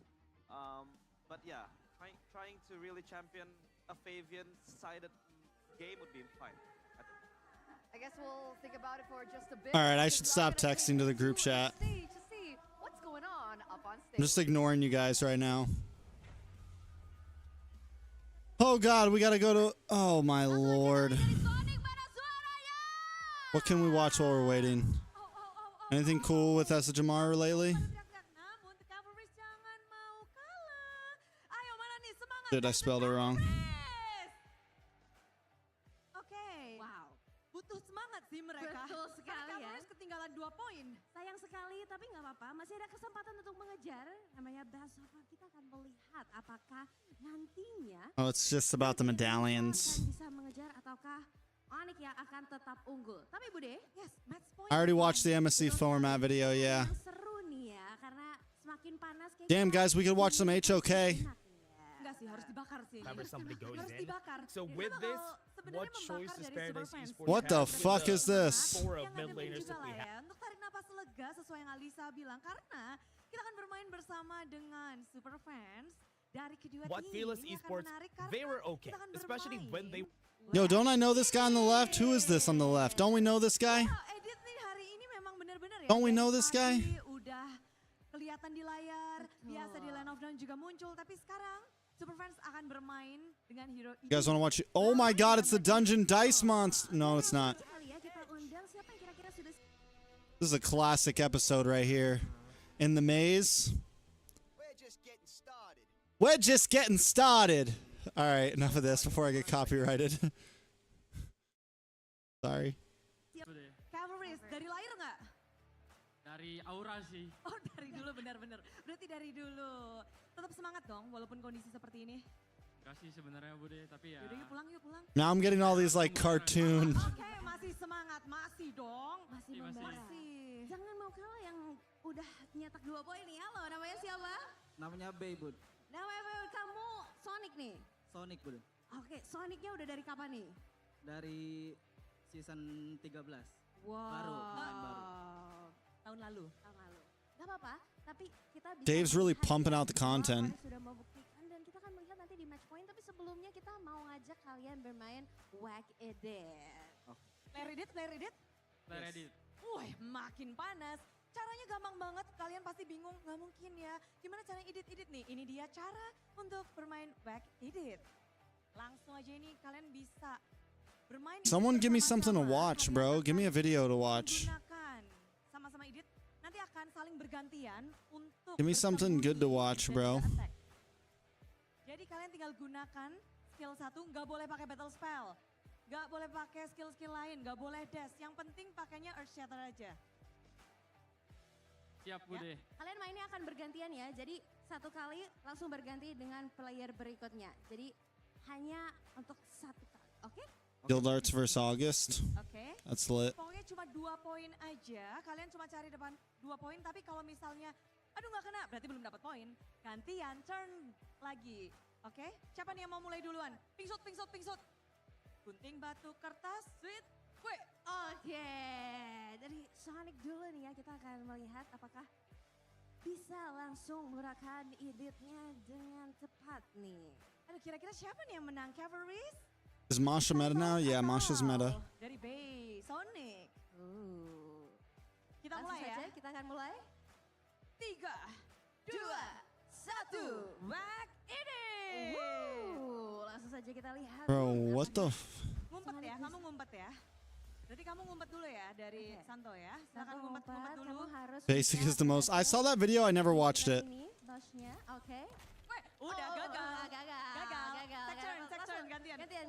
S3: But yeah, trying to really champion a Fabian-sided game would be fine.
S1: I guess we'll think about it for just a bit.
S2: All right, I should stop texting to the group chat.
S1: To see what's going on up on stage.
S2: I'm just ignoring you guys right now. Oh God, we gotta go to. Oh my Lord. What can we watch while we're waiting? Anything cool with Esa Jamar lately? Did I spell it wrong?
S12: mereka.
S13: Betul sekali ya.
S12: Cavaliers ketinggalan 2 poin.
S13: Sayang sekali, tapi nggak apa-apa. Masih ada kesempatan untuk mengejar. Namanya best of 5. Kita akan melihat apakah nantinya
S2: Oh, it's just about the medallions.
S13: akan bisa mengejar ataukah Onic yang akan tetap unggul. Tapi Bude,
S12: Yes, match point.
S2: I already watched the MSC format video, yeah.
S13: yang seru nih ya, karena semakin panas kayaknya.
S2: Damn, guys, we could watch some HOK.
S12: Enggak sih, harus dibakar sih.
S14: Whenever somebody goes
S12: Harus
S14: in.
S12: dibakar.
S14: So
S12: Biasanya
S14: with
S12: bakal
S14: this,
S12: sebenarnya
S14: what
S12: membakar
S14: choice does
S12: dari
S14: Paradise
S12: Super Fans.
S14: Esports
S2: What the
S14: have with
S2: fuck is this?
S14: Four of
S12: Yang
S14: mid
S12: ada
S14: laners
S12: juga
S14: that
S12: lah
S14: we
S12: ya,
S14: have.
S12: untuk tarik napas lega sesuai yang Alisa bilang. Karena kita akan bermain bersama dengan Super Fans dari kedua
S14: What
S12: tim.
S14: Fearless
S12: Ini akan
S14: Esports,
S12: menarik karena
S14: they were okay,
S12: kita akan
S14: especially when they.
S2: Yo, don't I know this guy on the left? Who is this on the left? Don't we know this guy?
S12: Edit nih hari ini memang benar-benar ya.
S2: Don't we know
S12: dari
S2: this guy?
S12: pagi Udah kelihatan di layar, biasa di line of down juga muncul. Tapi sekarang Super Fans akan bermain dengan hero
S2: You guys want to watch it? Oh my god, it's the Dungeon Dice Monster. No, it's not.
S13: Kali ya kita undang siapa yang kira-kira sudah
S2: This is a classic episode right here. In the maze.
S8: We're just getting started.
S2: We're just getting started. All right, enough of this before I get copyrighted. Sorry.
S12: Cavalries dari layar nggak?
S15: Dari aura sih.
S12: Oh dari dulu benar-benar. Berarti dari dulu. Tetap semangat dong walaupun kondisi seperti ini.
S15: Kasih sebenarnya Bude, tapi ya.
S12: Yaudah yuk pulang yuk pulang.
S2: Now I'm getting all these like cartoon.
S12: Oke masih semangat, masih dong.
S13: masih
S15: Masih.
S13: membara? Jangan mau kalah yang udah nyetak 2 poin nih. Halo, namanya siapa?
S3: Namanya Bay, Bud.
S13: Namanya kamu Sonic nih.
S3: Sonic, Bud.
S13: Oke, Sonicnya udah dari kapan nih?
S3: Dari season 13.
S12: Wow.
S3: Baru, pemain baru.
S12: Tahun lalu.
S13: Tahun lalu. Gak apa-apa, tapi kita bisa
S2: Dave's really
S13: melihat
S2: pumping out the
S13: bahwa
S2: content.
S13: Onic sudah membuktikan dan kita akan melihat nanti di match point. Tapi sebelumnya kita mau ngajak kalian bermain Whack Edit.
S12: Play Reddit, play Reddit.
S15: Play Reddit.
S12: Wih, makin panas. Caranya gampang banget, kalian pasti bingung, nggak mungkin ya. Gimana cara edit-edit nih? Ini dia cara untuk bermain back edit. Langsung aja ini kalian bisa bermain.
S2: Someone give me
S12: bersama-sama.
S2: something to watch,
S12: Kalian
S2: bro.
S12: akan
S2: Give me a video to watch.
S12: Gunakan sama-sama edit. Nanti akan saling bergantian untuk.
S2: Give me something good to watch, bro.
S12: attack. Jadi kalian tinggal gunakan skill 1, nggak boleh pakai battle spell. Nggak boleh pakai skill-skill lain, nggak boleh dash. Yang penting pakainya Earth Shatter aja.
S15: Siap Bude.
S13: Kalian mainnya akan bergantian ya, jadi satu kali langsung berganti dengan player berikutnya. Jadi hanya untuk satu kali, oke?
S2: Guild Arts versus August.
S12: Oke.
S2: That's lit.
S12: Pokoknya cuma 2 poin aja. Kalian cuma cari depan 2 poin. Tapi kalau misalnya, aduh nggak kena, berarti belum dapat poin. Gantian, turn lagi. Oke? Siapa nih yang mau mulai duluan? Pingsut, pingsut, pingsut. Gunting, batu, kertas, sweet. Gue.
S13: Oke, dari Sonic dulu nih ya, kita akan melihat apakah bisa langsung menggunakan editnya dengan tepat nih.
S12: Aduh kira-kira siapa nih yang menang? Cavalries?
S2: Is Masha meta now? Yeah, Masha's meta.
S12: Dari Bay, Sonic. Kita
S13: Langsung
S12: mulai ya.
S13: saja, kita akan mulai.
S12: 3, 2, 1, back ini.
S13: Langsung saja kita lihat.
S2: Bro, what the
S12: Ngumpet ya, kamu ngumpet ya. Berarti kamu ngumpet dulu ya dari Santo ya. Silakan ngumpet dulu.
S13: Kamu harus
S2: Basic is the most. I saw that video, I never watched it.
S13: ini dashnya, oke.
S12: Udah gagal.
S13: Gagal.
S12: Take turn, gantian.
S13: Gantian.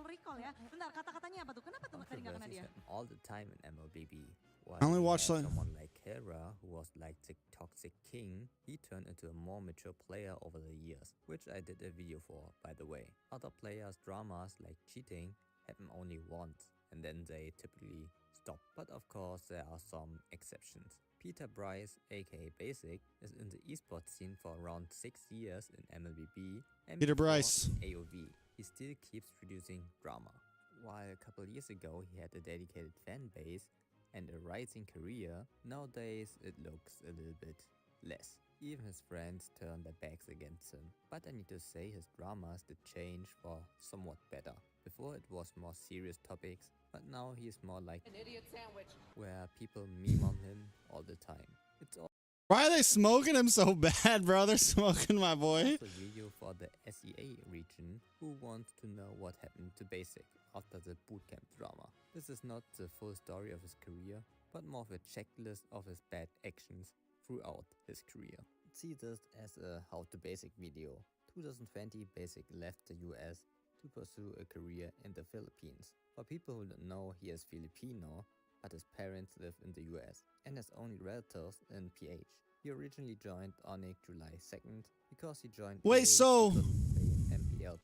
S12: Recall ya. Bentar, kata-katanya apa tuh? Kenapa tuh tadi nggak kena dia?
S16: All the time in MLBB.
S2: I only watched like
S16: someone like Hera, who was like the toxic king. He turned into a more mature player over the years, which I did a video for, by the way. Other players' dramas like cheating happen only once, and then they typically stop. But of course, there are some exceptions. Peter Bryce, aka Basic, is in the esports scene for around 6 years in MLBB and
S2: Peter
S16: before
S2: Bryce.
S16: AOV. He still keeps producing drama. While a couple years ago he had a dedicated fan base and a rising career, nowadays it looks a little bit less. Even his friends turn their backs against him. But I need to say his dramas did change for somewhat better. Before it was more serious topics, but now he is more like
S17: an idiot sandwich
S16: where people meme on him all the time. It's all
S2: Why are they smoking him so bad, bro? They're smoking my boy.
S16: also a video for the SEA region who wants to know what happened to Basic after the bootcamp drama. This is not the full story of his career, but more of a checklist of his bad actions throughout his career. See this as a how to Basic video. 2020 Basic left the US. to pursue a career in the Philippines. For people who don't know, he is Filipino, but his parents live in the US and has only relatives in PH. He originally joined Onic July 2nd because he joined
S2: Wait,
S16: late,
S2: so-
S16: he couldn't play in MPL.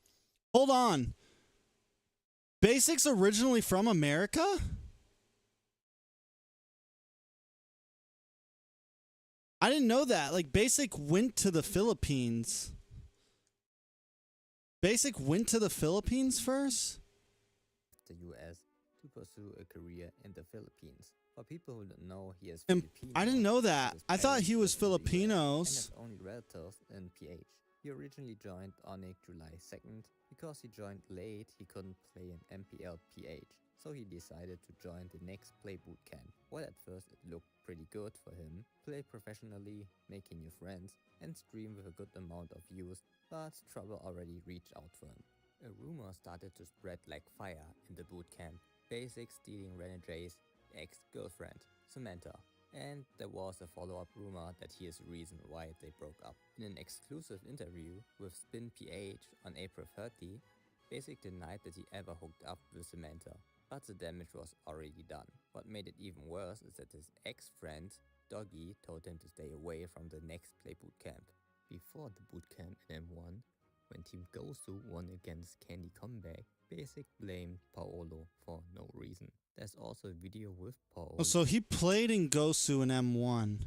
S2: Hold on. Basic's originally from America? I didn't know that. Like, Basic went to the Philippines. Basic went to the Philippines first?
S16: The US to pursue a career in the Philippines. For people who don't know, he is
S2: And
S16: Filipino.
S2: I didn't know that.
S16: His
S2: I thought
S16: parents
S2: he was
S16: live in the US and
S2: Filipinos.
S16: has only relatives in PH. He originally joined Onic July 2nd. Because he joined late, he couldn't play in MPL PH. So he decided to join the next Play Bootcamp. Well, at first it looked pretty good for him. Play professionally, making new friends, and stream with a good amount of views, but trouble already reached out for him. A rumor started to spread like fire in the bootcamp. Basic stealing Renedray's ex-girlfriend, Samantha. And there was a follow-up rumor that he is the reason why they broke up. In an exclusive interview with Spin PH on April 30, Basic denied that he ever hooked up with Samantha, but the damage was already done. What made it even worse is that his ex-friend, Doggy, told him to stay away from the next Play Bootcamp. Before the bootcamp in M1, when Team Gosu won against Candy Comeback, Basic blamed Paolo for no reason. There's also a video with Paolo.
S2: Oh, so he played in Gosu in M1.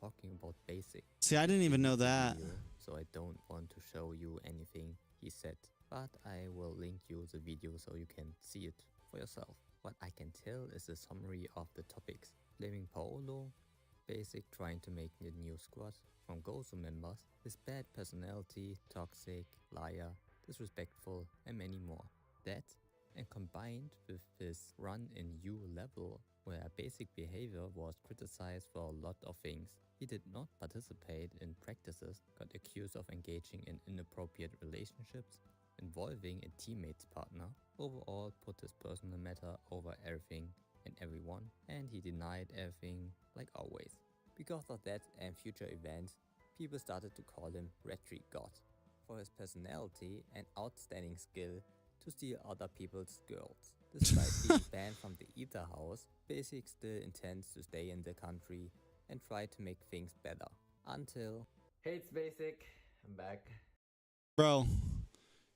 S16: Talking about Basic.
S2: See, I didn't even know that.
S16: So I don't want to show you anything he said, but I will link you the video so you can see it for yourself. What I can tell is a summary of the topics. Blaming Paolo, Basic trying to make the new squad from Gosu members, his bad personality, toxic, liar, disrespectful, and many more. That, and combined with his run in U level, where basic behavior was criticized for a lot of things. He did not participate in practices, got accused of engaging in inappropriate relationships, involving a teammate's partner, overall put his personal matter over everything and everyone, and he denied everything like always. Because of that and future events, people started to call him Rhetoric God for his personality and outstanding skill to steal other people's girls. Despite being banned from the Ether House, Basic still intends to stay in the country and try to make things better. Until...
S14: Hey, it's Basic. I'm back.
S2: Bro,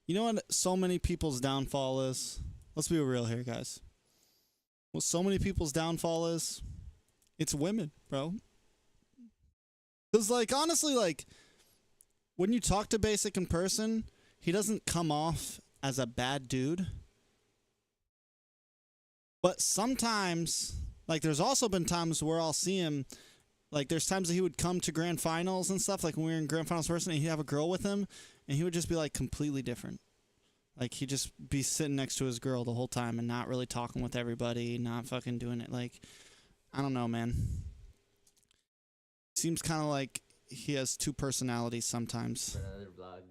S2: you know what so many people's downfall is? Let's be real here, guys. What so many people's downfall is? It's women, bro. Because, like, honestly, like, when you talk to Basic in person, he doesn't come off as a bad dude. But sometimes, like, there's also been times where I'll see him, like, there's times that he would come to grand finals and stuff, like when we were in grand finals person, and he'd have a girl with him, and he would just be, like, completely different. Like, he'd just be sitting next to his girl the whole time and not really talking with everybody, not fucking doing it. Like, I don't know, man. Seems kind of like he has two personalities sometimes.
S14: For another vlog.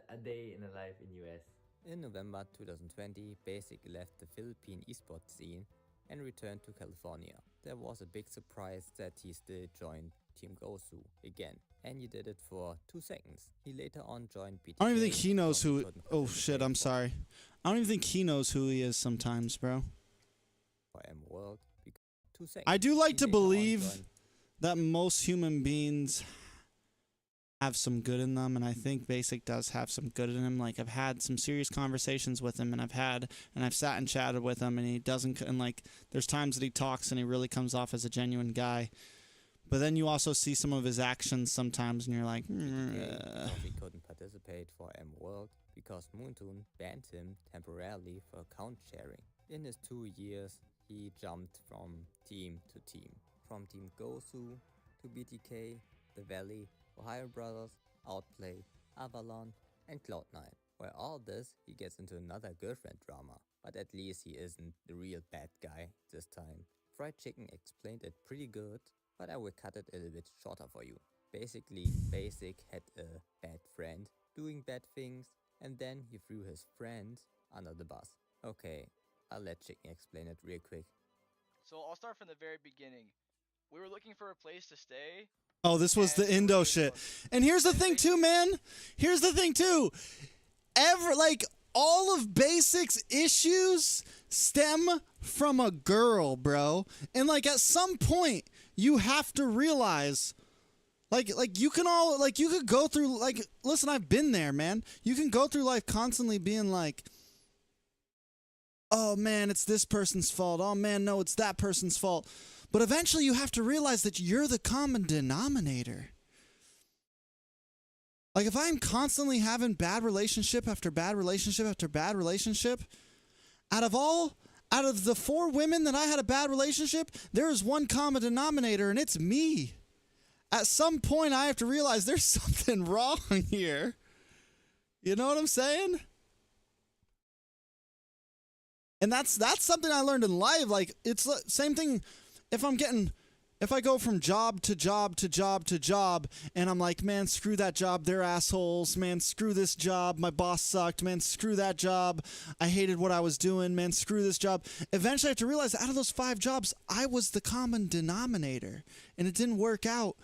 S14: A day in a life in US.
S16: In November 2020, Basic left the Philippine esports scene and returned to California. There was a big surprise that he still joined Team Gosu again, and he did it for 2 seconds. He later on joined BTK.
S2: I don't even think he knows who... Oh, shit, I'm sorry. I don't even think he knows who he is sometimes, bro.
S16: For M World, 2 seconds.
S2: I do like to believe that most human beings have some good in them, and I think Basic does have some good in him. Like, I've had some serious conversations with him, and I've sat and chatted with him, and he doesn't, and like, there's times that he talks and he really comes off as a genuine guy. But then you also see some of his actions sometimes, and you're like,
S16: He couldn't participate for M World because Moontoon banned him temporarily for account sharing. In his 2 years, he jumped from team to team. From Team Gosu to BTK, The Valley, Ohio Brothers, Outplay, Avalon, and Cloud9. Where all this, he gets into another girlfriend drama. But at least he isn't the real bad guy this time. Fried Chicken explained it pretty good, but I will cut it a little bit shorter for you. Basically, Basic had a bad friend doing bad things, and then he threw his friend under the bus. Okay, I'll let Chicken explain it real quick.
S17: So I'll start from the very beginning. We were looking for a place to stay.
S2: oh, this was the Indo shit. And here's the thing too, man. Here's the thing too. all of Basic's issues stem from a girl, bro. And like at some point you have to realize like you can all like you could go through like listen, I've been there, man. You can go through life constantly being like, oh man, it's this person's fault. Oh man, no, it's that person's fault. But eventually you have to realize that you're the common denominator. Like if I'm constantly having bad relationship after bad relationship after bad relationship, out of the 4 women that I had a bad relationship, there is one common denominator, and it's me. At some point I have to realize there's something wrong here. You know what I'm saying? And that's something I learned in life. Like it's the same thing if I go from job to job to job to job and I'm like, man, screw that job, they're assholes, man, screw this job, my boss sucked, man, screw that job, I hated what I was doing, man, screw this job. Eventually I have to realize that out of those 5 jobs, I was the common denominator. And it didn't work out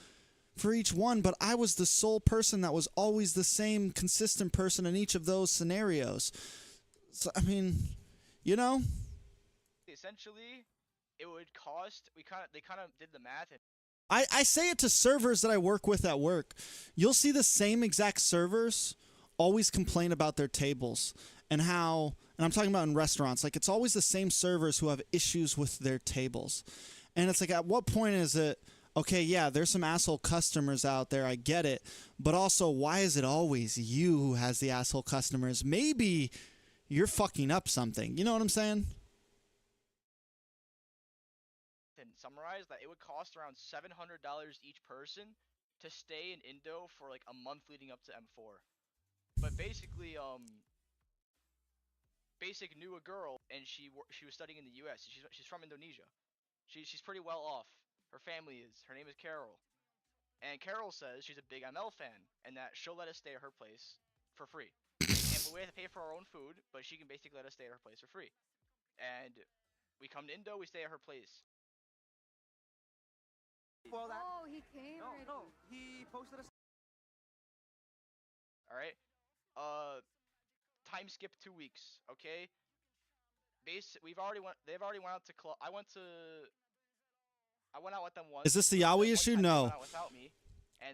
S2: for each one, but I was the sole person that was always the same consistent person in each of those scenarios. So, I mean, you know?
S17: Essentially, it would cost. They kind of did the math. And
S2: I say it to servers that I work with at work. You'll see the same exact servers always complain about their tables and how, and I'm talking about in restaurants, like it's always the same servers who have issues with their tables. And it's like, at what point is it, okay, yeah, there's some asshole customers out there, I get it, but also why is it always you who has the asshole customers? Maybe you're fucking up something. You know what I'm saying?
S17: summarize that it would cost around $700 each person to stay in Indo for like a month leading up to M4. But basically, Basic knew a girl and she was studying in the U.S. She's from Indonesia. She's pretty well off. Her family is. Her name is Carol. And Carol says she's a big ML fan and that she'll let us stay at her place for free. And we have to pay for our own food, but she can basically let us stay at her place for free. And we come to Indo, we stay at her place.
S4: Well, that,
S1: oh, he came already.
S4: No, he posted a...
S17: Alright. Time skip 2 weeks, okay? They've already went out to club. I went out with them once.
S2: Is this the Yaoi issue? No.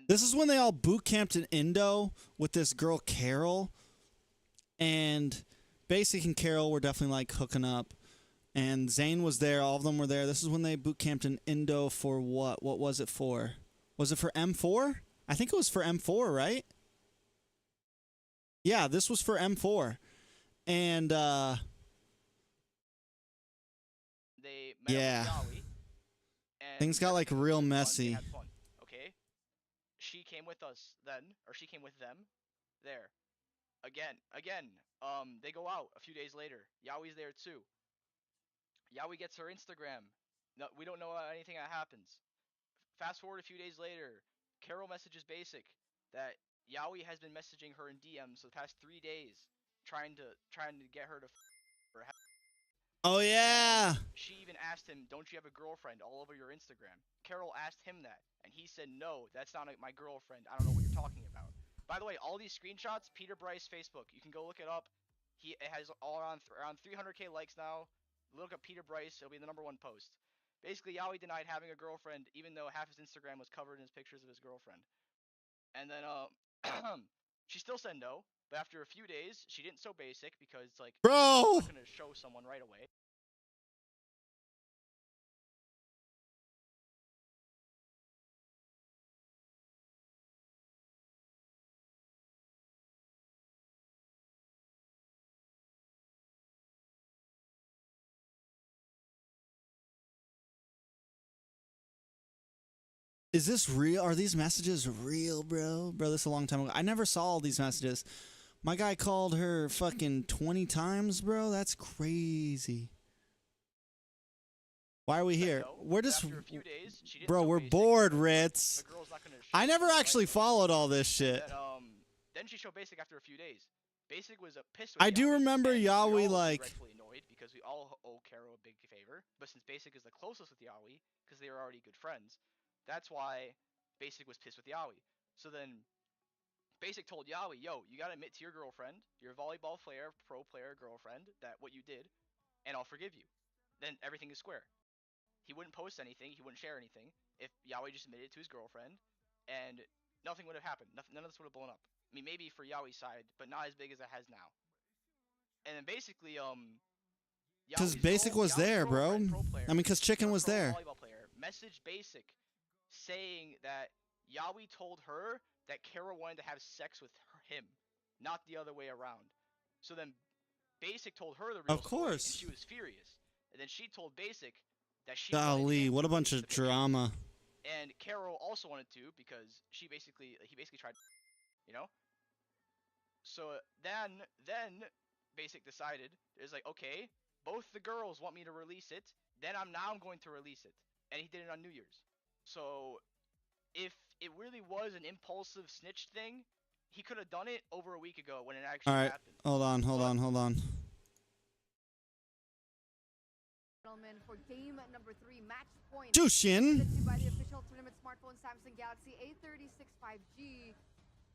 S2: This is when they all boot camped in Indo with this girl Carol, and Basic and Carol were definitely like hooking up, and Zane was there. All of them were there. This is when they boot camped in Indo for what? What was it for? Was it for M4? I think it was for M4, right? Yeah, this was for M4, and
S17: they met
S2: yeah.
S17: up with Yaoi, and
S2: Things got like real messy.
S17: They had fun, okay? She came with us then, or she came with them there. Again, they go out a few days later. Yaoi's there too. Yaoi gets her Instagram. No, we don't know anything that happens. Fast forward a few days later, Carol messages Basic that Yaoi has been messaging her in DMs for the past 3 days, trying to get her to
S2: Oh yeah.
S17: She even asked him, "Don't you have a girlfriend?" all over your Instagram. Carol asked him that, and he said, "No, that's not my girlfriend. I don't know what you're talking about." By the way, all these screenshots, Peter Bryce Facebook. You can go look it up. It has all around 300k likes now. Look up Peter Bryce. It'll be the #1 post. Basically, Yaoi denied having a girlfriend, even though half his Instagram was covered in his pictures of his girlfriend. And then she still said no, but after a few days, she didn't so Basic because like,
S2: bro,
S17: I'm not gonna show someone right away.
S2: Is this real? Are these messages real, bro? Bro, this is a long time ago. I never saw all these messages. My guy called her fucking 20 times, bro. That's crazy. Why are we here? We're just... Bro, we're bored, Ritz. I never actually followed all this shit.
S17: Then she showed Basic after a few days. Basic was pissed with
S2: I do remember Yaoi, like...
S17: rightfully annoyed because we all owe Carol a big favor. But since Basic is the closest with Yaoi, because they were already good friends, that's why Basic was pissed with Yaoi. So then Basic told Yaoi, yo, you gotta admit to your girlfriend, your volleyball player, pro player girlfriend, that what you did, and I'll forgive you. Then everything is square. He wouldn't post anything, he wouldn't share anything if Yaoi just admitted to his girlfriend, and nothing would have happened. None of this would have blown up. I mean, maybe for Yaoi's side, but not as big as it has now. And then basically,
S2: Because Basic was there, bro. I mean, because Chicken was there.
S17: Volleyball player messaged Basic saying that Yaoi told her that Kara wanted to have sex with him, not the other way around. So then Basic told her the real
S2: Of course.
S17: story, and she was furious. And then she told Basic that she
S2: Golly, what a bunch of drama.
S17: and Carol also wanted to because he basically tried, you know. So then Basic decided it's like, okay, both the girls want me to release it, then I'm going to release it, and he did it on New Year's. So if it really was an impulsive snitch thing, he could have done it over a week ago when it actually
S2: All right,
S17: happened.
S2: hold on.
S1: Gentlemen, for game number 3, match point.
S2: Jushin.
S1: By the official tournament smartphone Samsung Galaxy A36 5G.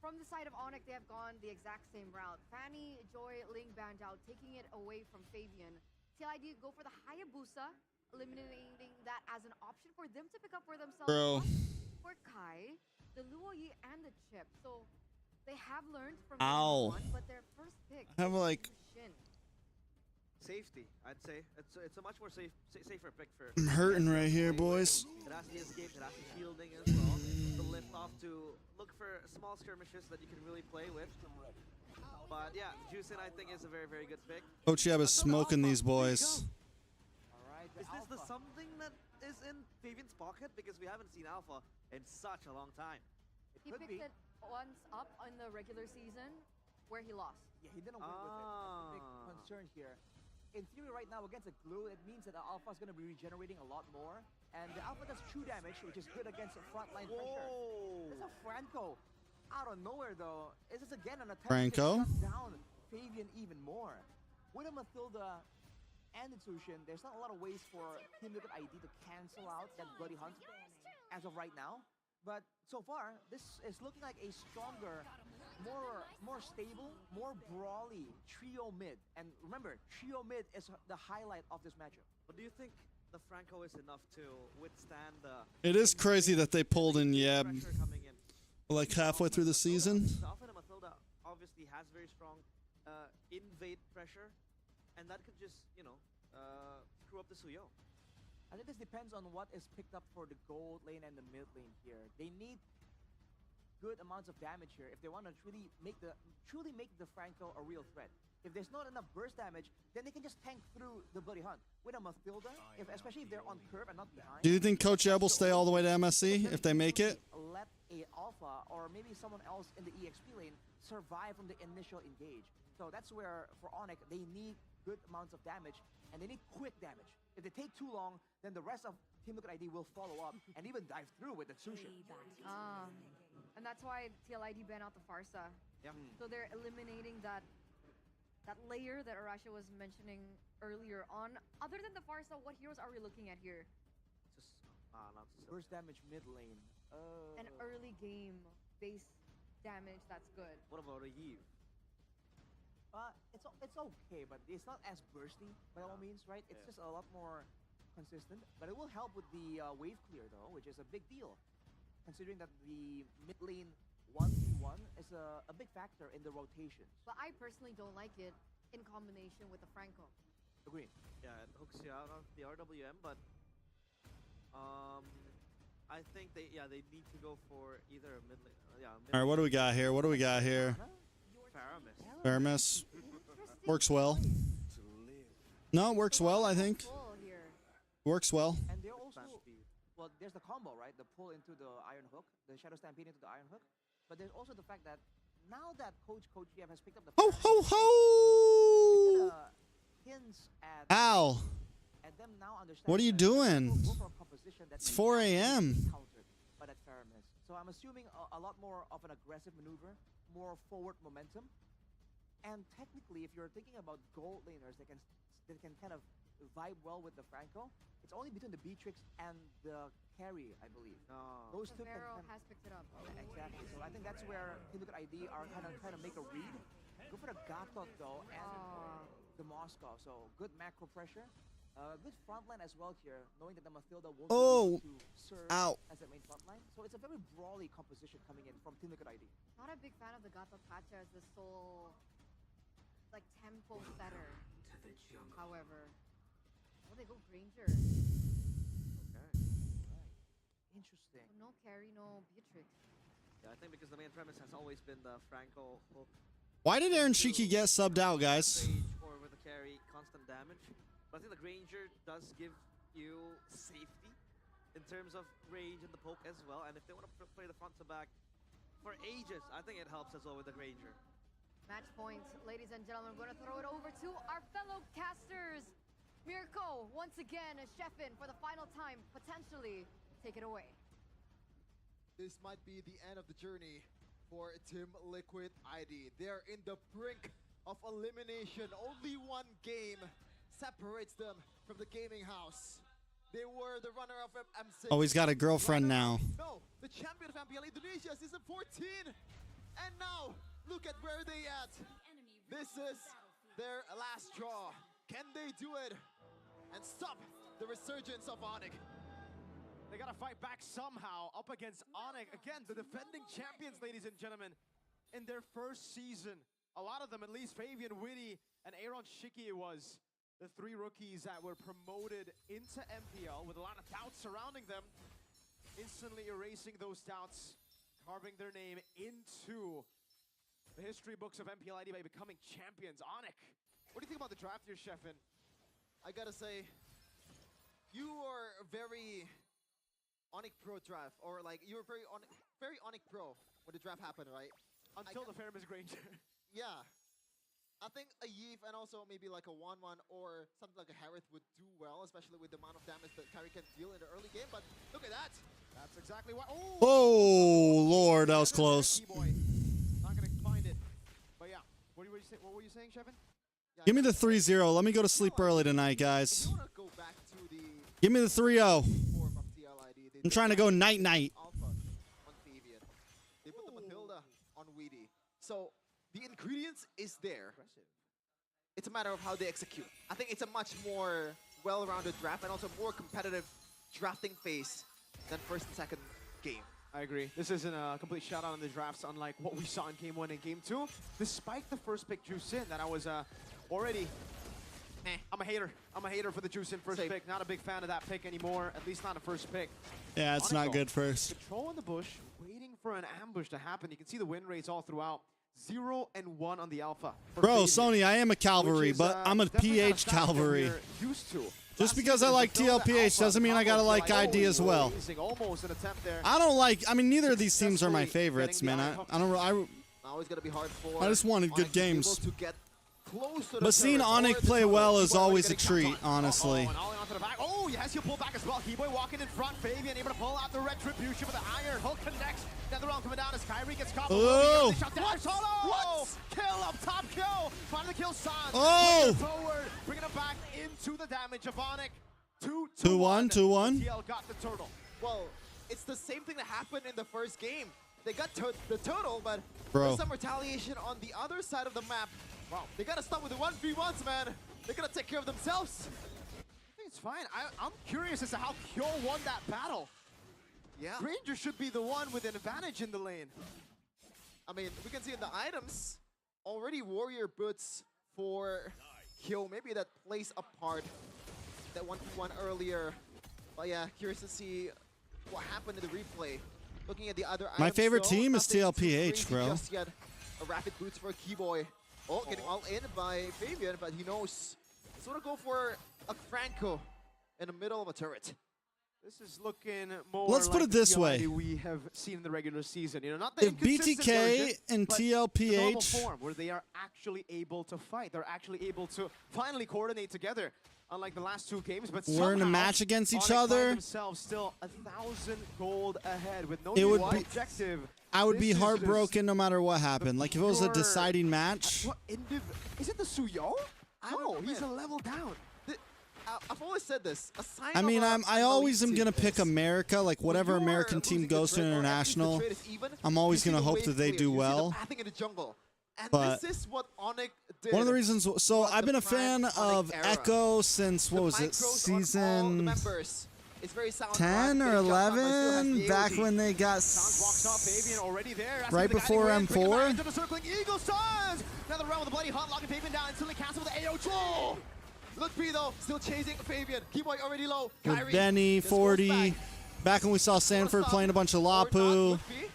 S1: From the side of Onic, they have gone the exact same route. Fanny, Joy, Ling banned out, taking it away from Fabian. TLID go for the Hayabusa, eliminating that as an option for them to pick up for themselves.
S2: Bro.
S1: For Kai, the Luoyi, and the Chip. So they have learned from
S2: Ow.
S1: one, but their first pick
S2: I have like...
S1: Shin.
S3: Safety, I'd say. It's a much more safer pick for...
S2: I'm hurting right here, boys.
S3: It has the escape, it has the shielding as well. The lift off to look for small skirmishes that you can really play with. But yeah, Juicin I think is a very, very good pick.
S2: Coach Yab is smoking these boys.
S3: Is this the something that is in Fabian's pocket? Because we haven't seen Alpha in such a long time.
S1: He picked it once up in the regular season where he lost.
S4: Yeah, he didn't win with it. That's the big concern here. In theory, right now, against a glue, it means that the Alpha is going to be regenerating a lot more. And the Alpha does true damage, which is good against the frontline pressure. There's a Franco. Out of nowhere, though. Is this again an attempt
S2: Franco?
S4: to shut down Fabian even more? With a Mathilda and the Tsushin, there's not a lot of ways for Team Liquid ID to cancel out that Bloody Hunt as of right now. But so far, this is looking like a stronger, more stable, more brawly trio mid. And remember, trio mid is the highlight of this matchup.
S3: But do you think the Franco is enough to withstand the...
S2: It is crazy that they pulled in Yab like halfway through the season.
S3: Mathilda obviously has very strong invade pressure, and that could just, you know, screw up the Suyo.
S4: I think this depends on what is picked up for the gold lane and the mid lane here. They need good amounts of damage here if they want to truly make the Franco a real threat. If there's not enough burst damage, then they can just tank through the Bloody Hunt. With a Mathilda, especially if they're on curve and not behind.
S2: Do you think Coach Yab will stay all the way to MSC if they make it?
S4: Let a Alpha or maybe someone else in the EXP lane survive from the initial engage. So that's where, for Onic, they need good amounts of damage, and they need quick damage. If they take too long, then the rest of Team Liquid ID will follow up and even dive through with the Tsushin.
S1: And that's why TLID banned out the Farsa.
S4: Yeah.
S1: So they're eliminating that layer that Arasha was mentioning earlier on. Other than the Farsa, what heroes are we looking at here?
S4: Burst damage mid lane.
S1: An early game base damage, that's good.
S3: What about a Eve?
S4: It's okay, but it's not as bursty by all means, right? It's just a lot more consistent. But it will help with the wave clear though, which is a big deal, considering that the mid lane 1v1 is a big factor in the rotation.
S1: But I personally don't like it in combination with the Franco.
S4: Agreed.
S3: Yeah, it hooks you out of the RWM, but I think they need to go for either a mid lane.
S2: All right, what do we got here? Faramis. Works well. No, it works well, I think. Works well.
S4: And they're also, well, there's the combo, right? The pull into the Iron Hook, the Shadow Stampede into the Iron Hook. But there's also the fact that now that Coach Yab has picked up the...
S2: Ho!
S4: Hints at...
S2: Ow!
S4: At them now
S2: What are you doing? It's 4 a.m.
S4: But at Faramis. So I'm assuming a lot more of an aggressive maneuver, more forward momentum. And technically, if you're thinking about gold laners that can kind of vibe well with the Franco, it's only between the Beatrix and the carry, I believe. Those two
S1: Romero has picked it up.
S4: Exactly. Exactly. So I think that's where Team Liquid ID are kind of trying to make a read. Go for the Gatot though and the Moscow. So good macro pressure. Good front line as well here, knowing that the Mathilda won't be able to serve as the main front line. So it's a very brawly composition coming in from Team Liquid ID.
S1: Not a big fan of the Gatot Pacha as the sole, like, tempo setter. However, oh, they go Granger.
S4: Okay. Right. Interesting.
S1: So no carry, no Beatrix.
S3: Yeah, I think because the main premise has always been the Franco hook.
S2: Why did Aaron Shiki get subbed out, guys?
S3: Or with the carry, constant damage. But I think the Granger does give you safety in terms of range and the poke as well. And if they want to play the front to back for ages, I think it helps as well with the Granger.
S1: Match point, ladies and gentlemen. We're going to throw it over to our fellow casters. Mirko, once again, Sheffin for the final time, potentially take it away.
S5: This might be the end of the journey for Team Liquid ID. They're in the brink of elimination. Only one game separates them from the gaming house. They were the runner of M6.
S2: Oh, he's got a girlfriend now.
S5: No, the champion of Mpl Indonesia Season 14. And now, look at where they at. This is their last draw. Can they do it and stop the resurgence of Onic?
S6: They gotta fight back somehow up against Onic. Again, the defending champions, ladies and gentlemen, in their first season. A lot of them, at least Fabian Witty and Aaron Shiki it was. The three rookies that were promoted into MPL with a lot of doubts surrounding them, instantly erasing those doubts, carving their name into the history books of MPL ID by becoming champions. Onic, what do you think about the draft here, Sheffin?
S5: I gotta say, you are very Onic Pro draft, or like you were very Onic Pro when the draft happened, right?
S6: Until the Famous Granger.
S5: Yeah. I think a Yves and also maybe like a 1-1 or something like a Harith would do well, especially with the amount of damage that Carry can deal in the early game. But look at that.
S6: That's exactly what.
S2: Oh, Lord, that was close.
S6: Not gonna find it. But yeah, what were you saying, Sheffin?
S5: Yeah,
S2: Give me the 3-0. Let me go to sleep early tonight, guys. Give me the 3-0. I'm trying to go night-night.
S5: They put the Mathilda on Weedy. So the ingredients is there. It's a matter of how they execute. I think it's a much more well-rounded draft and also more competitive drafting phase than first and second game.
S6: I agree. This isn't a complete shout-out on the drafts, unlike what we saw in Game 1 and Game 2. Despite the first pick Juice In, that I was already... I'm a hater. I'm a hater for the Juice In first pick. Not a big fan of that pick anymore, at least not the first pick.
S2: Yeah, it's not good first.
S6: Control in the bush, waiting for an ambush to happen. You can see the win rates all throughout. 0 and 1 on the alpha.
S2: Bro, Sony, I am a cavalry, but I'm a PH cavalry. Just because I like TLPH doesn't mean I gotta like ID as well. I don't like. I mean, neither of these teams are my favorites, man. I don't.
S5: Now it's gonna be hard for.
S2: I just wanted good games.
S5: Close to
S2: But seeing Onic play well is always a treat, honestly.
S6: Oh, yes, he'll pull back as well. Keyboy walking in front. Fabian able to pull out the retribution with the iron. Hook connects. Another round coming down as Kyrie gets caught.
S2: Oh!
S6: What? Kill up top kill. Finally kill Sans.
S2: Oh!
S6: Forward, bringing him back into the damage of Onic.
S2: 2-1, 2-1.
S6: TL got the turtle.
S5: Well, it's the same thing that happened in the first game. They got the turtle, but
S2: Bro.
S5: there's some retaliation on the other side of the map. Wow, they gotta stop with the 1v1s, man. They're gonna take care of themselves.
S6: I think it's fine. I'm curious as to how Kyo won that battle.
S5: Yeah.
S6: Granger should be the one with an advantage in the lane.
S5: I mean, we can see in the items, already warrior boots for Kyo. Maybe that plays a part, that 1v1 earlier. But yeah, curious to see what happened in the replay. Looking at the other items,
S2: My favorite
S5: though,
S2: team is
S5: nothing too
S2: TLPH,
S5: crazy
S2: bro.
S5: Just yet. A rapid boots for Keyboy. Oh, getting all in by Fabian, but he knows. He's gonna go for a Franco in the middle of a turret.
S6: This is looking more
S2: Let's put
S6: like
S2: it this
S6: the
S2: way.
S6: we have seen in the regular season. You know, not the
S2: If
S6: inconsistent
S2: BTK
S6: version,
S2: and
S6: but the normal
S2: TLPH
S6: form where they are actually able to fight. They're actually able to finally coordinate together. Unlike the last two games, but
S2: were in a
S6: somehow
S2: match against each
S6: Onic find
S2: other,
S6: themselves still 1,000 gold ahead with no
S2: it would be.
S6: objective.
S2: I would be
S6: This is
S2: heartbroken no matter what happened. Like if it was a
S6: pure-
S2: deciding match.
S6: What is it the Suyo? No, he's a level down.
S5: I've always said this. A sign
S2: I mean,
S5: of
S2: I always am
S5: elite
S2: gonna
S5: team
S2: pick
S5: is
S2: America. Like whatever
S5: when you're
S2: American team
S5: losing a
S2: goes to
S5: trade, or at least the
S2: international,
S5: trade is even,
S2: I'm always
S5: you see
S2: gonna
S5: the
S2: hope
S5: wave
S2: that they
S5: clear,
S2: do
S5: you see the
S2: well.
S5: pathing in the jungle. And
S2: But
S5: this is what Onic did.
S2: one of the reasons, so
S5: throughout
S2: I've been
S5: the
S2: a fan
S5: prime Onic
S2: of
S5: era.
S2: Echo since what was it,
S5: micros on all the
S2: season
S5: members is very sound
S2: 10 or
S5: getting jumped on, but still has
S2: 11?
S5: the
S2: Back
S5: AOD.
S2: when they got
S6: Suns walks off, Fabian already there.
S2: right before M4.
S6: Into the circling Eagle Suns. Another round with a bloody hot locking Fabian down. Instantly cancel with the AOG.
S5: Oh! Look, P though, still chasing Fabian. Keyboy already low.
S2: with
S5: Kyrie
S2: Benny,
S5: just goes
S2: 40.
S5: back.
S2: Back when we saw Sanford playing a bunch of
S5: Or not,
S2: Lapu.
S5: Look, P.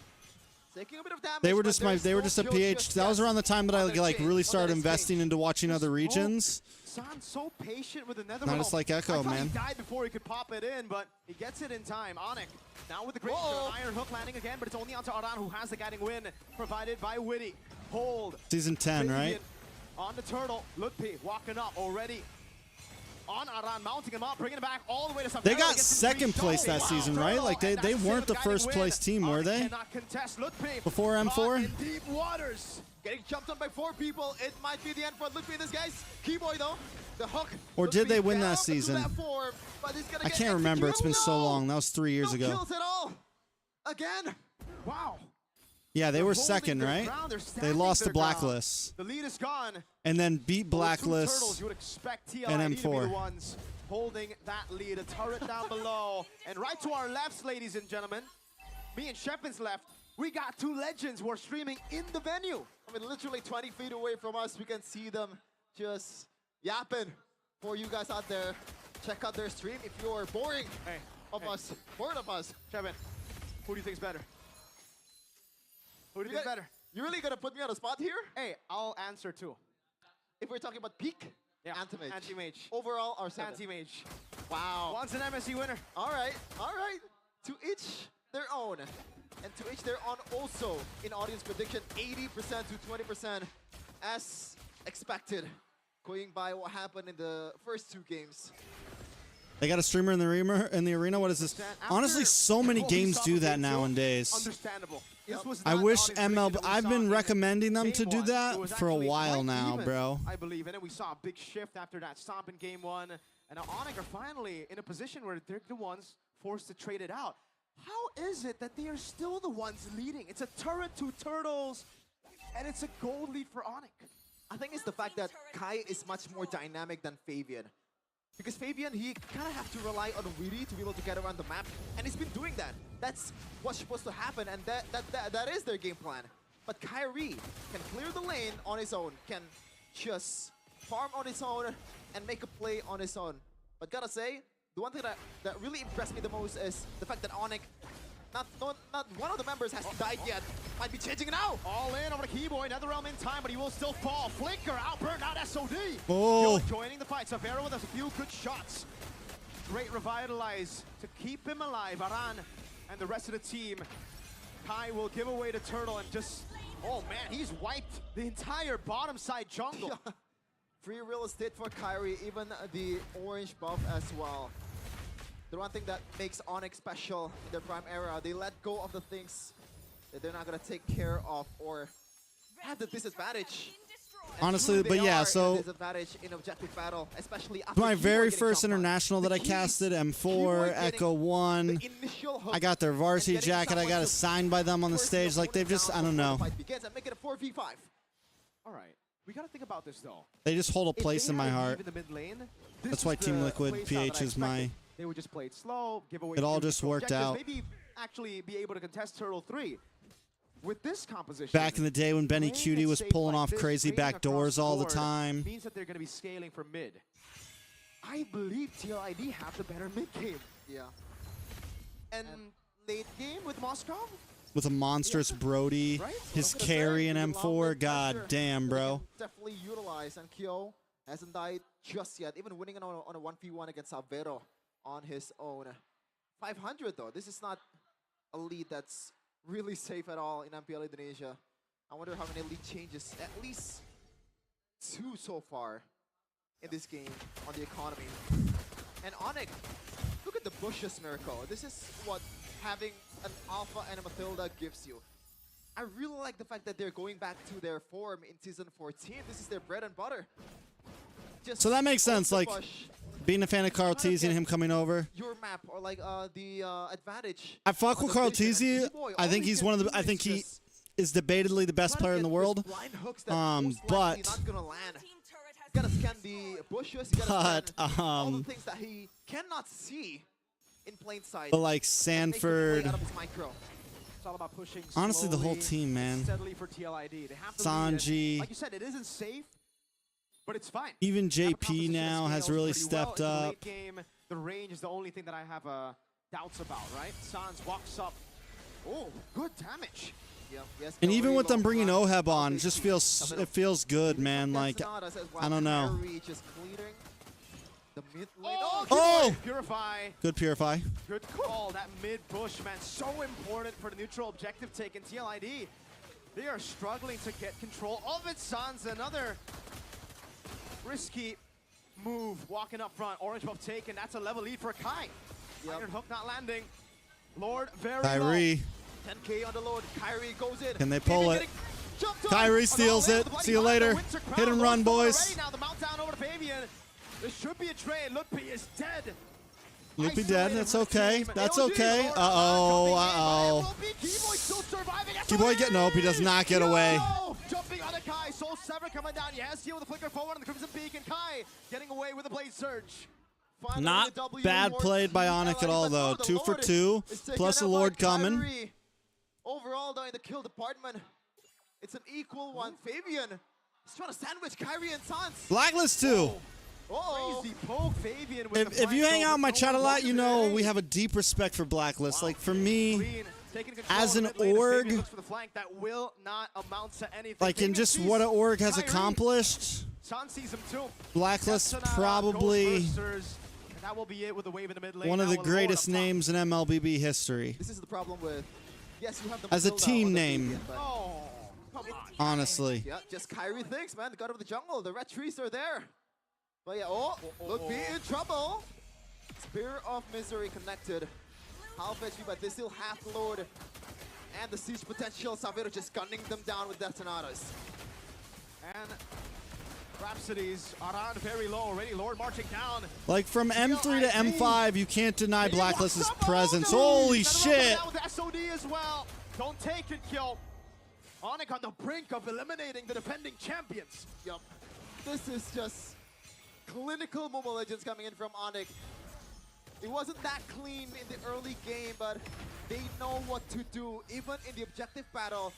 S5: Taking a bit of damage,
S2: They were
S5: but
S2: just
S5: there's
S2: they were
S5: no
S2: just a
S5: kill
S2: PH.
S5: just
S2: That was
S5: yet
S2: around the time that I
S5: on their
S2: like
S5: chain,
S2: really
S5: on
S2: started
S5: their
S2: investing into watching other regions.
S6: San's so patient with the nether
S2: Not just like Echo,
S6: I thought
S2: man.
S6: He died before he could pop it in, but he gets it in time. Onic now with the great iron hook landing again, but it's only onto Aran who has the guiding win provided by Witty. Hold.
S2: Season 10, right?
S6: On the turtle. Lutpi walking up already. On Aran, mounting him up, bringing it back all the way to Savero.
S2: They got second place that season, right? Like they weren't the first place team, were they? Before M4?
S5: In deep waters. Getting jumped on by 4 people. It might be the end for Ludwig, this guy's. Keyboy though. The hook.
S2: Or did they win
S5: fell
S2: that
S5: into
S2: season?
S5: form, but he's gonna
S2: I
S5: get
S2: can't remember. It's been
S5: executed.
S2: so
S5: No!
S2: long. That was 3 years
S5: No
S2: ago.
S5: kills at all. Again.
S6: Wow.
S2: Yeah, they were
S6: holding
S2: second,
S6: their
S2: right?
S6: ground, they're
S2: They
S6: standing
S2: lost to
S6: their ground.
S2: Blacklist.
S6: The lead is gone.
S2: And then beat
S6: Two
S2: Blacklist
S6: turtles, you would expect TLID
S2: and
S6: to be the
S2: M4.
S6: ones holding that lead. A turret down below. And right to our lefts, ladies and gentlemen, me and Shepin's left, we got 2 legends who are streaming in the venue.
S5: I mean, literally 20 feet away from us, we can see them just yapping. For you guys out there, check out their stream if you're bored of us.
S6: Shepin, who do you think's better? Who do you think's better?
S5: You really gonna put me on the spot here?
S6: Hey, I'll answer too.
S5: If we're talking about peak, Anti-Mage.
S6: Anti-Mage.
S5: Overall, or 7?
S6: Anti-Mage.
S5: Wow.
S6: Once an MSC winner.
S5: All right. To each their own. And to each their own also in audience prediction, 80% to 20% as expected. Going by what happened in the first 2 games.
S2: They got a streamer in the arena. What is this? Honestly, so many games do that nowadays.
S6: Understandable.
S2: I wish ML. I've been recommending them to do that for a while now, bro.
S6: I believe, and then we saw a big shift after that stomp in game 1, and now Onic are finally in a position where they're the ones forced to trade it out. How is it that they are still the ones leading? It's a turret, 2 turtles, and it's a gold lead for Onic.
S5: I think it's the fact that Kai is much more dynamic than Fabian. Because Fabian, he kind of have to rely on Witty to be able to get around the map, and he's been doing that. That's what's supposed to happen, and that is their game plan. But Kyrie can clear the lane on his own, can just farm on his own, and make a play on his own. But gotta say, the one thing that really impressed me the most is the fact that Onic, not one of the members has died yet. Might be changing it now.
S6: All in over the Keyboy, another realm in time, but he will still fall. Flicker, outburn, out SOD.
S2: Oh.
S6: Joining the fight, Savero with a few good shots. Great revitalize to keep him alive. Aran and the rest of the team. Kai will give away the turtle and just, oh man, he's wiped the entire bottom side jungle.
S5: Free real estate for Kyrie, even the orange buff as well. The one thing that makes Onic special in their prime era, they let go of the things that they're not gonna take care of or have the disadvantage.
S2: Honestly, but yeah, so
S5: disadvantage in objective battle, especially after
S2: my very
S5: getting
S2: first
S5: jumped on.
S2: international that I casted, M4, Echo 1. I got their varsity jacket. I got it signed by them on the stage. Like they've just, I don't know.
S5: Begins and make it a 4v5.
S6: All right, we gotta think about this though.
S2: They just hold a
S6: If
S2: place
S6: they
S2: in my
S6: had a
S2: heart.
S6: leave in the mid lane,
S2: That's
S6: this
S2: why
S6: is
S2: Team
S6: the
S2: Liquid
S6: play style
S2: PH
S6: that I
S2: is my.
S6: expected. They would just play it slow, give away.
S2: It all
S6: few
S2: just
S6: neutral
S2: worked
S6: objectives,
S2: out.
S6: Maybe actually be able to contest Turtle 3. With this composition,
S2: Back in the day when Benny
S6: playing
S2: Cutie
S6: it
S2: was
S6: safe
S2: pulling
S6: like
S2: off
S6: this,
S2: crazy
S6: trading
S2: back
S6: across
S2: doors all the
S6: board
S2: time.
S6: means that they're going to be scaling for mid. I believe TLID have the better mid game.
S5: Yeah.
S6: And late game with Moscow?
S2: With a monstrous Brody,
S5: Right?
S2: his
S5: I was gonna
S2: carry
S5: say,
S2: in
S5: with a long
S2: M4.
S5: mid
S2: God
S5: pressure
S2: damn,
S5: that they
S2: bro.
S5: can definitely utilize, and Kyo hasn't died just yet, even winning on a 1v1 against Savero on his own. 500 though, this is not a lead that's really safe at all in Mpl Indonesia. I wonder how many lead changes, at least 2 so far in this game on the economy. And Onic, look at the bushes miracle. This is what having an Alpha and a Matilda gives you. I really like the fact that they're going back to their form in Season 14. This is their bread and butter. Just
S2: So that makes sense.
S5: hold
S2: Like,
S5: the bush,
S2: Being a fan of Carl Teasy and him coming over.
S5: Your map or like the advantage.
S2: I fuck with Carl Teasy. I think he's one of the. I think he is debatedly the best player in the world. But
S5: not gonna land. You gotta scan the bushes. You gotta scan all the things that he cannot see in plain sight.
S2: But like Sanford.
S6: It's all about pushing
S2: Honestly, the whole
S6: slowly,
S2: team, man.
S6: steadily for TLID. They have to
S2: Sanji.
S6: like you said, it isn't safe, but it's fine.
S2: Even JP now has really stepped up.
S6: Late game, the range is the only thing that I have doubts about, right? Sans walks up. Oh, good damage.
S5: Yes,
S2: And even with them bringing Oheb on, it just feels good, man. Like, I don't know.
S6: Oh! Purify.
S2: Good Purify.
S6: Good call. That mid bush, man, so important for the neutral objective take in TLID. They are struggling to get control of it. Sans, another risky move, walking up front. Orange buff taken. That's a level lead for Kai. Iron hook not landing. Lord very
S2: Kyrie.
S6: low.
S5: 10K on the Lord. Kyrie goes in.
S2: Can they pull it? Kyrie steals it. See you later. Hit and run, boys.
S6: Now the mount down over to Fabian. There should be a trade. Lutpi is dead.
S2: Loopy dead. That's okay. That's okay. Uh-oh. Uh-oh. Keyboy get nope. He does not get away.
S6: Jumping on a Kai. Soul Sever coming down. Yes, here with a flicker forward on the Crimson Peak. And Kai getting away with a Blade Surge.
S2: Not bad played by Onic at all, though. 2 for 2, plus the Lord coming.
S5: Overall, though, in the kill department, it's an equal one. Fabian is trying to sandwich Kyrie and Sans.
S2: Blacklist 2.
S6: Crazy poke, Fabian with
S2: If you hang out in my chat a lot, you know we have a deep respect for Blacklist. Like, for me, as an org, like in just what an org has accomplished, Blacklist probably one of the greatest names in MLBB history.
S5: This is the problem with, yes, you have the
S2: as a team name, honestly.
S5: Yeah, just Kyrie thinks, man, the god of the jungle, the red trees are there. But yeah, look, be in trouble. Spear of Misery connected. Half HP, but they still have the Lord and the siege potential. Savero just gunning them down with detonatas.
S6: And Rhapsodies are on very low already. Lord marching down.
S2: Like from M3 to M5, you can't deny Blacklist's presence. Holy shit!
S6: With the SOD as well. Don't take it, kill. Onic on the brink of eliminating the defending champions.
S5: Yup. This is just clinical Mobile Legends coming in from Onic. It wasn't that clean in the early game, but they know what to do, even in the objective battle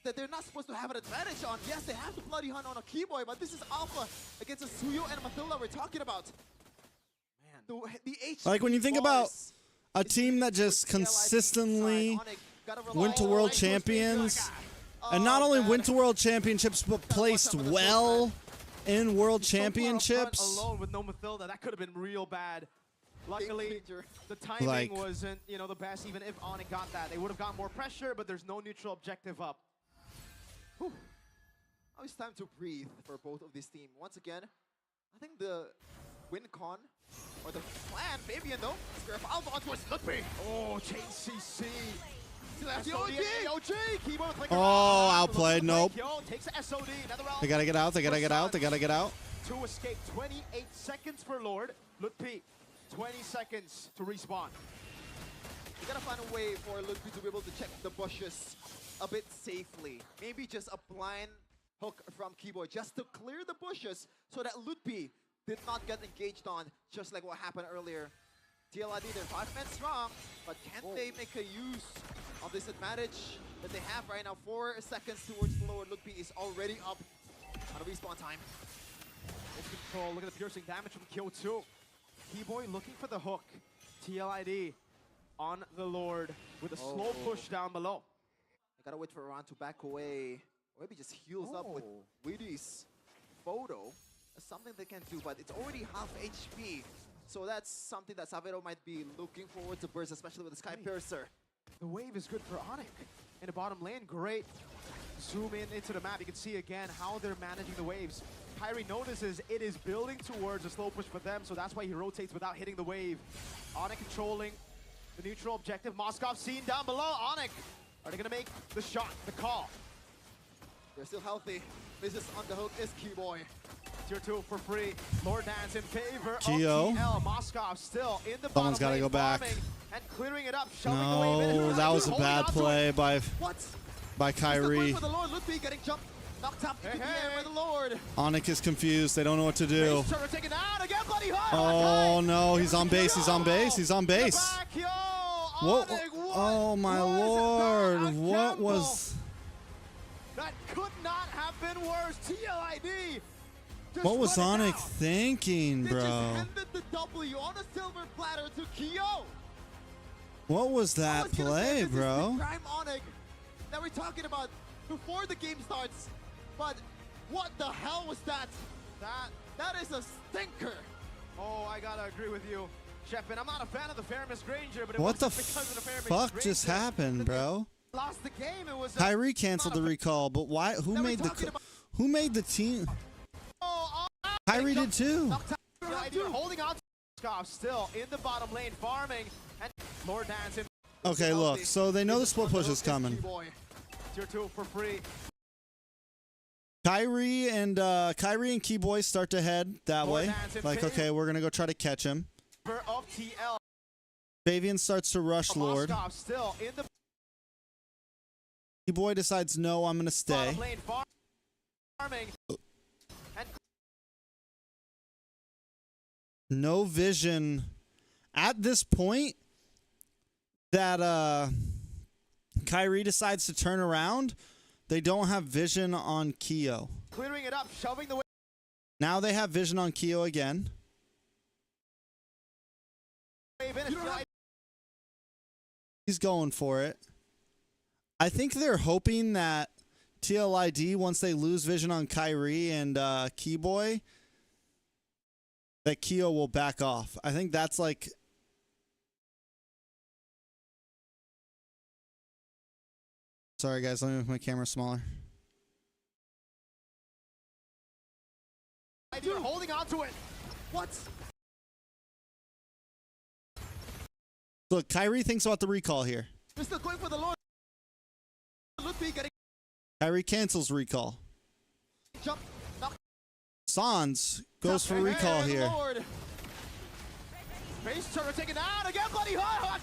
S5: that they're not supposed to have an advantage on. Yes, they have the Bloody Hunt on a Keyboy, but this is Alpha against a Suyo and Mathilda we're talking about. Man, the HP
S2: like when you think about a team that just consistently went to World Champions, and not only went to World Championships, but placed well in World Championships.
S6: Alone with no Mathilda, that could have been real bad. Luckily, the timing wasn't, you know, the best. Even if Onic got that, they would have got more pressure. But there's no neutral objective up.
S5: Whew. Now it's time to breathe for both of these teams. Once again, I think the win con or the plan, Fabian though. Spear of Alpha onto Lutpi.
S6: Oh, JCC.
S2: Oh, outplayed. Nope.
S6: Takes the SOD.
S2: They gotta get out. They gotta get out. They gotta get out.
S6: To escape. 28 seconds for Lord. Lutpi, 20 seconds to respawn.
S5: You gotta find a way for Lutpi to be able to check the bushes a bit safely. Maybe just a blind hook from Keyboy just to clear the bushes so that Lutpi did not get engaged on, just like what happened earlier. TLID, they're 5 men strong, but can they make a use of this advantage that they have right now? 4 seconds towards the Lord. Lutpi is already up on a respawn time.
S6: Full control. Look at the piercing damage from Q2. Keyboy looking for the hook. TLID on the Lord with a slow push down below.
S5: I gotta wait for Ron to back away. Or maybe just heals up with Weedy's photo. That's something they can do, but it's already half HP. So that's something that Savero might be looking forward to burst, especially with the Sky Piercer.
S6: The wave is good for Onic. In the bottom lane, great. Zoom in into the map. You can see again how they're managing the waves. Kyrie notices it is building towards a slow push for them, so that's why he rotates without hitting the wave. Onic controlling the neutral objective. Moskov seen down below. Onic, are they gonna make the shot, the call? They're still healthy. This is on the hook is Keyboy. Tier 2 for free. Lord Dance in favor
S2: Keo.
S6: of TL. Moskov still in the
S2: Someone's
S6: got to
S2: go back.
S6: And clearing it up, shoving the wave in.
S2: No, that was a bad play by Kyrie.
S6: The Lord Ludwig getting jumped, knocked up into the air by the Lord.
S2: Onic is confused. They don't know what to do.
S6: Taken out again, bloody hard.
S2: Oh no, he's on base. He's on base. He's on base. What? Oh my lord! What was?
S6: That could not have been worse. TLID.
S2: What was Onic thinking,
S6: They
S2: bro?
S6: just handed the W on a silver platter to Keo.
S2: What was that play, bro?
S6: Prime Onic that we're talking about before the game starts. But what the hell was that? That is a stinker. Oh, I gotta agree with you, Shepin. I'm not a fan of the Fairness Granger, but it
S2: What the
S6: wasn't because of the Fairness
S2: fuck
S6: Granger
S2: just happened, bro?
S6: lost the game. It was
S2: Kyrie canceled the recall, but why? Who made the team? Kyrie did too.
S6: Holding on to Skov still in the bottom lane, farming, and Lord Dance in.
S2: Okay, look. So they know the split push is coming.
S6: Tier 2 for free.
S2: Kyrie and Keyboy start to head that way. Like, okay, we're gonna go try to catch him.
S6: Of TL.
S2: Fabian starts to rush Lord.
S6: Moskov still in the
S2: Keyboy decides, no, I'm gonna stay.
S6: bottom lane, farming. And
S2: No vision at this point that Kyrie decides to turn around. They don't have vision on Keo.
S6: clearing it up, shoving the way.
S2: Now they have vision on Keo again. He's going for it. I think they're hoping that TLID, once they lose vision on Kyrie and Keyboy, that Keo will back off. I think that's like... Sorry, guys. Let me make my camera smaller.
S6: You're holding on to it. What?
S2: Look, Kyrie thinks about the recall here.
S6: They're still going for the Lord. Ludwig getting
S2: Kyrie cancels recall.
S6: jump.
S2: Sans goes for recall here.
S6: Lord. Face turner taken out again, bloody hard.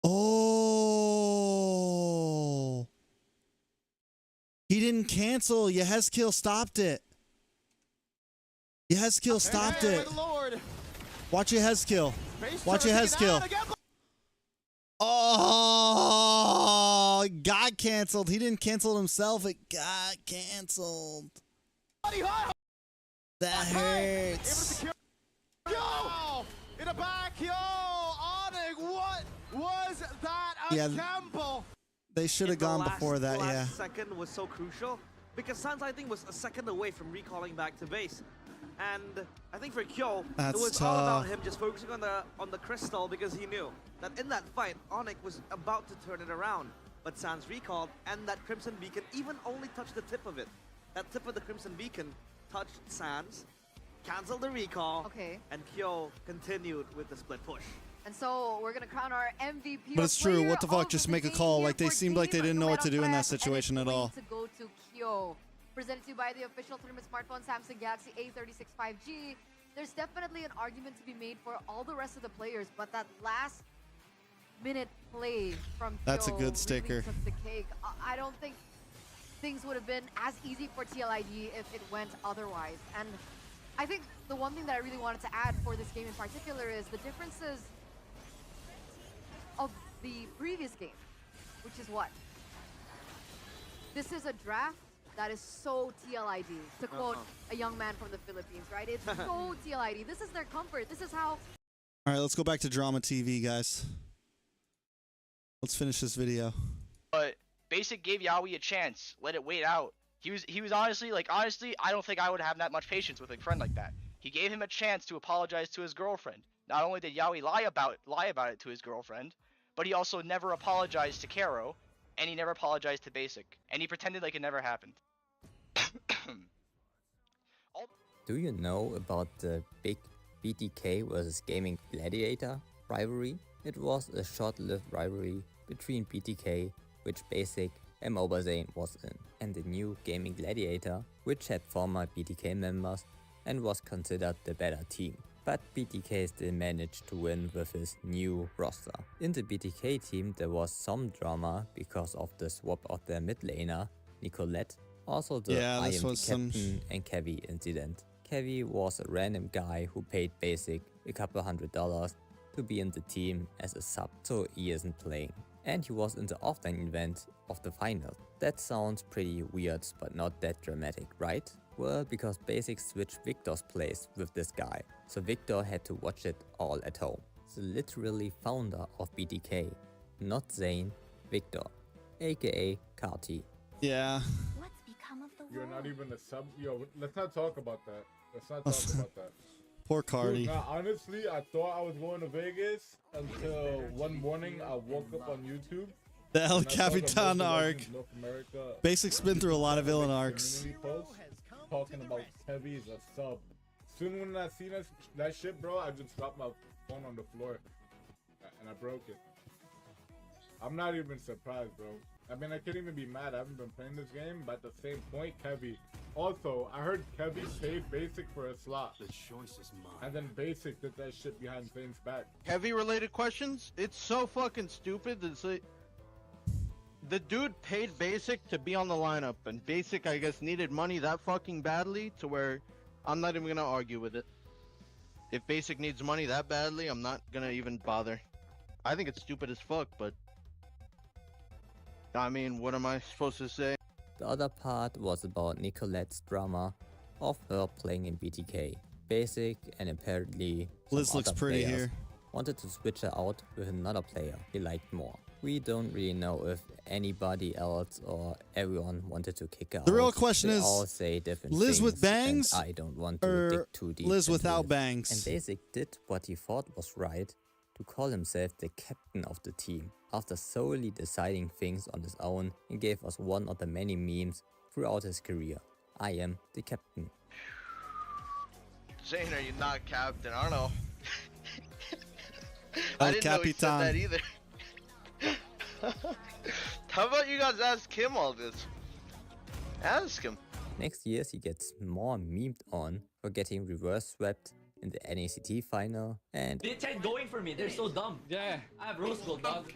S2: Oh. He didn't cancel. Yehezkiel stopped it. Yehezkiel stopped it. Watch Yehezkiel. Watch Yehezkiel. Oh, it got canceled. He didn't cancel it himself. It got canceled. That hurts.
S6: Yo! In the back, yo! Onic, what was that? A gamble?
S2: They should have gone before that,
S3: the
S2: yeah.
S3: last second was so crucial because Sans, I think, was a second away from recalling back to base. And I think for Kyo,
S2: That's
S3: it was all about
S2: tough.
S3: him just focusing on the crystal because he knew that in that fight, Onic was about to turn it around. But Sans recalled, and that Crimson Beacon even only touched the tip of it. That tip of the Crimson Beacon touched Sans, canceled the recall, and Kyo continued with the split push.
S1: And so we're gonna crown our MVP.
S2: But it's true. What the fuck? Just make a call. Like, they seemed like they didn't know what to do in that situation at all.
S1: To go to Kyo. Presented to you by the official tournament smartphone Samsung Galaxy A36 5G. There's definitely an argument to be made for all the rest of the players, but that last minute play from Kyo
S2: That's a good sticker.
S1: really took the cake. I don't think things would have been as easy for TLID if it went otherwise. And I think the one thing that I really wanted to add for this game in particular is the differences of the previous game, which is what? This is a draft that is so TLID, to quote a young man from the Philippines, right? It's so TLID. This is their comfort. This is how...
S2: All right, let's go back to Drama TV, guys. Let's finish this video.
S17: But Basic gave Yaoi a chance. Let it wait out. He was honestly, I don't think I would have that much patience with a friend like that. He gave him a chance to apologize to his girlfriend. Not only did Yaoi lie about it to his girlfriend, but he also never apologized to Kero, and he never apologized to Basic, and he pretended like it never happened.
S16: Do you know about the big BTK versus Gaming Gladiator rivalry? It was a short-lived rivalry between BTK, which Basic Zane was in, and the new Gaming Gladiator, which had former BTK members and was considered the better team. But BTK still managed to win with his new roster. In the BTK team there was some drama because of the swap of their mid laner, Nicolette, also the I am the captain and Kevy incident. Kevy was a random guy who paid Basic a couple $100 to be in the team as a sub, so he isn't playing. And he was in the offline event of the final. That sounds pretty weird but not that dramatic, right? Well, because Basic switched Victor's place with this guy, so Victor had to watch it all at home. The literally founder of BTK, not Zane, Victor, aka Carti.
S2: Yeah.
S18: What's become of the
S19: You're
S18: world?
S19: not even a sub. Yo, let's not talk about that. Let's not talk about that.
S2: Poor Cardi.
S19: Dude, nah, honestly, I thought I was going to Vegas until one morning I woke up on YouTube.
S2: The El Capitan arc. Basic's been through a lot of villain arcs.
S19: Talking about Heavy as a sub. Soon when I seen that shit, bro, I just dropped my phone on the floor and I broke it. I'm not even surprised, bro. I mean, I can't even be mad. I haven't been playing this game, but at the same point, Kevy. Also, I heard Kevy paid Basic for a slot. The choice is mine. And then Basic did that shit behind Zane's back.
S20: Heavy related questions? It's so fucking stupid to say. The dude paid Basic to be on the lineup, and Basic, I guess, needed money that fucking badly to where I'm not even gonna argue with it. If Basic needs money that badly, I'm not gonna even bother. I think it's stupid as fuck, but I mean, what am I supposed to say?
S16: The other part was about Nicolette's drama of her playing in BTK. Basic and apparently
S2: Liz looks pretty here.
S16: Wanted to switch her out with another player he liked more. We don't really know if anybody else or everyone wanted to kick her out.
S2: The real question
S16: they
S2: is,
S16: all say different
S2: Liz
S16: things,
S2: with bangs
S16: and I don't want to dig too deep
S2: Liz
S16: into
S2: without
S16: it.
S2: bangs?
S16: And Basic did what he thought was right, to call himself the captain of the team, after solely deciding things on his own, and gave us one of the many memes throughout his career. I am the captain.
S20: Zane, are you not captain? I don't know.
S2: El
S20: I didn't know he said
S2: Capitan.
S20: that either. How about you guys ask him all this? Ask him.
S16: Next year he gets more memed on for getting reverse swept in the NACT final, and
S14: They tried going for me. They're so dumb. Yeah. I have rose gold, dog.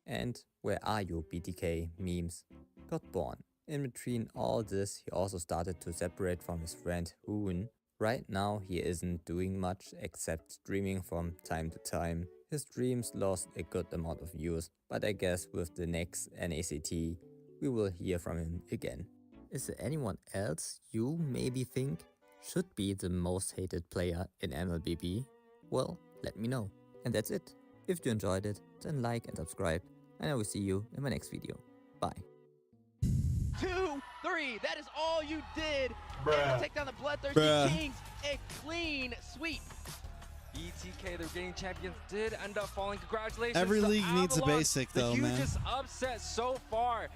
S16: and Where Are You BTK memes got born. In between all this, he also started to separate from his friend Hoon. Right now he isn't doing much except streaming from time to time. His streams lost a good amount of views, but I guess with the next NACT we will hear from him again. Is there anyone else you maybe think should be the most hated player in MLBB? Well, let me know. And that's it. If you enjoyed it, then like and subscribe, and I will see you in my next video. Bye.
S3: 2, 3, that is all you did.
S2: Bruh.
S3: And take down the Bloodthirsty
S2: Bruh.
S3: Kings. A clean sweep.
S11: BTK, the reigning champions, did end up falling. Congratulations.
S2: Every
S11: to
S2: league needs a
S11: Avalon,
S2: basic, though,
S11: the
S2: man.
S11: hugest upset so far.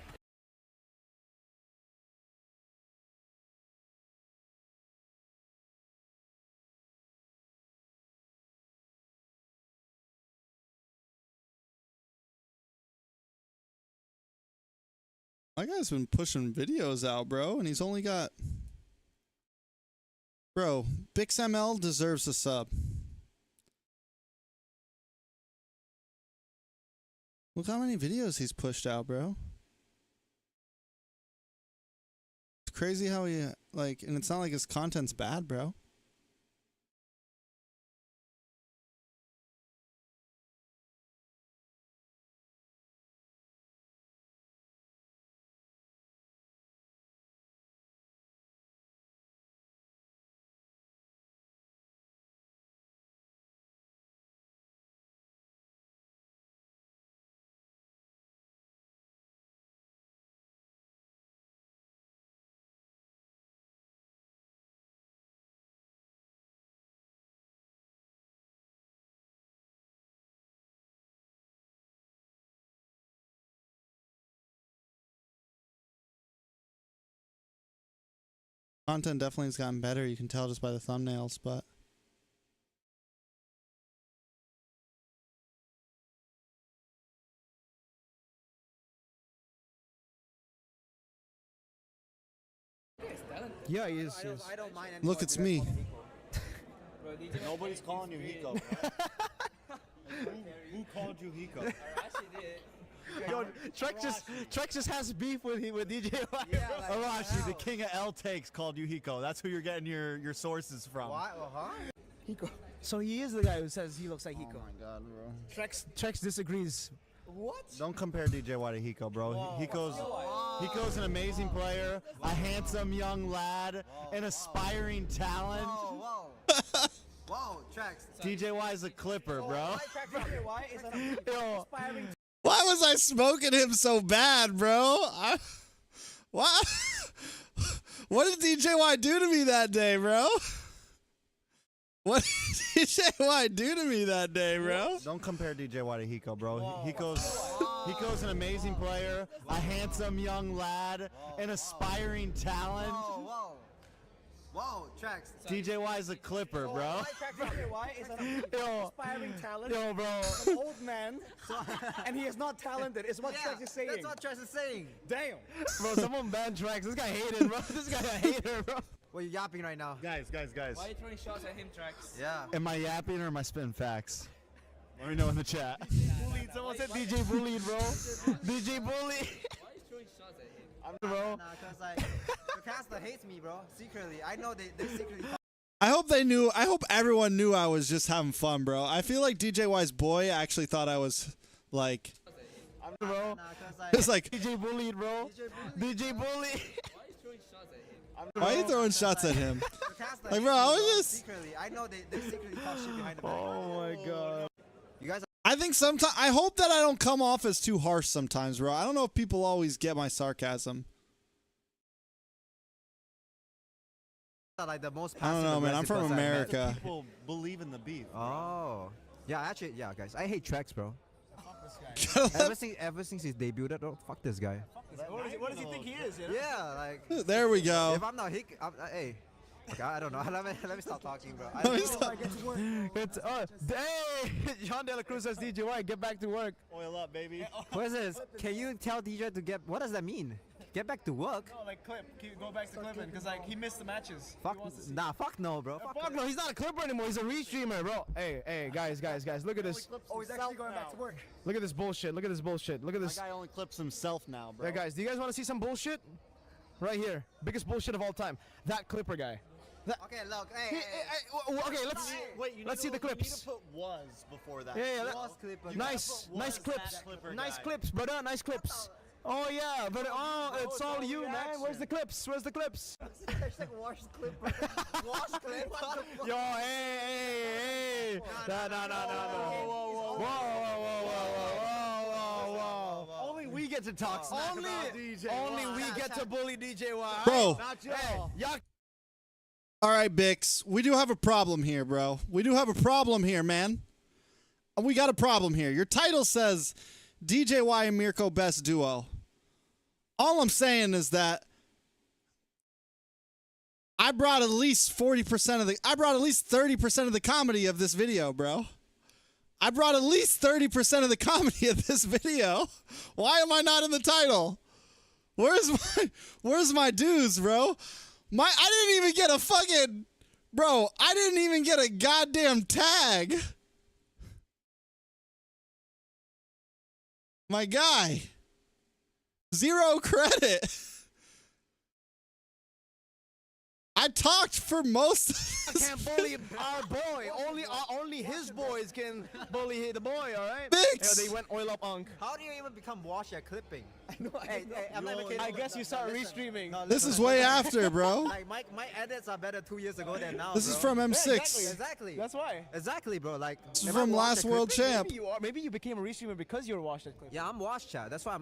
S2: My guy's been pushing videos out, bro, and he's only got... Bro, BixML deserves a sub. Look how many videos he's pushed out, bro. It's crazy how he, like, and it's not like his content's bad, bro. Content definitely has gotten better. You can tell just by the thumbnails, but
S18: Yeah, he is.
S4: I don't mind.
S2: Look, it's me.
S18: Nobody's calling you Hiko. Who called you Hiko?
S21: Yo, TREX just has beef with DJY.
S18: Yeah, Arashi, the king of L takes, called you Hiko. That's who you're getting your sources from.
S4: What? Huh?
S21: Hiko. So he is the guy who says he looks like Hiko.
S18: Oh my god, bro.
S21: TREX disagrees.
S4: What?
S18: Don't compare DJY to Hiko, bro. Hiko's an amazing player, a handsome young lad, an aspiring talent.
S4: Whoa. Whoa, TREX.
S18: DJY is a clipper, bro.
S4: Why is an aspiring?
S2: Why was I smoking him so bad, bro? What did DJY do to me that day, bro? What did DJY do to me that day, bro?
S18: Don't compare DJY to Hiko, bro. Hiko's an amazing player, a handsome young lad, an aspiring talent.
S4: Whoa, TREX.
S18: DJY is a clipper, bro.
S4: Why is an aspiring talent?
S21: Yo, bro. An old man, and he is not talented. It's what TREX is saying.
S4: That's what TREX is saying.
S21: Damn. Bro, someone banned TREX. This guy hated, bro. This guy a hater, bro.
S4: What are you yapping right now?
S18: Guys.
S15: Why are you throwing shots at him, TREX?
S4: Yeah.
S18: Am I yapping or am I spitting facts? Let me know in the chat.
S21: Bullied. Someone said DJ bullied, bro. DJ bullied.
S15: Why are you throwing shots at him?
S4: Bro. Nah, cause like ShoutCaster hates me, bro. Secretly, I know they secretly.
S2: I hope everyone knew I was just having fun, bro. I feel like DJY's boy actually thought I was like,
S21: bro.
S2: it's like,
S21: DJ bullied, bro. DJ bullied.
S2: why are you throwing shots at him? Like, bro, I was just.
S4: Secretly, I know they secretly talk shit behind the back.
S21: Oh my god.
S4: You guys.
S2: I think sometimes I hope that I don't come off as too harsh sometimes, bro. I don't know if people always get my sarcasm.
S4: Like the most
S2: I don't know, man. I'm from America.
S18: People believe in the beef.
S4: Oh. Yeah, actually, yeah, guys. I hate TREX, bro. Ever since he's debuted, oh, fuck this guy.
S21: What does he think he is? You know?
S4: Yeah, like.
S2: There we go.
S4: If I'm not hick, hey. Okay, I don't know. Let me stop talking, bro. I
S2: Let me
S4: don't know
S2: stop.
S4: if I get to work.
S21: It's hey, John De La Cruz says DJY, get back to work.
S18: Oil up, baby.
S4: What is this? Can you tell DJ to get? What does that mean? Get back to work?
S21: No, like clip. Go back to clipping because like he missed the matches.
S4: Fuck, nah, fuck no, bro.
S21: Fuck no, he's not a clipper anymore. He's a restreamer, bro. Hey, guys, look at this.
S4: Oh, he's actually going back to work.
S21: Look at this bullshit. Look at this bullshit. Look at this.
S18: That guy only clips himself now, bro.
S21: Yeah, guys, do you guys want to see some bullshit? Right here, biggest bullshit of all time. That clipper guy.
S4: Okay, look. Hey,
S21: okay, let's
S18: Let's
S21: see the clips.
S18: You need to put was before that.
S21: Yeah,
S18: Was
S21: nice clips, brother. Nice clips. Oh yeah, but it's all you, man. Where's the clips?
S4: Hashtag wash clipper. Wash clip.
S21: Yo, hey. No. Whoa.
S18: Only we get to talk smack about DJ.
S21: Only we get to bully DJY.
S2: Bro.
S21: Not y'all. Y'all.
S2: All right, Bix. We do have a problem here, bro. We do have a problem here, man. We got a problem here. Your title says DJY and Mirko best duo. All I'm saying is that I brought at least 40% of I brought at least 30% of the comedy of this video, bro. I brought at least 30% of the comedy of this video. Why am I not in the title? Where's my dues, bro? I didn't even get a fucking, bro, I didn't even get a goddamn tag. My guy. 0 credit. I talked for most of this.
S21: I can't bully our boy. Only his boys can bully the boy, alright?
S2: Bix!
S21: Yeah, they went oil up Unk.
S4: How do you even become wash at clipping?
S21: I know.
S4: I'm not kidding.
S21: I guess you start restreaming.
S4: No,
S2: This is way after, bro.
S4: Like my edits are better 2 years ago than now.
S2: This is from M6.
S21: Yeah,
S4: Exactly.
S21: That's why.
S4: Exactly, bro. Like
S2: This is from Last World Champ.
S21: Maybe you became a restreamer because you were washed at clipping.
S4: Yeah, I'm washed chat. That's why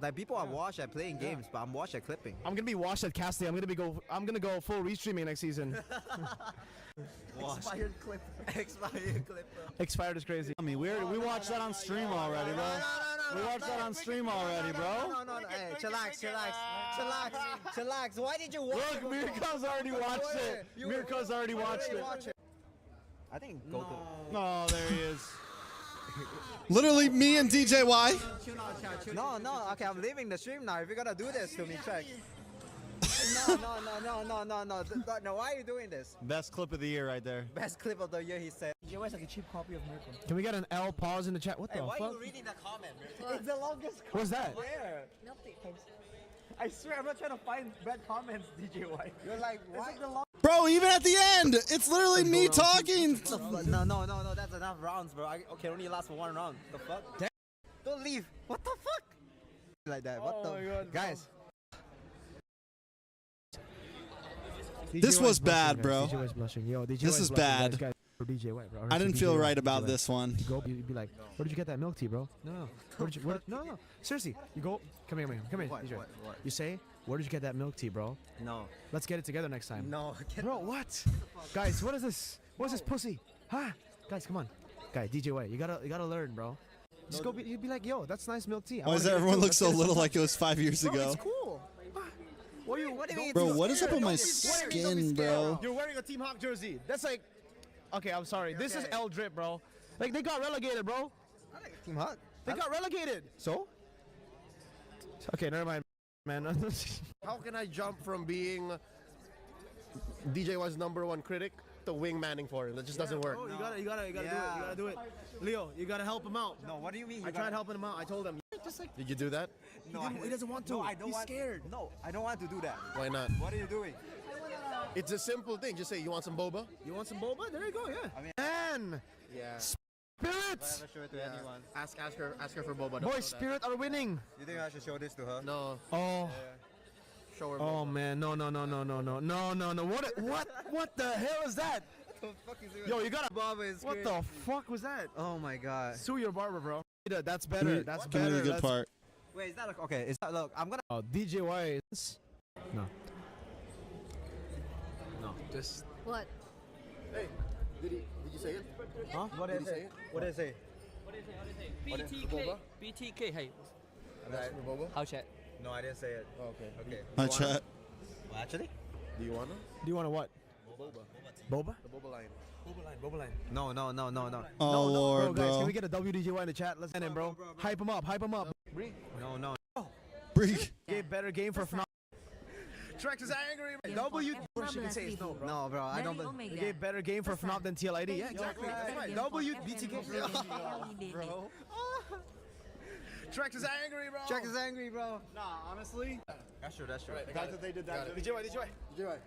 S4: like people are washed at playing games, but I'm washed at clipping.
S21: I'm gonna be washed at casting. I'm gonna go full restreaming next season.
S4: Expired clip. Expired clip.
S21: Expired is crazy.
S18: I mean, we watched that on stream already, bro. We watched that on stream already, bro.
S4: No. Hey, chillax. Why did you watch it?
S21: Look, Mirko's already watched it. Mirko's already watched it.
S4: I think go to.
S18: No, there he is.
S2: Literally me and DJY.
S4: No. Okay, I'm leaving the stream now. If you're gonna do this to me, check.
S10: No, why are you doing this?
S18: Best clip of the year right there.
S10: Best clip of the year, he said. DJ is like a cheap copy of Miracle.
S21: Can we get an L pause in the chat? What the
S10: Why
S21: fuck?
S10: are you reading that comment, Miracle? It's the longest comment.
S21: What's that?
S10: Where? I swear, I'm not trying to find bad comments, DJ White. You're like, why?
S2: Bro, even at the end, it's literally me talking.
S10: No, that's enough rounds, bro. Okay, only last for one round. The fuck? Damn. Don't leave. What the fuck? Like that. What the?
S21: God,
S10: guys.
S2: This was bad, bro.
S21: DJ White's blushing. Yo, DJ
S2: This is bad.
S21: Guys, DJ White, bro.
S2: I didn't feel right about this one.
S21: You go, you'd be like, where did you get that milk tea, bro? No. No. Seriously, you go. Come here, DJ.
S10: What?
S21: You say, where did you get that milk tea, bro?
S10: No.
S21: Let's get it together next time.
S10: No.
S21: Bro, what? Guys, what is this? What's this pussy? Huh? Guys, come on. Guy, DJ White, you gotta learn, bro. Just go. You'd be like, yo, that's nice milk tea.
S2: Why does everyone look so little like it was 5 years
S21: Bro,
S2: ago?
S21: it's cool. What do you mean?
S2: Bro, what is up with my skin, bro?
S21: You're wearing a Team Hawk jersey. That's like, okay, I'm sorry. This is L drip, bro. Like they got relegated, bro.
S10: Team Hawk.
S21: They got relegated. So? Okay, never mind, man.
S22: How can I jump from being DJ was #1 critic to wingmanning for him? That just doesn't work.
S21: Oh, you gotta do it. You gotta do it. Leo, you gotta help him out.
S10: No, what do you mean?
S21: I tried helping him out. I told him. Just like
S22: Did you do that?
S10: No,
S21: he doesn't want to.
S10: No, I don't
S21: He's
S10: want.
S21: scared.
S10: No, I don't want to do that.
S22: Why not?
S10: What are you doing?
S22: It's a simple thing. Just say, you want some boba?
S21: You want some boba? There you go. Yeah.
S10: I mean,
S21: Man,
S22: Yeah.
S21: spirits.
S10: show it to anyone.
S22: Ask her for boba.
S21: Boys, spirit are winning.
S10: You think I should show this to her?
S22: No.
S21: Oh.
S22: Show her
S21: Oh
S22: boba.
S21: man, no. What the hell is that?
S10: What the fuck is it?
S21: Yo, you gotta.
S10: Boba is
S21: What the fuck was that?
S10: Oh my god.
S21: Sue your barber, bro. That's better. That's
S2: Give me
S21: better.
S2: the good part.
S10: Wait, is that okay? Is that look? I'm gonna.
S21: Oh, DJ White. No. No, just.
S9: What?
S22: Hey, did you say it?
S21: Huh?
S10: What did I say? What did I say?
S15: BTK. BTK. Hey.
S22: I'm asking for boba?
S15: How chat?
S10: No, I didn't say it.
S22: Oh, okay.
S10: Okay.
S2: Hi, chat.
S10: Well, actually?
S22: Do you want to?
S21: Do you want to what?
S22: Boba.
S21: Boba?
S22: The boba line.
S21: Boba line.
S10: No.
S2: Oh, Lord,
S21: Bro, guys, can
S2: bro.
S21: we get a WDJY in the chat? Let's end him, bro. Hype him up.
S10: No.
S2: Break.
S21: Better game for FNAF.
S22: TREX is angry.
S21: W. Worst you can say is no, bro.
S10: No, bro. I don't.
S21: They gave better game for FNAF than TLID. Yeah, exactly. That's right. WBTK.
S10: Bro.
S22: TREX is angry, bro.
S10: Check is angry, bro.
S21: Nah, honestly.
S10: That's true.
S22: The fact that they did that.
S21: DJY.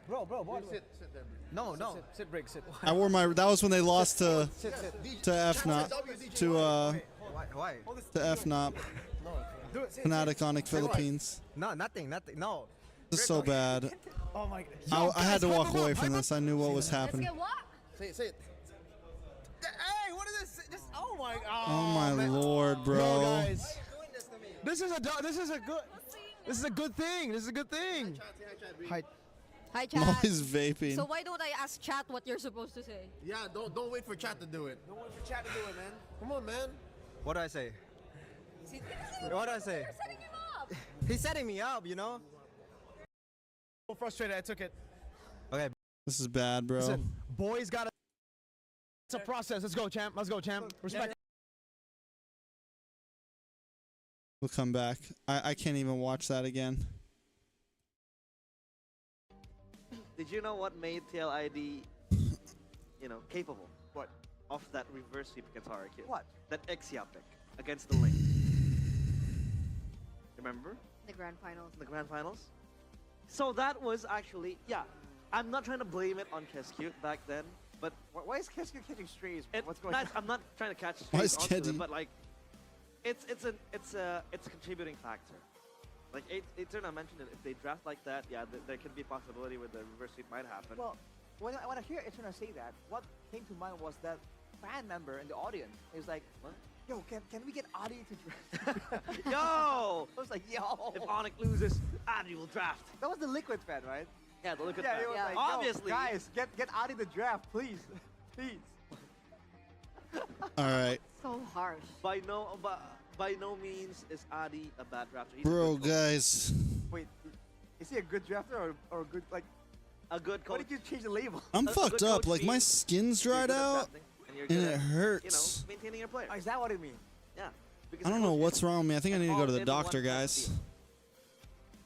S22: Bro,
S21: what?
S22: sit there.
S10: No.
S21: Sit, break, sit.
S2: I wore my. That was when they lost to FNOP.
S10: Why?
S2: To FNOP. Fnatic Onic Philippines.
S10: No, nothing. No.
S2: This is so bad.
S21: Oh my god.
S2: I had to walk away from this. I knew what was happening.
S9: Let's get what?
S22: Say it.
S10: Hey, what is this? Just oh my.
S2: Oh my Lord,
S21: Yo,
S2: bro.
S21: guys. This is a good thing. Hi.
S9: Hi, chat.
S2: Molly's vaping.
S9: So why don't I ask chat what you're supposed to say?
S22: Yeah, don't wait for chat to do it.
S21: Don't wait for chat to do it, man.
S22: Come on, man.
S10: What do I say? What do I say?
S9: You're setting him up.
S10: He's setting me up, you know.
S21: So frustrated, I took it.
S10: Okay.
S2: This is bad, bro.
S21: Listen, boys gotta. It's a process. Let's go, champ. Respect.
S2: We'll come back. I can't even watch that again.
S3: Did you know what made TLID, capable?
S4: What?
S3: Of that reverse sweep guitar kill?
S4: What?
S3: That Exia pick against the Link. Remember?
S1: The grand finals.
S3: The grand finals? So that was actually, I'm not trying to blame it on Kescute back then, but
S4: Why is Kescute catching strays? What's going
S3: on?
S4: on?
S3: I'm not trying to catch
S2: Why is
S3: strays onto
S2: Keddy-
S3: it, but like, it's a contributing factor. Like Eternal mentioned it, if they draft like that, there could be a possibility where the reverse sweep might happen.
S4: Well, when I hear Eternal say that, what came to mind was that fan member in the audience. He was like,
S3: what?
S4: Yo, can we get Adi to draft?
S3: Yo!
S4: I was like, yo.
S3: If Onic loses, Adi will draft.
S4: That was the Liquid fan, right?
S3: Yeah, the Liquid
S4: Yeah,
S3: fan.
S4: he was like,
S3: Obviously.
S4: yo, guys, get Adi to draft, please. Please.
S2: All right.
S1: So harsh.
S3: By no means is Adi a bad drafter. He's
S2: Bro,
S3: a good coach.
S2: guys.
S4: Wait, is he a good drafter or a good, like...
S3: A good coach.
S4: Why did you change the label?
S2: I'm
S3: A
S2: fucked
S3: good
S2: up.
S3: coach
S2: Like, my
S3: means
S2: skin's
S3: you're
S2: dried
S3: good at
S2: out.
S3: drafting, and you're
S2: And
S3: good
S2: it
S3: at,
S2: hurts.
S3: maintaining your player.
S4: Oh, is that what it means?
S3: Yeah.
S2: I don't know what's wrong with me. I think I need to go to the
S3: all in
S2: doctor,
S3: one
S2: guys.
S3: deal.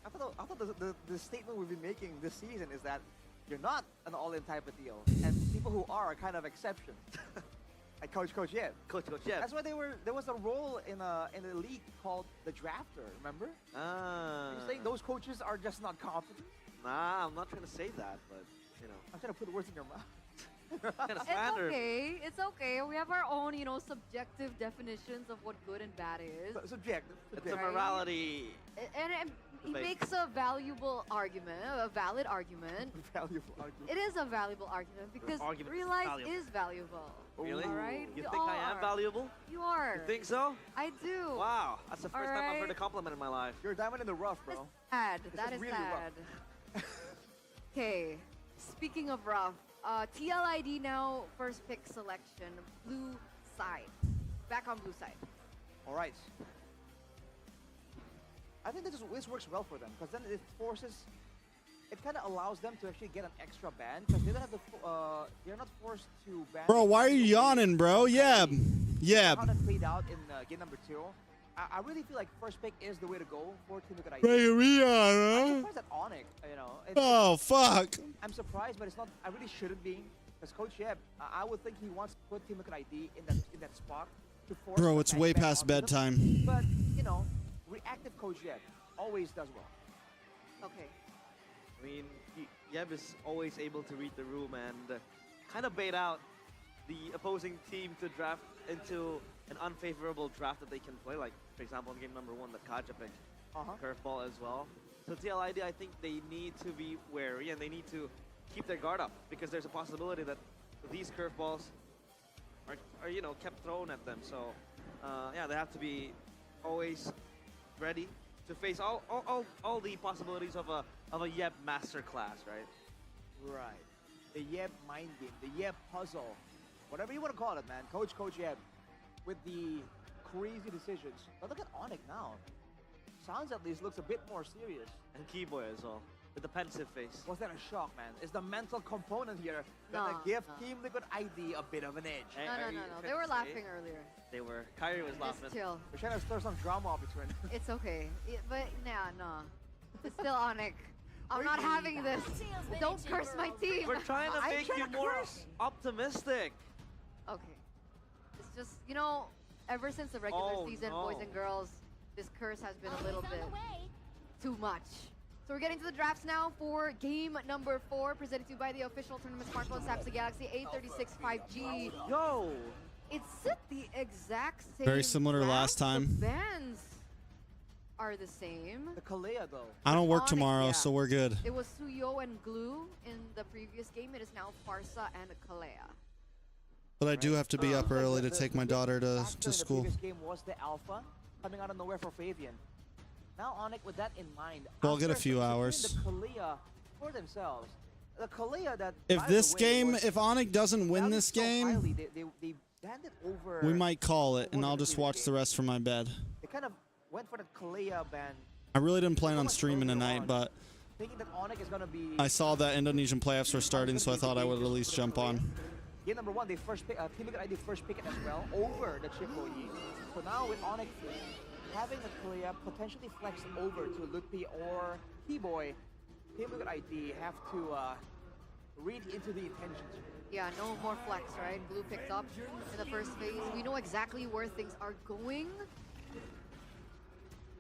S4: I thought I thought the statement we've been making this season is that you're not an all-in type of deal, and people who are kind of exceptions. Like Coach Yeb.
S3: Coach Yeb.
S4: That's why there was a role in the league called the drafter. Remember?
S3: Ah.
S4: You're saying those coaches are just not competent?
S3: Nah, I'm not trying to say that, but you know.
S4: I'm trying to put words in your mouth.
S1: It's okay. It's okay. We have our own, you know, subjective definitions of what good and bad is.
S4: Subjective.
S3: It's a morality.
S1: And he makes a valuable argument, a valid argument.
S4: Valuable argument.
S1: It is a valuable argument because real life is valuable.
S3: Really?
S1: All right?
S3: You think I am valuable?
S1: You are.
S3: You think so?
S1: I do.
S3: Wow, that's the first time I've heard a compliment in my life.
S4: You're a diamond in the rough, bro.
S1: Sad.
S4: This
S1: That is
S4: really
S1: sad. Okay. Speaking of rough, TLID now first pick selection, blue side. Back on blue side.
S4: All right. I think this works well for them because then it kind of allows them to actually get an extra ban because they don't have they're not forced to ban.
S2: Bro, why are you yawning, bro? Yeah.
S4: How that played out in game number 2. I really feel like first pick is the way to go for Team Liquid ID.
S2: Bro, we are,
S4: I'm surprised at Onic, you know.
S2: Oh, fuck.
S4: I'm surprised, but it's not. I really shouldn't be because Coach Yeb, I would think he wants to put Team Liquid ID in that spot to force.
S2: Bro, it's way past bedtime.
S4: But you know, reactive Coach Yeb always does well.
S1: Okay.
S3: I mean, Yeb is always able to read the room and kind of bait out the opposing team to draft into an unfavorable draft that they can play. Like, for example, in game number 1, the Kaja picked curveball as well. So TLID, I think they need to be wary and they need to keep their guard up because there's a possibility that these curveballs are you know, kept thrown at them. So, yeah, they have to be always ready to face all the possibilities of a Yeb masterclass, right?
S4: Right. The Yeb mind game, the Yeb puzzle, whatever you want to call it, man. Coach Yeb with the crazy decisions. But look at Onic now. Sounds at least looks a bit more serious.
S3: And Keyboy as well, with the pensive face.
S4: Was that a shock, man? Is the mental component here gonna give Team Liquid ID a bit of an edge?
S1: No. They were laughing earlier.
S3: They were. Kyrie was laughing.
S1: Just chill.
S4: We're trying to stir some drama up between.
S1: It's okay. But no. It's still Onic. I'm not having this. Don't curse my team.
S3: We're trying to make you more optimistic.
S1: Okay. It's just, you know, ever since the regular season, boys and girls, this curse has been a little bit too much. So we're getting to the drafts now for game number 4, presented to you by the official tournament smartphone Samsung Galaxy A36 5G.
S3: Yo!
S1: It's the exact same.
S2: Very similar to last time.
S1: The bands are the same.
S4: The Kalea, though.
S2: I don't work tomorrow, so we're good.
S1: It was Suyo and Glue in the previous game. It is now Farsa and Kalea.
S2: But I do have to be up early to take my daughter to school.
S4: The previous game was the Alpha coming out of nowhere for Fabian. Now Onic with that in mind.
S2: Well, I'll get a few hours.
S4: The Kalea for themselves. The Kalea that.
S2: If this game, if Onic doesn't win this game,
S4: they banded over.
S2: we might call it, and I'll just watch the rest from my bed.
S4: They kind of went for the Kalea ban.
S2: I really didn't plan on streaming tonight, but
S4: Thinking that Onic is gonna be.
S2: I saw that Indonesian playoffs were starting, so I thought I would at least jump on.
S4: Game number 1, they first pick. Team Liquid ID first pick it as well over the Chipoyi. So now with Onic having the Kalea potentially flex over to Lutpi or Keyboy, Team Liquid ID have to read into the intentions.
S1: Yeah, no more flex, right? Blue picked up in the first phase. We know exactly where things are going.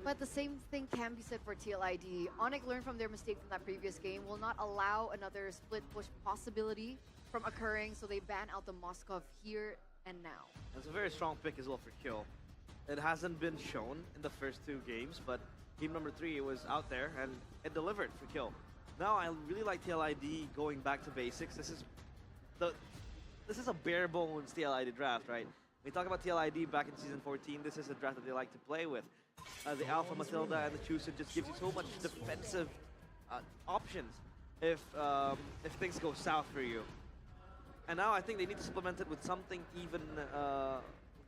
S1: But the same thing can be said for TLID. Onic learned from their mistake from that previous game, will not allow another split push possibility from occurring, so they ban out the Moskov here and now.
S3: It's a very strong pick as well for Kill. It hasn't been shown in the first 2 games, but game number 3 it was out there and it delivered for Kill. Now I really like TLID going back to basics. This is a bare bones TLID draft, right? We talk about TLID back in season 14. This is a draft that they like to play with. The Alpha Matilda and the Chusen just gives you so much defensive options if things go south for you. And now I think they need to supplement it with something even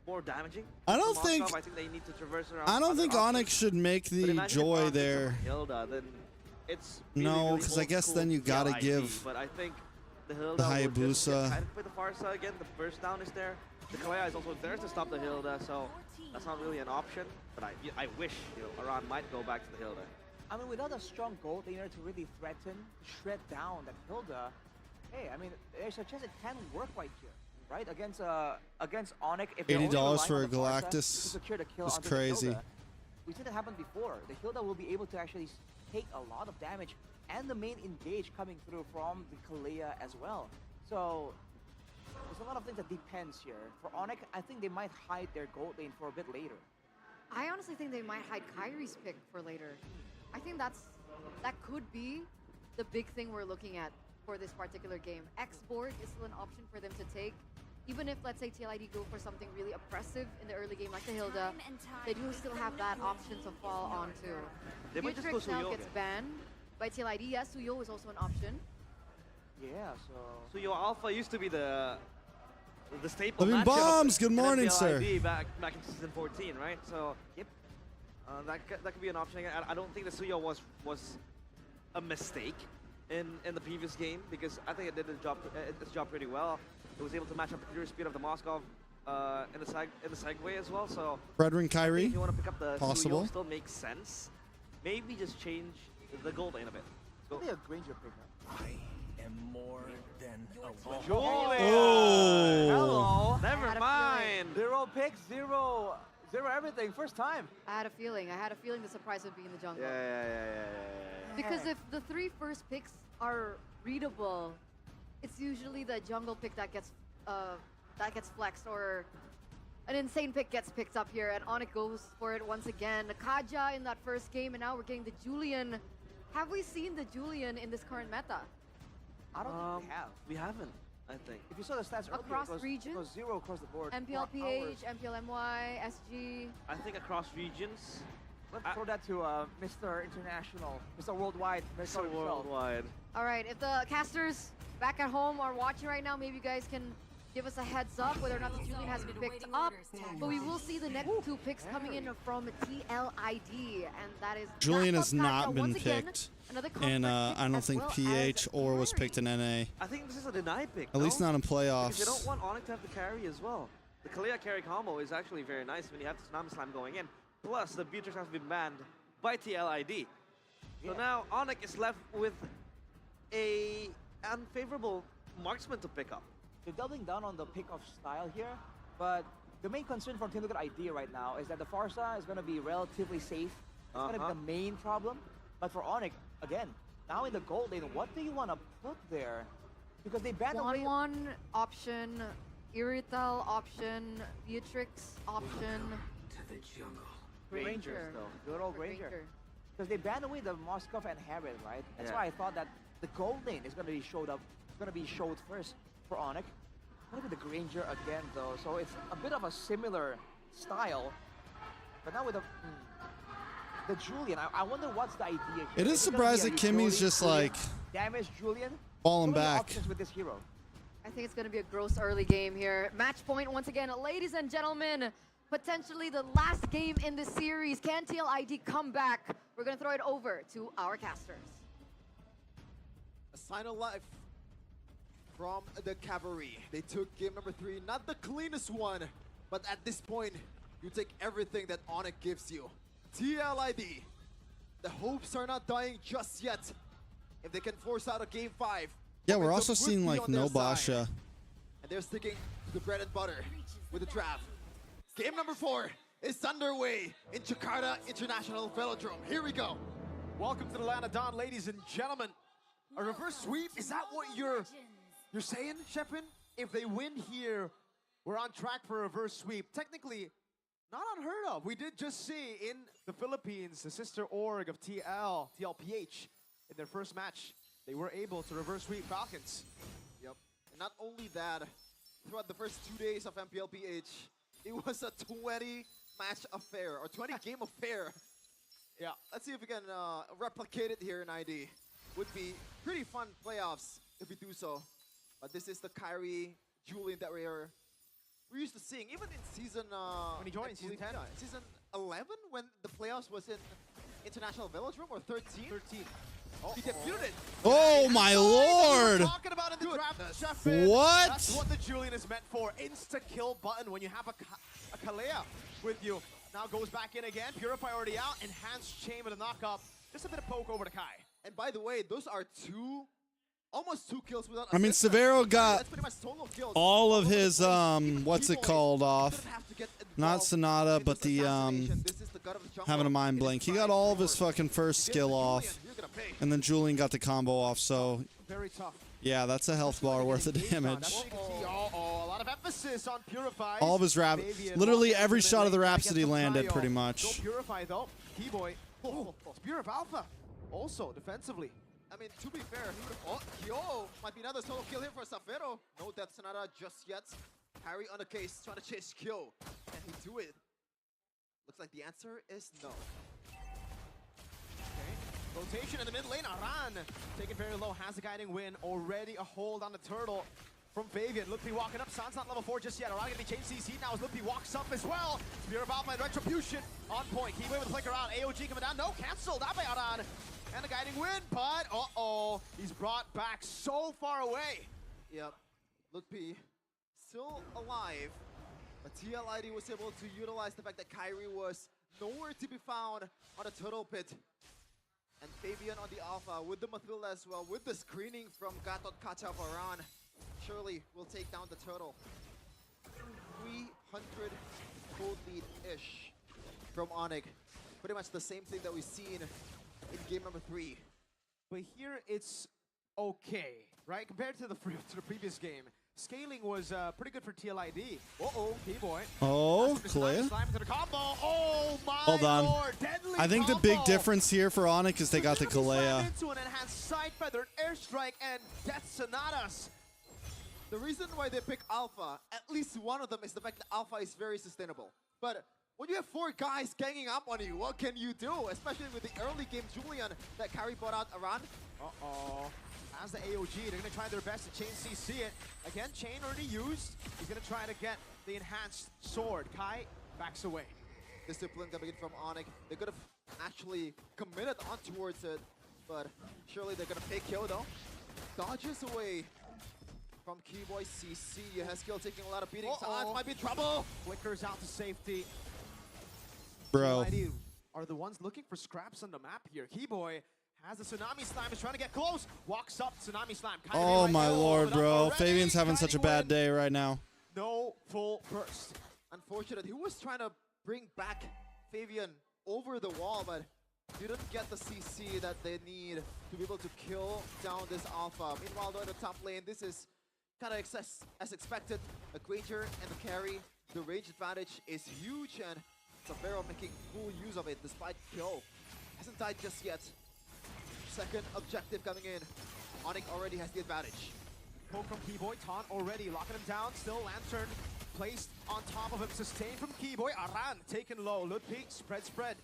S3: more damaging.
S2: I don't think.
S3: I think they need to traverse around.
S2: I don't think Onic should make the Joy there.
S3: Hilda, then it's
S2: no, because I guess then you gotta give
S3: but I think the Hilda
S2: Hayabusa.
S3: Kind of play the Farsa again. The burst down is there. The Kalea is also there to stop the Hilda, so that's not really an option. But I wish Aran might go back to the Hilda.
S4: I mean, without a strong gold laner to really threaten, shred down that Hilda, hey, I mean, there's a chance it can work right here, right? Against Onic, if they're only
S2: $80
S4: relying
S2: for
S4: on
S2: a
S4: the Barca to
S2: Galactus
S4: secure the kill
S2: was
S4: onto the
S2: crazy.
S4: Hilda, we've seen it happen before. The Hilda will be able to actually take a lot of damage, and the main engage coming through from the Kalea as well. So there's a lot of things that depends here. For Onic, I think they might hide their gold lane for a bit later.
S1: I honestly think they might hide Kyrie's pick for later. I think that could be the big thing we're looking at for this particular game. X board is still an option for them to take. Even if, let's say, TLID go for something really oppressive in the early game like the Hilda, they do still have that option to fall onto.
S3: They might just go
S1: TREX now
S3: Suyo
S1: gets
S3: again.
S1: banned by TLID. Yes, Suyo is also an option.
S4: Yeah,
S3: So your alpha used to be the staple
S2: Living
S3: matchup
S2: Bombs, good
S3: in
S2: morning,
S3: MPL
S2: sir.
S3: ID back in season 14, right? So yep, that could be an option. I don't think the Suyo was a mistake in the previous game, because I think it did its job pretty well. It was able to match up the clear speed of the Moscow in the segue as well. So
S2: Frederick Kyrie,
S3: if you want to pick up the
S2: possible.
S3: Suyo, still makes sense. Maybe just change the gold lane a bit.
S4: Maybe a Granger pickup.
S7: I am more than a weapon.
S3: Julian!
S2: Oh.
S4: Hello!
S3: Never mind!
S4: 0 picks, 0 everything, first time.
S1: I had a feeling the surprise would be in the jungle.
S3: Yeah.
S1: Because if the 3 first picks are readable, it's usually the jungle pick that gets flexed, or an insane pick gets picked up here, and Onic goes for it once again. Kaja in that first game, and now we're getting the Julian. Have we seen the Julian in this current meta?
S4: I don't think we have.
S3: We haven't, I think.
S4: If you saw the stats earlier,
S1: Across
S4: it was,
S1: regions?
S4: it was 0 across the board.
S1: MPL
S4: for hours.
S1: PH, MPL MY, SG.
S3: I think across regions.
S4: Let's throw that to Mr. International, Mr. Worldwide, Mr.
S3: Worldwide.
S1: All right, if the casters back at home are watching right now, maybe you guys can give us a heads up whether or not the Julian has been picked up. But we will see the next 2 picks coming in from TLID, and that is
S2: Julian has not
S1: Kaja.
S2: been
S1: Once again,
S2: picked,
S1: another
S2: and
S1: conflict
S2: I don't
S1: as
S2: think
S1: well
S2: PH or was picked in NA.
S3: I think this is a deny pick.
S2: At least not in
S3: Because they
S2: playoffs.
S3: don't want Onic to have the carry as well. The Kalea carry combo is actually very nice when you have the Tsunami Slam going in. Plus, the Beatrix has been banned by TLID. So now Onic is left with a unfavorable marksman to pick up.
S4: They're doubling down on the pick-off style here, but the main concern for Team Liquid idea right now is that the Farsa is going to be relatively safe. It's going to be the main problem. But for Onic, again, now in the gold lane, what do you want to put there? Because they banned away...
S1: 1-1 option, Irital option, Beatrix option.
S7: To the jungle.
S4: Rangers, though. Good old Ranger. Because they banned away the Moskov and Herod, right? That's why I thought that the gold lane is going to be showed first for Onic. Maybe the Granger again, though. So it's a bit of a similar style. But now with the Julian, I wonder what's the idea here.
S2: It is surprised that Kimmy's just like
S4: damage Julian.
S2: falling
S4: What are the
S2: back.
S4: options with this hero?
S1: I think it's going to be a gross early game here. Match point once again, ladies and gentlemen. Potentially the last game in this series. Can TLID come back? We're going to throw it over to our casters.
S5: A sign of life from the Cavalry. They took game number 3, not the cleanest one, but at this point, you take everything that Onic gives you. TLID, the hopes are not dying just yet. If they can force out a game 5.
S2: Yeah, we're
S5: momentum
S2: also
S5: would
S2: seeing
S5: be
S2: like
S5: on their
S2: no
S5: side.
S2: Basha.
S5: And they're sticking to the bread and butter with the draft. Game number 4 is underway in Jakarta International Velodrome. Here we go.
S6: Welcome to the land of Dawn, ladies and gentlemen. A reverse sweep, is that what you're saying, Shepin? If they win here, we're on track for a reverse sweep. Technically, not unheard of. We did just see in the Philippines, the sister org of TLPH, in their first match, they were able to reverse sweep Falcons.
S5: Yep. And not only that, throughout the first 2 days of MPLPH, it was a 20-match affair, or 20-game affair. Yeah, let's see if we can replicate it here in ID. Would be pretty fun playoffs if we do so. But this is the Kyrie Julian that we're used to seeing, even in season...
S6: when he joined, season 10?
S5: Yeah, season 11, when the playoffs was in International Velodrome, or 13?
S6: 13.
S5: He debuted it.
S2: Oh my lord!
S6: Talking about in the draft, Shepin.
S2: What?
S6: That's what the Julian is meant for. Insta-kill button when you have a Kalea with you. Now goes back in again. Purify already out. Enhanced chain with a knock-up. Just a bit of poke over to Kai.
S5: And by the way, those are almost two kills without
S2: I mean,
S5: assistance.
S2: Severo got
S5: That's pretty much solo kills.
S2: all of his what's it called off? Not Sonata, but the having a mind blank. He got all of his fucking first skill off, and then Julian got the combo off. So
S6: Very tough.
S2: yeah, that's a health bar worth of damage.
S6: A lot of emphasis on Purify.
S2: All of his literally every shot of the Rhapsody landed pretty much.
S6: No Purify though. Keyboy. Spear of Alpha. Also defensively.
S5: I mean, to be fair, Kyo might be another solo kill here for Savero. No Death Sonata just yet. Harry on the case, trying to chase Kyo. Can he do it? Looks like the answer is no.
S6: Okay. Rotation in the mid lane. Aran taken very low, has a guiding win. Already a hold on the turtle from Fabian. Luppi walking up. San's not level 4 just yet. Aran gonna be changed CC now as Luppi walks up as well. Spear of Alpha and Retribution on point. Keyway with the flicker out. AOG coming down. No, canceled out by Aran. And a guiding win, but he's brought back so far away.
S5: Yep, Luppi still alive, but TLID was able to utilize the fact that Kyrie was nowhere to be found on the turtle pit. And Fabian on the Alpha with the Mathilda as well, with the screening from Gatot Kacha Varan, surely will take down the turtle. 300 gold lead-ish from Onic. Pretty much the same thing that we've seen in game number 3.
S6: But here it's okay, right? Compared to the previous game, scaling was pretty good for TLID. Keyboy.
S2: Oh, Kalea.
S6: Oh my
S2: Hold on.
S6: Lord, deadly
S2: I think the
S6: combo.
S2: big difference here for Onic is they got the Kalea.
S6: Into an enhanced side feather, airstrike, and Death Sonatas.
S5: The reason why they pick Alpha, at least one of them, is the fact that Alpha is very sustainable. But when you have 4 guys ganging up on you, what can you do? Especially with the early game Julian that Carry brought out Aran.
S6: As the AOG, they're going to try their best to chain CC it. Again, chain already used. He's going to try to get the enhanced sword. Kai backs away.
S5: Discipline coming in from Onic. They could have actually committed on towards it, but surely they're going to pay kill though. Dodges away from Keyboy CC. Haskell taking a lot of beatings. Might be trouble.
S6: Flickers out to safety.
S2: Bro.
S6: Are the ones looking for scraps on the map here. Keyboy has the Tsunami Slime, is trying to get close. Walks up, Tsunami Slime.
S2: Oh my lord, bro. Fabian's having such a bad day right now.
S6: No full burst.
S5: Unfortunate. He was trying to bring back Fabian over the wall, but didn't get the CC that they need to be able to kill down this Alpha. Meanwhile, though, in the top lane, this is kind of as expected. A Granger and the carry. The range advantage is huge, and Savero making full use of it despite Kyo. Hasn't died just yet. Second objective coming in. Onic already has the advantage.
S6: Poke from Keyboy, taunt already, locking him down. Still Lantern placed on top of him. Sustained from Keyboy. Aran taken low. Ludwig, spread.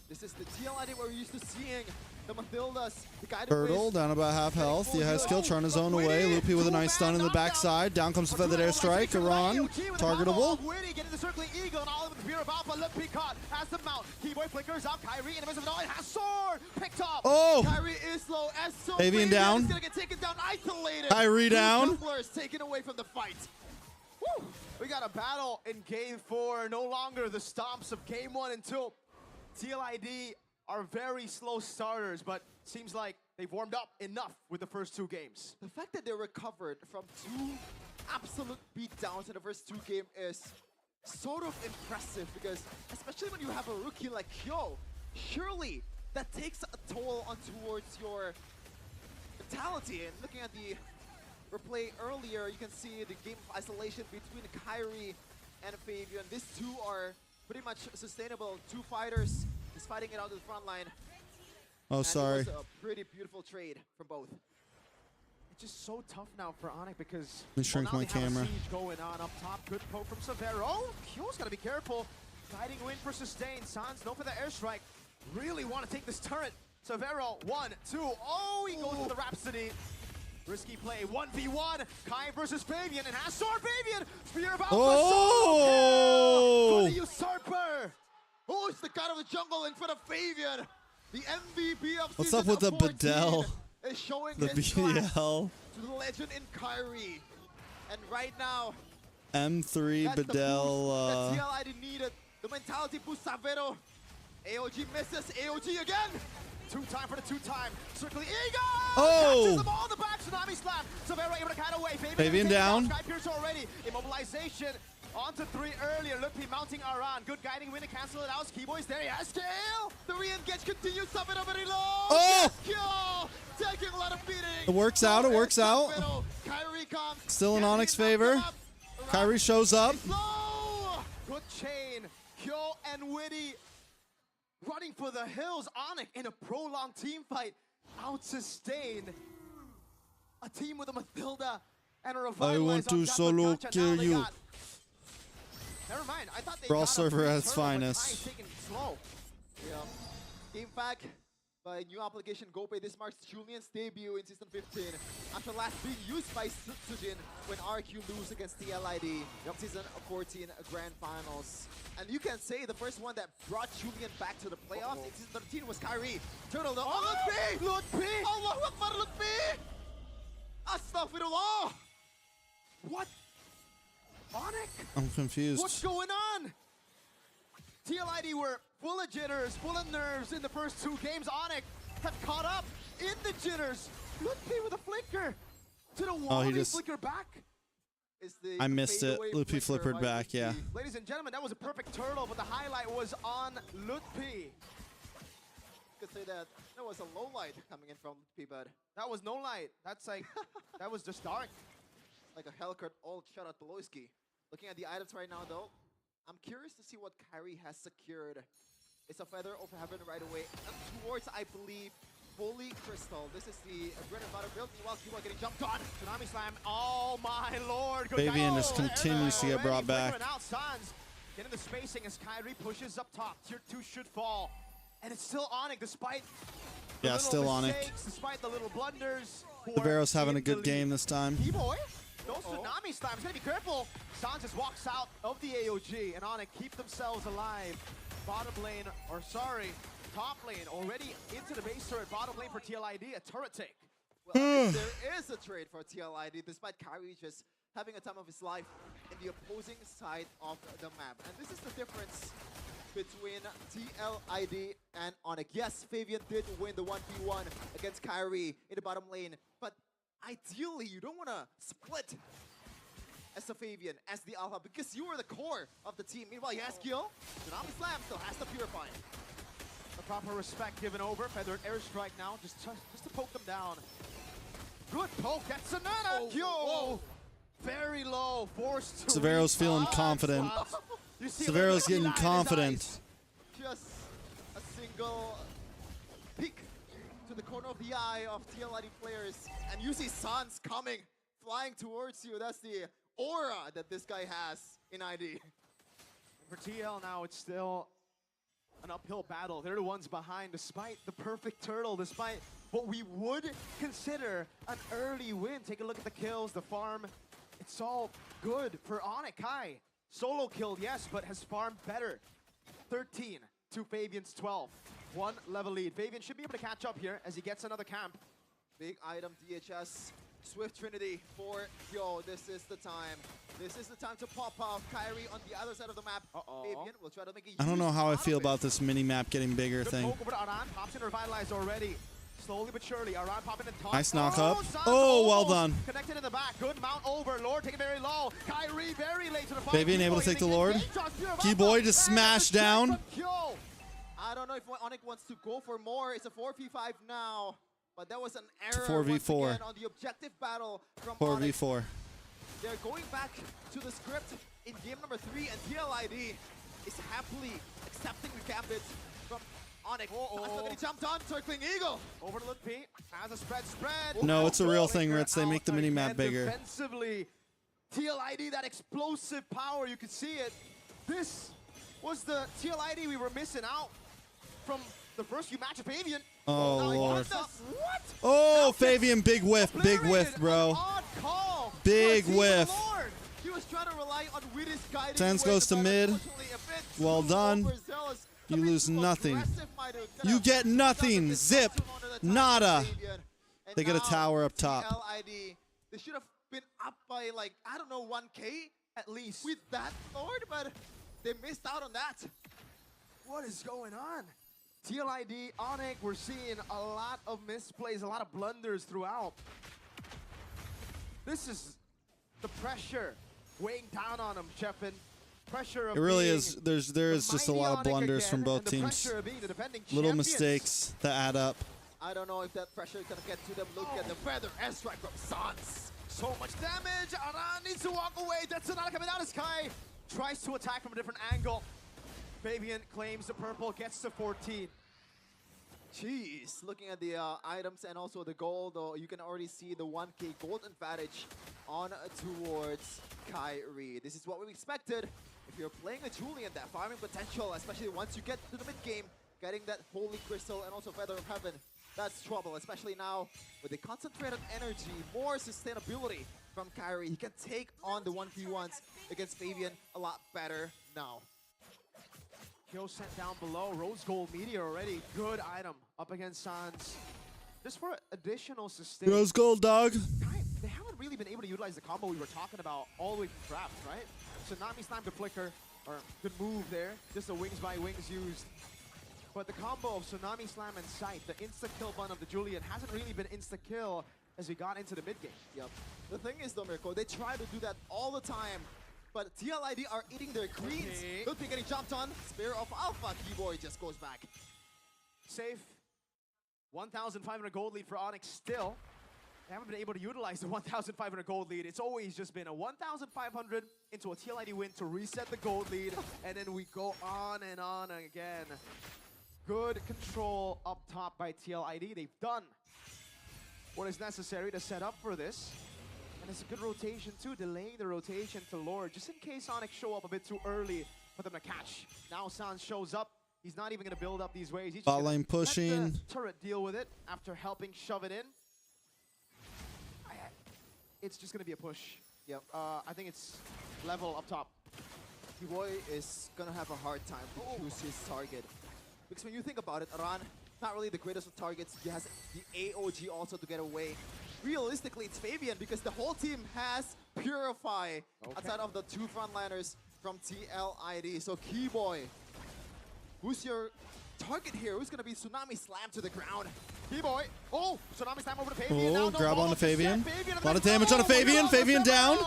S5: This is the TLID we're used to seeing. The Mathildas, the guided
S2: Turtle down about half health. The Haskell trying to zone away. Loopy with a nice stun in the backside. Down comes the feathered airstrike. Iran targetable.
S6: Getting the circling eagle and all of the Spear of Alpha. Ludwig caught has the mount. Keyboy flickers up. Kyrie in the midst of it all. It has sword picked up.
S2: Oh!
S5: Kyrie is low. As so
S2: Fabian down.
S5: He's gonna get taken down, isolated.
S2: Kyrie down.
S5: Taken away from the fight.
S6: Woo! We got a battle in game 4. No longer the stomps of game 1 and 2. TLID are very slow starters, but seems like they've warmed up enough with the first 2 games.
S5: The fact that they recovered from 2 absolute beatdowns in the first 2 games is sort of impressive, because especially when you have a rookie like Kyo, surely that takes a toll on towards your mentality. And looking at the replay earlier, you can see the game of isolation between Kyrie and Fabian. These 2 are pretty much sustainable. 2 fighters just fighting it out to the front line.
S2: Oh,
S5: and
S2: sorry.
S5: It was a pretty beautiful trade from both.
S6: It's just so tough now for Onic because
S2: Let me shrink my camera.
S6: Siege going on up top. Good poke from Severo. Q's gotta be careful. Guiding win for sustain. Sans no for the airstrike. Really want to take this turret. Severo 1, 2. Oh, he goes with the Rhapsody. Risky play. 1v1. Kai versus Fabian, and has sword Fabian. Spear of Alpha.
S2: Oh!
S5: For the usurper. Oh, it's the god of the jungle in front of Fabian. The MVP of
S2: What's
S5: season
S2: up with the
S5: 14
S2: Bedell?
S5: is showing
S2: The
S5: his class
S2: BDL.
S5: to the legend in Kyrie. And right now,
S2: M3
S5: that's the
S2: Bedell.
S5: boost that TLID needed. The mentality boost Savero AOG misses. AOG again.
S6: Two-time for the two-time. Circling Eagle!
S2: Oh!
S6: Catches them all in the back. Tsunami slam. Severo able to cut away.
S2: Fabian down.
S6: Sky Pierce already. Immobilization. On to 3 earlier. Lupi mounting Aran. Good guiding win to cancel it out. Skiboy's there. He has scale.
S5: The re-engage continues. Sub it up very low.
S2: Oh!
S5: Kill. Taking a lot of beating.
S2: It works out. It works out.
S5: Kyrie comes.
S2: Still in Onic's favor. Kyrie shows up.
S6: Low. Good chain. Kyo and Witty running for the hills. Onic in a prolonged team fight. Out-sustained. A team with a Mathilda and a Revitalize.
S2: I want to solo kill you.
S6: Never mind. I thought they
S2: Brawl
S6: got a
S2: server
S6: free
S2: at its
S6: turtle, but
S2: finest.
S6: Kai's taking it slow.
S5: Yeah. Game back by new application GoPay. This marks Julian's debut in Season 15 after last being used by Sujin when RQ lose against TLID. Season 14 Grand Finals. And you can say the first one that brought Julian back to the playoffs in Season 13 was Kyrie. Turtle, no. Oh, Lutfi!
S6: Lutfi!
S5: Allahu Akbar, Lutfi! Astaghfirullah!
S6: What? Onic?
S2: I'm confused.
S6: What's going on? TLID were full of jitters, full of nerves in the first 2 games. Onic have caught up in the jitters. Lutfi with a flicker to the wall.
S2: he just
S6: flicker back.
S2: I missed it. Loopy flippered back, yeah.
S6: Ladies and gentlemen, that was a perfect turtle, but the highlight was on Lutfi.
S5: Could say that there was a low light coming in from Lutfi, but
S6: that was no light. That's like, that was just dark.
S5: Like a Hellcat old shout out Beloyski. Looking at the items right now though, I'm curious to see what Kyrie has secured. It's a Feather of Heaven right away. And towards, I believe, Holy Crystal. This is the bread and butter build. Meanwhile, people are getting jumped on. Tsunami Slam. Oh my lord. Good
S2: Fabian
S6: guy.
S2: just continues to get brought back.
S6: Out. Suns getting the spacing as Kyrie pushes up top. Tier 2 should fall. And it's still Onic despite the little
S2: still Onic.
S6: mistakes, despite the little blunders.
S2: Severo's having a good game this time.
S6: T-Boy, those Tsunami Slams, gotta be careful. Sans just walks out of the AOG and Onic keep themselves alive. Bottom lane, or sorry, top lane already into the base turret. Bottom lane for TLID, a turret take.
S5: Well, there is a trade for TLID despite Kyrie just having a time of his life in the opposing side of the map. And this is the difference between TLID and Onic. Yes, Fabian did win the 1v1 against Kyrie in the bottom lane, but ideally you don't want to split as a Fabian, as the alpha, because you are the core of the team. Meanwhile, he has skill. Tsunami Slam still has to purify.
S6: The proper respect given over. Feathered airstrike now, just to poke them down. Good poke, that's Sonata! Yo! Very low, forced to
S2: Severo's feeling confident. Severo's getting confident.
S5: Just a single peek to the corner of the eye of TLID players, and you see Sans coming, flying towards you. That's the aura that this guy has in ID.
S6: For TL now, it's still an uphill battle. They're the ones behind, despite the perfect turtle, despite what we would consider an early win. Take a look at the kills, the farm. It's all good for Onic. Kai, solo killed, yes, but has farmed better. 13 to Fabian's 12. 1 level lead. Fabian should be able to catch up here as he gets another camp.
S5: Big item DHS. Swift Trinity for Yo. This is the time. This is the time to pop off. Kyrie on the other side of the map. Fabian will try to make a
S2: I don't know how I feel about this mini-map getting bigger
S6: Good
S2: thing.
S6: poke over to Aran. Pops in revitalized already. Slowly but surely. Aran popping in top.
S2: Nice knock up.
S6: Sans
S2: Oh, well
S6: almost
S2: done.
S6: Connected in the back. Good mount over. Lord taking very low. Kyrie very late to the fight.
S2: Fabian able to take the Lord. Keyboy just smashed down.
S5: I don't know if Onic wants to go for more. It's a 4v5 now. But that was an
S2: It's a
S5: error
S2: 4v4.
S5: once again on the objective battle from
S2: 4v4.
S5: Onic. They're going back to the script in game number 3, and TLID is happily accepting the gambit from Onic. Sans getting jumped on, circling Eagle.
S6: Over to Lutfi. Has a spread.
S2: No, it's a real thing, Ritz. They make the mini-map bigger.
S6: Defensively, TLID, that explosive power, you can see it. This was the TLID we were missing out from the first few matches of Fabian.
S2: Oh,
S6: Now he
S2: Lord.
S6: wants us. What?
S2: Oh, Fabian, big whiff. Big whiff, bro.
S6: Odd call.
S2: Big
S6: For Team
S2: whiff.
S6: Lord.
S5: He was trying to rely on Witty's guiding.
S2: Sans goes to mid. Well done. You lose nothing. You get nothing. Zip. Nada. They get a tower up top.
S5: TLID, they should have been up by like, I don't know, 1K at least with that Lord, but they missed out on that.
S6: What is going on? TLID, Onic, we're seeing a lot of misplays, a lot of blunders throughout. This is the pressure weighing down on him, Sheffin. Pressure of
S2: It really is. There is just a lot of blunders from both teams. Little mistakes that add up.
S5: I don't know if that pressure is gonna get to them. Look at the feather airstrike from Sans.
S6: So much damage. Aran needs to walk away. That's not coming down. Sky tries to attack from a different angle. Fabian claims the purple, gets to 14.
S5: Jeez, looking at the items and also the gold, though, you can already see the 1k gold advantage on towards Kyrie. This is what we expected. If you're playing a Julian, that farming potential, especially once you get to the mid game, getting that Holy Crystal and also Feather of Heaven, that's trouble, especially now with the concentrated energy, more sustainability from Kyrie. He can take on the 1v1s against Fabian a lot better now.
S6: Kill sent down below. Rose Gold Meteor already. Good item up against Sans. Just for additional sustain.
S2: Rose Gold, dog.
S6: They haven't really been able to utilize the combo we were talking about all the way from Traps, right? Tsunami Slam to Flicker, or good move there. Just the wings by wings used. But the combo of Tsunami Slam and Sight, the insta-kill bun of the Julian, hasn't really been insta-kill as we got into the mid-game.
S5: Yep. The thing is, though, Mirko, they try to do that all the time. But TLID are eating their greens. Ludwig getting jumped on. Spear of Alpha. Keyboy just goes back.
S6: Safe. 1,500 gold lead for Onic still. They haven't been able to utilize the 1,500 gold lead. It's always just been a 1,500 into a TLID win to reset the gold lead. And then we go on and on again. Good control up top by TLID. They've done what is necessary to set up for this. And it's a good rotation too, delaying the rotation to Lord, just in case Onic show up a bit too early for them to catch. Now Sans shows up. He's not even going to build up these waves. He's
S2: Bot lane pushing.
S6: Let the turret deal with it after helping shove it in. It's just going to be a push.
S5: Yep.
S6: I think it's level up top.
S5: Keyboy is going to have a hard time to choose his target. Because when you think about it, Aran, not really the greatest of targets. He has the AOG also to get away. Realistically, it's Fabian because the whole team has Purify outside of the two frontliners from TLID. So Keyboy, who's your target here? Who's going to be Tsunami Slam to the ground?
S6: Keyboy, oh, Tsunami Slam over to Fabian.
S2: Oh, grab on to Fabian. A lot of damage on a Fabian. Fabian down.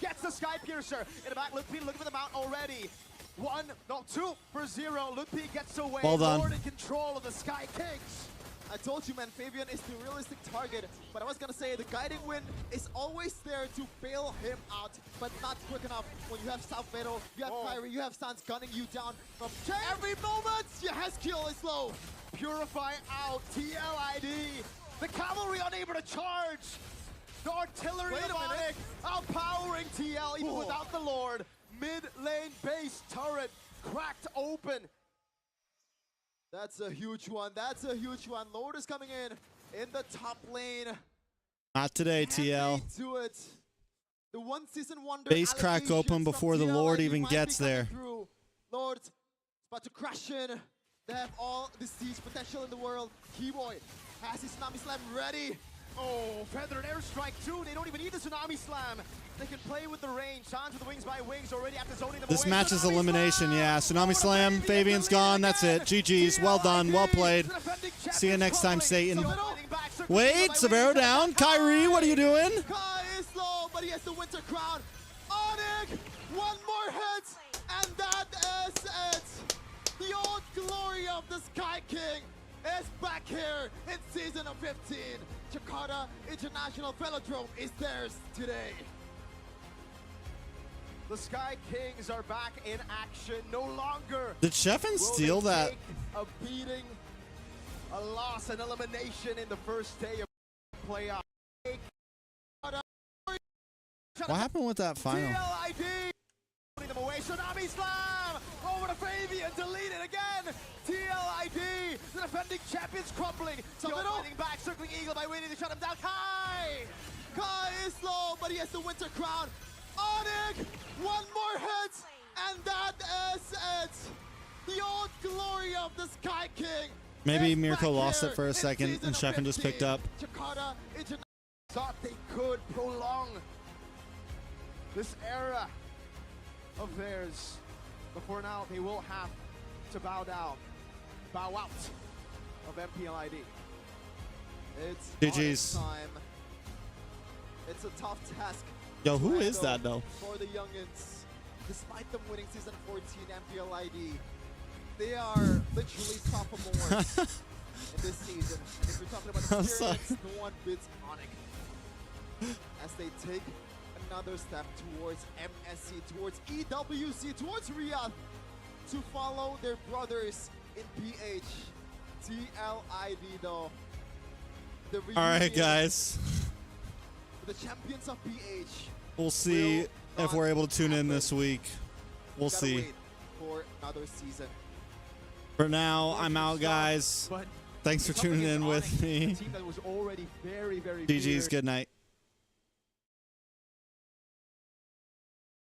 S6: Gets the Sky Piercer. In the back, Ludwig looking for the mount already. 2 for 0. Ludwig gets away.
S2: Well done.
S6: Lord in control of the Sky Kings.
S5: I told you, man, Fabian is the realistic target, but I was gonna say the guiding wind is always there to bail him out, but not quick enough. When you have South Vero, you have Kyrie, you have Sans gunning you down from every moment. Your Hezkill is low.
S6: Purify out, TLID. The cavalry unable to charge. The artillery of Onic outpowering TL even without the Lord. Mid lane base turret cracked open.
S5: That's a huge one. That's a huge one. Lord is coming in the top lane.
S2: Not today, TL.
S5: Do it. The one season wonder.
S2: Base crack open before the Lord even gets there.
S5: Lord's about to crash in. They have all the siege potential in the world. Keyboy has his Tsunami Slam ready.
S6: Oh, feathered airstrike too. They don't even need the Tsunami Slam. They can play with the range. Sans with the wings by wings already after zoning them
S2: This
S6: away.
S2: match is elimination, yeah. Tsunami Slam, Fabian's gone, that's it. GG's, well done, well played. See you next time, Satan. Wait, Severo down. Kyrie, what are you doing?
S5: Kai is low, but he has the Winter Crown. Onic, one more hit, and that is it. The old glory of the Sky King is back here in season of 15. Jakarta International Velodrome is theirs today.
S6: The Sky Kings are back in action. No longer
S2: Did Sheffin steal that?
S6: A beating, a loss, an elimination in the first day of playoff.
S2: What happened with that final?
S6: TLID putting them away. Tsunami Slam over to Fabian, delete it again. TLID, the defending champions crumbling. Still fighting back, circling Eagle by waiting to shut him down.
S5: Kai is low, but he has the Winter Crown. Onic, one more hit, and that is it. The old glory of the Sky King.
S2: Maybe Mirko lost it for a second and Sheffin just picked up.
S6: Jakarta thought they could prolong this era of theirs. But for now, they will have to bow out of Mpl ID.
S5: It's
S2: GG's.
S5: Onic time. It's a tough task.
S2: Yo,
S5: to
S2: who is
S5: handle
S2: that though?
S5: For the youngins, despite them winning season 14 Mpl ID, they are literally sophomores in this season. And if you're talking about
S2: I'm
S5: experience,
S2: sorry.
S5: no one beats Onic as they take another step towards MSC, towards EWC, towards Riyadh to follow their brothers in PH. TLID though. The
S2: All right,
S5: reunion
S2: guys.
S5: with the champions of PH.
S2: We'll see if we're able to tune in this week. We'll
S5: Gotta
S2: see.
S5: wait for another season.
S2: For now, I'm out, guys.
S6: But
S2: Thanks for
S6: it's up
S2: tuning
S6: against
S2: in with
S6: Onic,
S2: me.
S6: a team that was already very, very
S2: GG's,
S6: feared.
S2: good night.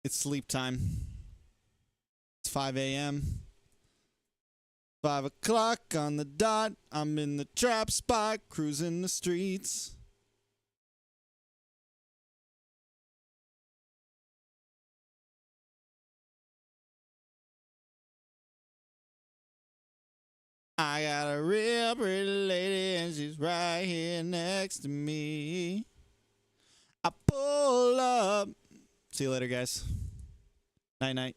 S2: It's sleep time. It's 5 a.m. 5 o'clock on the dot. I'm in the trap spot, cruising the streets. I got a real pretty lady and she's right here next to me. I pull up. See you later, guys. Night, night.